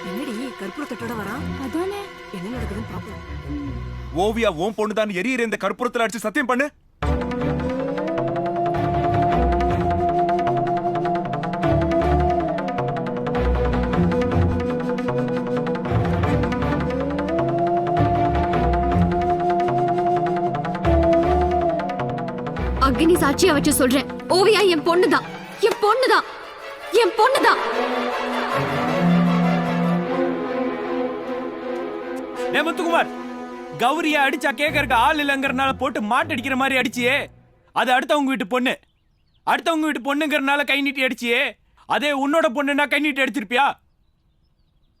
என்னடி கற்பூரத்தோட வரான்? அதானே. என்ன நடக்குதுன்னு பாப்போம். ஓவியா உன் பொண்ணு தான் எரியிற இந்த கற்பூரத்துல அடிச்சு சத்தியம் பண்ணு. அக்னி சாட்சியா வச்சு சொல்றேன். ஓவியா என் பொண்ணுதான். என் பொண்ணுதான். என் பொண்ணுதான். முத்துக்குமார், கௌரியா அடிச்சா கேட்கறக்கு ஆள் இல்லைங்கிறனால போட்டு மாட்டடிக்கிற மாதிரி அடிச்சியே. அது அடுத்தவங்க வீட்டு பொண்ணு. அடுத்தவங்க வீட்டு பொண்ணுங்கிறனால கை நீட்டி அடிச்சியே. அதே உன்னோட பொண்ணுன்னா கை நீட்டி அடிச்சிருப்பியா?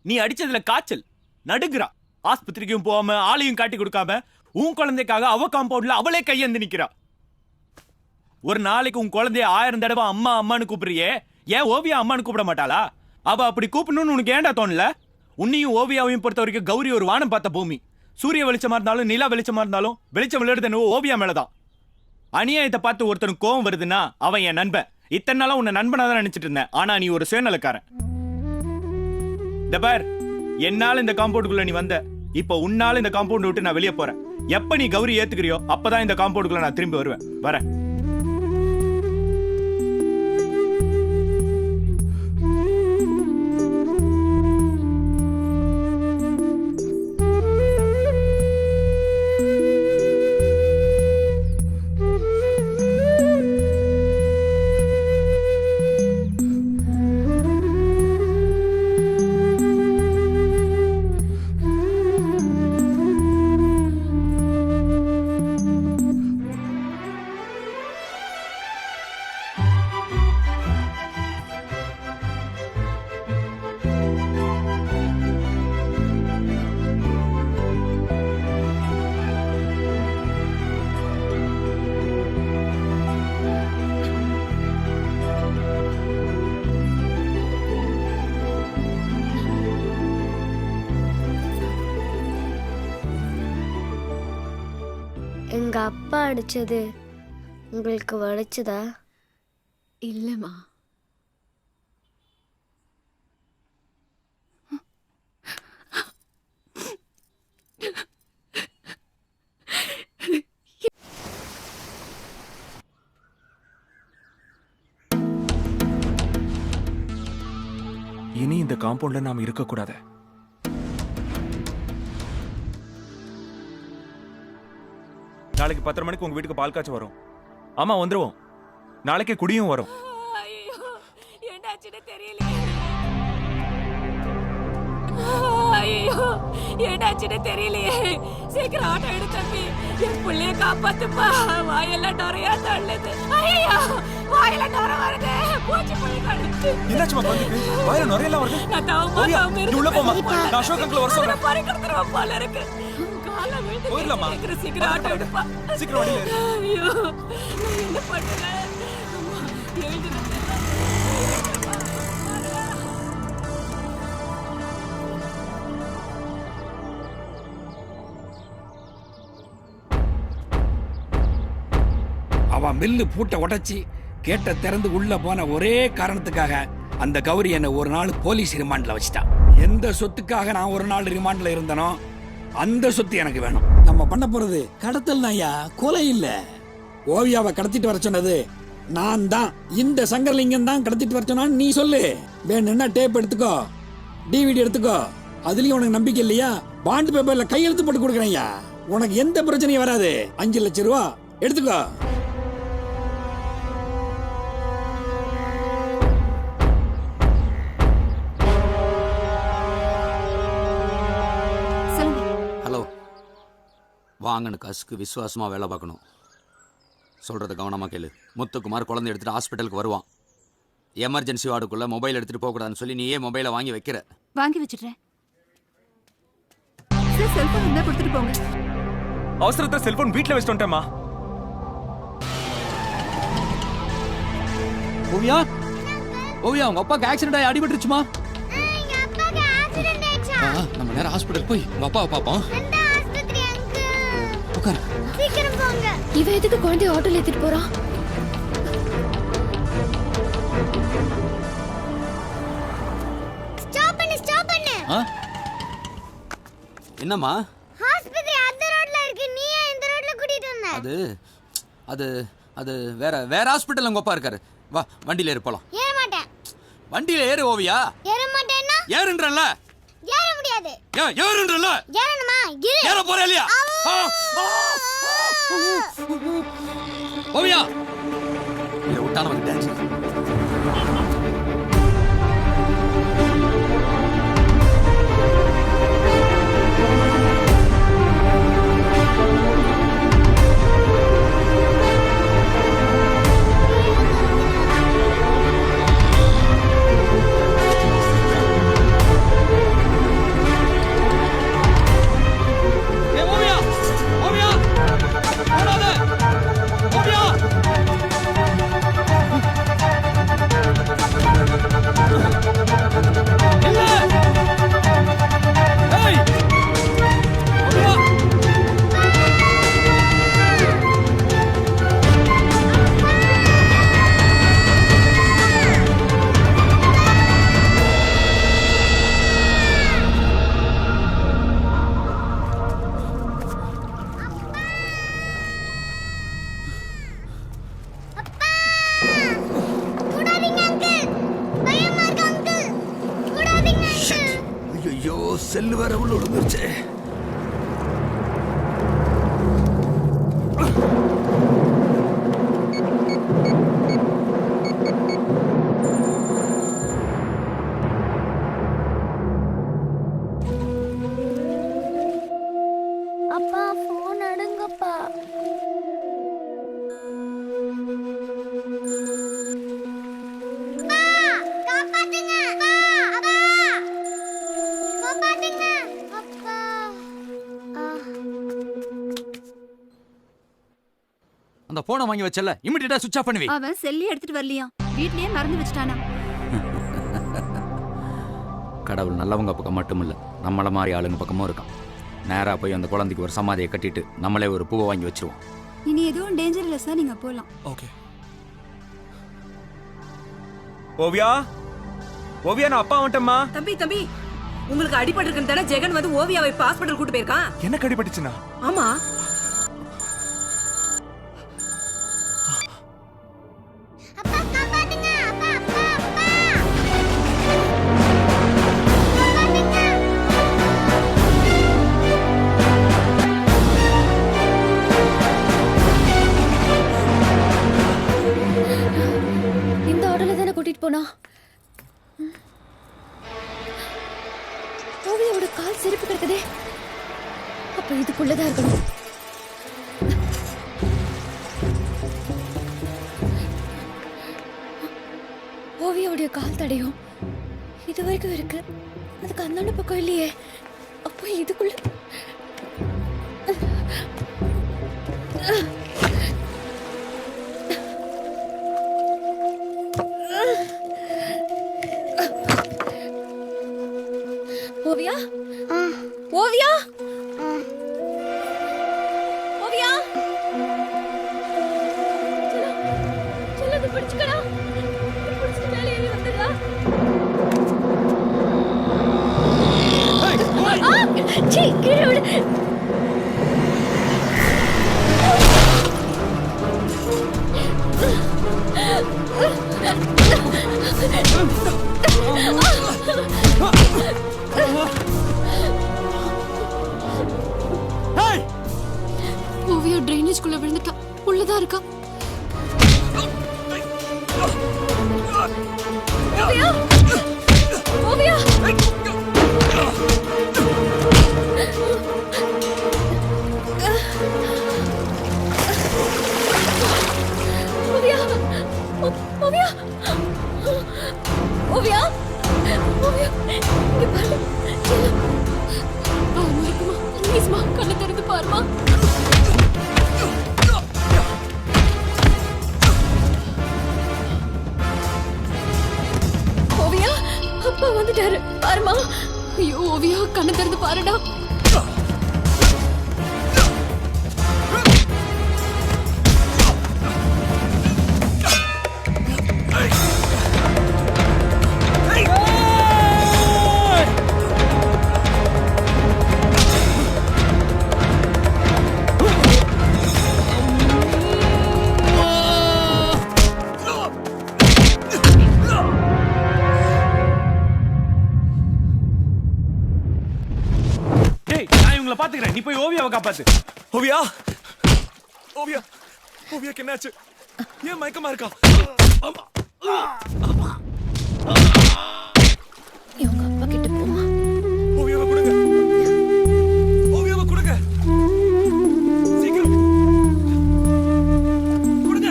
நீ அடிச்சதுல காய்ச்சல் நடுங்குறா. ஆஸ்பத்திரிக்கும் போகாம ஆளையும் காட்டி கொடுக்காம உன் குழந்தைக்காக அவ காம்பவுண்ட்ல அவளே கையேந்து நிக்கிறா. ஒரு நாளைக்கு உன் குழந்தைய 1000 தடவை அம்மா அம்மான்னு கூப்பிடுறியே, ஏன் ஓவியா அம்மான்னு கூப்பிட மாட்டாளா? அவ அப்படி கூப்பிடணும்னு உனக்கு ஏன்டா தோணல? உன்னையும் ஓவியாவையும் பொறுத்த வரைக்கும் கௌரி ஒரு வானம் பார்த்த பூமி. சூரிய வெளிச்சமா இருந்தாலும் நிலா வெளிச்சமா இருந்தாலும் வெளிச்சம் விளையாடுது ஓவியா மேலதான். அநியாயத்தை பார்த்து ஒருத்தனுக்கு கோவம் வருதுன்னா அவன் என் நண்பன். இத்தனை நாளா உன்னை நண்பனா தான் நினைச்சிட்டு இருந்தேன். ஆனா நீ ஒரு சுயநலக்காரன். இந்த பார், என்னால இந்த காம்பவுண்டுக்குள்ள நீ வந்த, இப்ப உன்னால இந்த காம்பவுண்ட் விட்டு நான் வெளியே போறேன். எப்ப நீ கௌரி ஏத்துக்கிறியோ அப்பதான் இந்த காம்பவுண்டுக்குள்ள நான் திரும்பி வருவேன். வரேன். எங்க அப்பா அடிச்சது உங்களுக்கு வலிச்சதா? இல்லம்மா. இனி இந்த காம்பவுண்ட்ல நாம இருக்க கூடாது. நாளைக்கு 10:30 மணிக்கு உங்க வீட்டுக்கு பால் காய்ச்ச வரும். ஆமா வந்துருவோம். நாளைக்கு குடியும் வரும். என்னாச்சுன்னு தெரியலையே. சீக்கிரம் ஆட்டோ எடு தம்பி. என் பிள்ளைய காப்பாத்துப்பா. வாயெல்லாம் நிறையா தள்ளுது. ஐயோ, வாயில நுர வருது. பூச்சி புள்ளி கடிச்சு. என்னாச்சுமா குழந்தைக்கு? வாயில நுரையெல்லாம் வருது. நான் தவமா நீ உள்ள போமா. நான் அசோக் அங்கிள் வர சொல்றேன். பறிக்கடுத்துறோம் போல இருக்கு. கால விழுந்து போயிடலாமா? சீக்கிரம் ஆட்டோ எடுப்பா. சீக்கிரம் வண்டியில ஏறு. ஐயோ, நான் என்ன பண்ணுறேன்? எழுதுறேன். அவன் மில்லு பூட்டை உடைச்சி கேட்ட திறந்து உள்ள போன ஒரே காரணத்துக்காக அந்த கௌரி என்னை ஒரு நாள் போலீஸ் ரிமாண்ட்ல வச்சுட்டான். எந்த சொத்துக்காக நான் ஒரு நாள் ரிமாண்ட்ல இருந்தனோ அந்த சொத்து எனக்கு வேணும். நம்ம பண்ண போறது கடத்தல் தான்யா, கொலை இல்ல. ஓவியாவை கடத்திட்டு வர சொன்னது நான் தான். இந்த சங்கரலிங்கம் தான் கடத்திட்டு வர சொன்னான்னு நீ சொல்லு. வேணும்னா டேப் எடுத்துக்கோ, டிவிடி எடுத்துக்கோ. அதுலயும் உனக்கு நம்பிக்கை இல்லையா? பாண்ட் பேப்பர்ல கையெழுத்து போட்டு கொடுக்குறேன்யா. உனக்கு எந்த பிரச்சனையும் வராது. 5 லட்சம் ரூபா எடுத்துக்கோ. ஹலோ, வாங்கன்னு காசுக்கு விசுவாசமா வேலை பார்க்கணும். சொல்றத கவனமா கேளு. முத்துக்குமார் குழந்தை எடுத்துட்டு ஹாஸ்பிட்டலுக்கு வருவான். எமர்ஜென்சி வார்டுக்குள்ள மொபைல் எடுத்துட்டு போக கூடாதுன்னு சொல்லி நீயே மொபைலை வாங்கி வைக்கிற. வாங்கி வச்சிடுறேன் சார். செல்போன் இருந்தா கொடுத்துட்டு போங்க. அவசரத்துல செல்போன் வீட்ல வச்சுட்டு வந்துட்டேம்மா. ஓவியா, ஓவியா, உங்க அப்பாக்கு ஆக்சிடென்ட் ஆகி அடிபட்டுருச்சுமா. எங்க அப்பாக்கு ஆக்சிடென்ட் ஆயிடுச்சா? நம்ம நேரா ஹாஸ்பிடல் போய் உங்க அப்பாவை பாப்போம். எந்த ஆஸ்பத்திரி அங்கிள்? உட்காரு. சீக்கிரம் போங்க. இவன் எதுக்கு குழந்தைய ஆட்டோல ஏத்திட்டு போறான்? ஸ்டாப் பண்ணு, ஸ்டாப் பண்ணு. என்னம்மா? ஆஸ்பத்திரி அந்த ரோட்ல இருக்கு. நீ ஏன் இந்த ரோட்ல கூட்டிட்டு வந்த? அது அது அது வேற வேற ஹாஸ்பிட்டல் உங்க அப்பா இருக்காரு. வா, வண்டியில ஏறு போலாம். ஏற மாட்டேன். வண்டியில ஏறு ஓவியா. ஏற மாட்டேன்னா? ஏறுன்றல்ல. ஏற முடியாது. ஏறுன்றல்ல. ஏறணுமா? இரு. ஏற போற இல்லையா? ஓவியா, இத விட்டான வந்து டான்ஸ். செல்லு வேற உள்ள விழுந்துருச்சு. அப்பா போன் எடுங்கப்பா. அந்த போனை வாங்கி வச்சல, இமிடியேட்டா சுவிட்ச் ஆஃப் பண்ணுவி. அவன் செல்லி எடுத்துட்டு வரலையா? வீட்லயே மறந்து வச்சிட்டானா? கடவுள் நல்லவங்க பக்கம் மட்டும் இல்ல, நம்மள மாதிரி ஆளுங்க பக்கமும் இருக்கான். நேரா போய் அந்த குழந்தைக்கு ஒரு சமாதியை கட்டிட்டு நம்மளே ஒரு பூவை வாங்கி வச்சிருவோம். இனி எதுவும் டேஞ்சர் இல்ல சார், நீங்க போலாம். ஓகே. ஓவியா, ஓவியா, நான் அப்பா வந்துட்டேம்மா. தம்பி தம்பி, உங்களுக்கு அடிபட்டு இருக்குன்னு தானே ஜெகன் வந்து ஓவியாவை இப்ப ஹாஸ்பிடல் கூட்டு போயிருக்கான். எனக்கு அடிபட்டுச்சுனா? ஆமா. இந்த ஆட்டோல தானே கூட்டிட்டு போனா? ஓவியாவோட கால் செருப்பு கிடக்குதே. அப்ப இதுக்குள்ளதான் இருக்கணும். ஓவியாவுடைய கால் தடையும் இது வரைக்கும் இருக்கு. அதுக்கு அந்தாண்ட பக்கம் இல்லையே. அப்ப இதுக்குள்ள ஓவியா, ஓவியா, ஓவியா, செல்லது பிடிச்சுக்கடா. பிடிச்சிட்டு மேலே ஏறி வந்துடா. சீ, கீழே விடு. ஸ்டோரேஜ்குள்ள விழுந்துட்டான். உள்ளதான் இருக்கா. ஓவியா ஓவியா ஓவியா ஓவியா ஓவியா ஓவியா இங்க பாரு. பயமா இருக்குமா? ப்ளீஸ்மா கண்ணை திறந்து பாருமா. ஓவியா அப்பா வந்துட்டாரு பாருமா. ஐயோ ஓவியா கண்ணை திறந்து பாருடா. பாத்துக்கிறேன், நீ போய் ஓவியாவை காப்பாத்து. ஓவியா ஓவியா ஓவியாக்கு என்னாச்சு? ஏன் மயக்கமா இருக்கா? இவங்க அப்பா கிட்ட போமா. ஓவியாவை கொடுங்க, ஓவியாவை கொடுங்க, சீக்கிரம் கொடுங்க.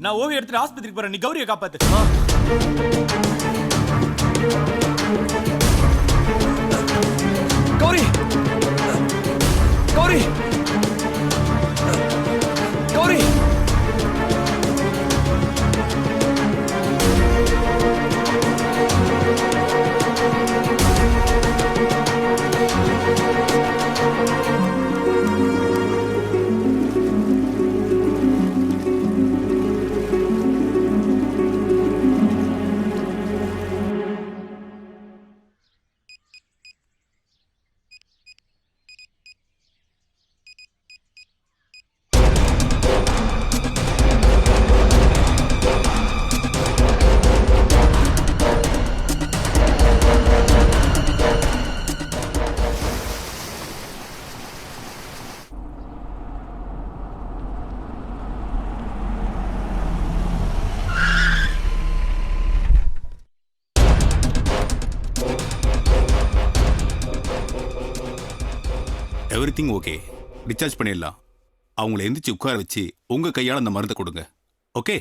நான் ஓவிய எடுத்துட்டு ஆஸ்பத்திரிக்கு போறேன், நீ கௌரியை காப்பாத்து. Gowri Gowri Gowri everything okay, discharge பண்ணிடலாம். அவங்கள எந்திரிச்சு உட்கார வச்சு உங்க கையால் அந்த மருந்தை கொடுங்க. ஓகே?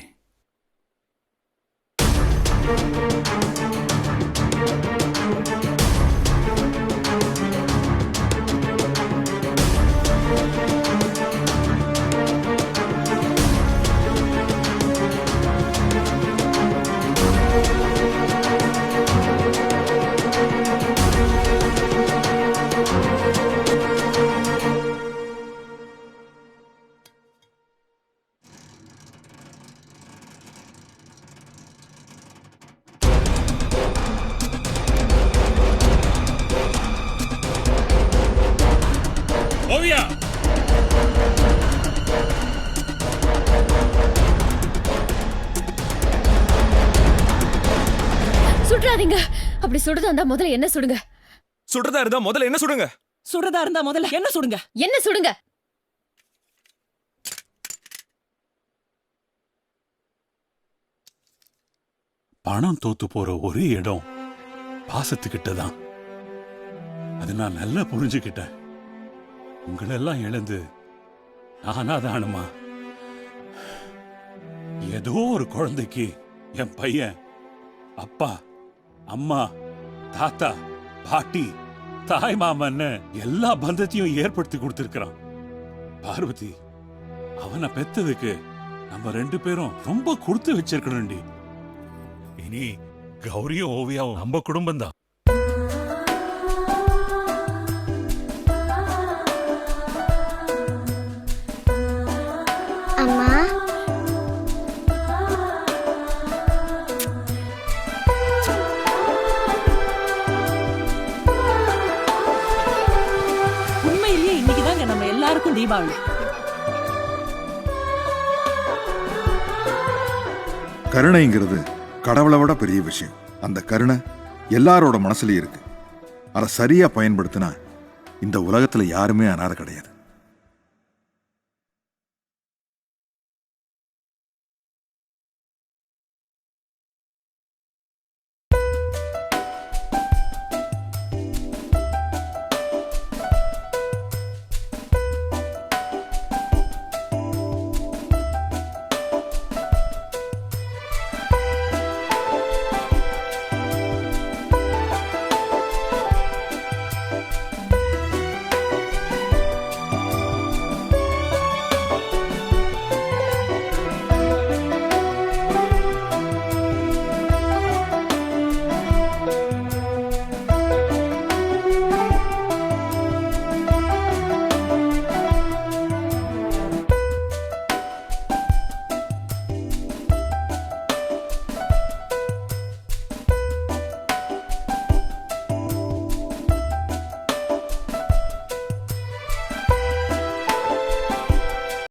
ஓவியா சுடாதீங்க. அப்படி சுடுதா இருந்தா முதல்ல என்ன சுடுங்க. சுடுறதா இருந்தா முதல்ல என்ன சுடுங்க. சுடுறதா இருந்தா முதல்ல என்ன சுடுங்க. என்ன சுடுங்க. பணம் தோத்து போற ஒரே இடம் பாசத்துக்கிட்ட தான். அது நான் நல்லா புரிஞ்சுக்கிட்டேன். உங்களெல்லாம் இழந்து நானாதானுமா ஏதோ ஒரு குழந்தைக்கு என் பையன் அப்பா அம்மா தாத்தா பாட்டி தாய் மாமன்னு எல்லா பந்தத்தையும் ஏற்படுத்தி கொடுத்திருக்கிறான். பார்வதி அவனை பெத்ததுக்கு நம்ம 2 பேரும் ரொம்ப கொடுத்து வச்சிருக்கணும்டி. இனி கௌரியும் ஓவியாவும் நம்ம குடும்பம் தான். எல்லாருக்கும் தீபாவளி. கருணைங்கிறது கடவுளை விட பெரிய விஷயம். அந்த கருணை எல்லாரோட மனசுலயும் இருக்கு. அதை சரியா பயன்படுத்தினா இந்த உலகத்துல யாருமே அனாதை கிடையாது.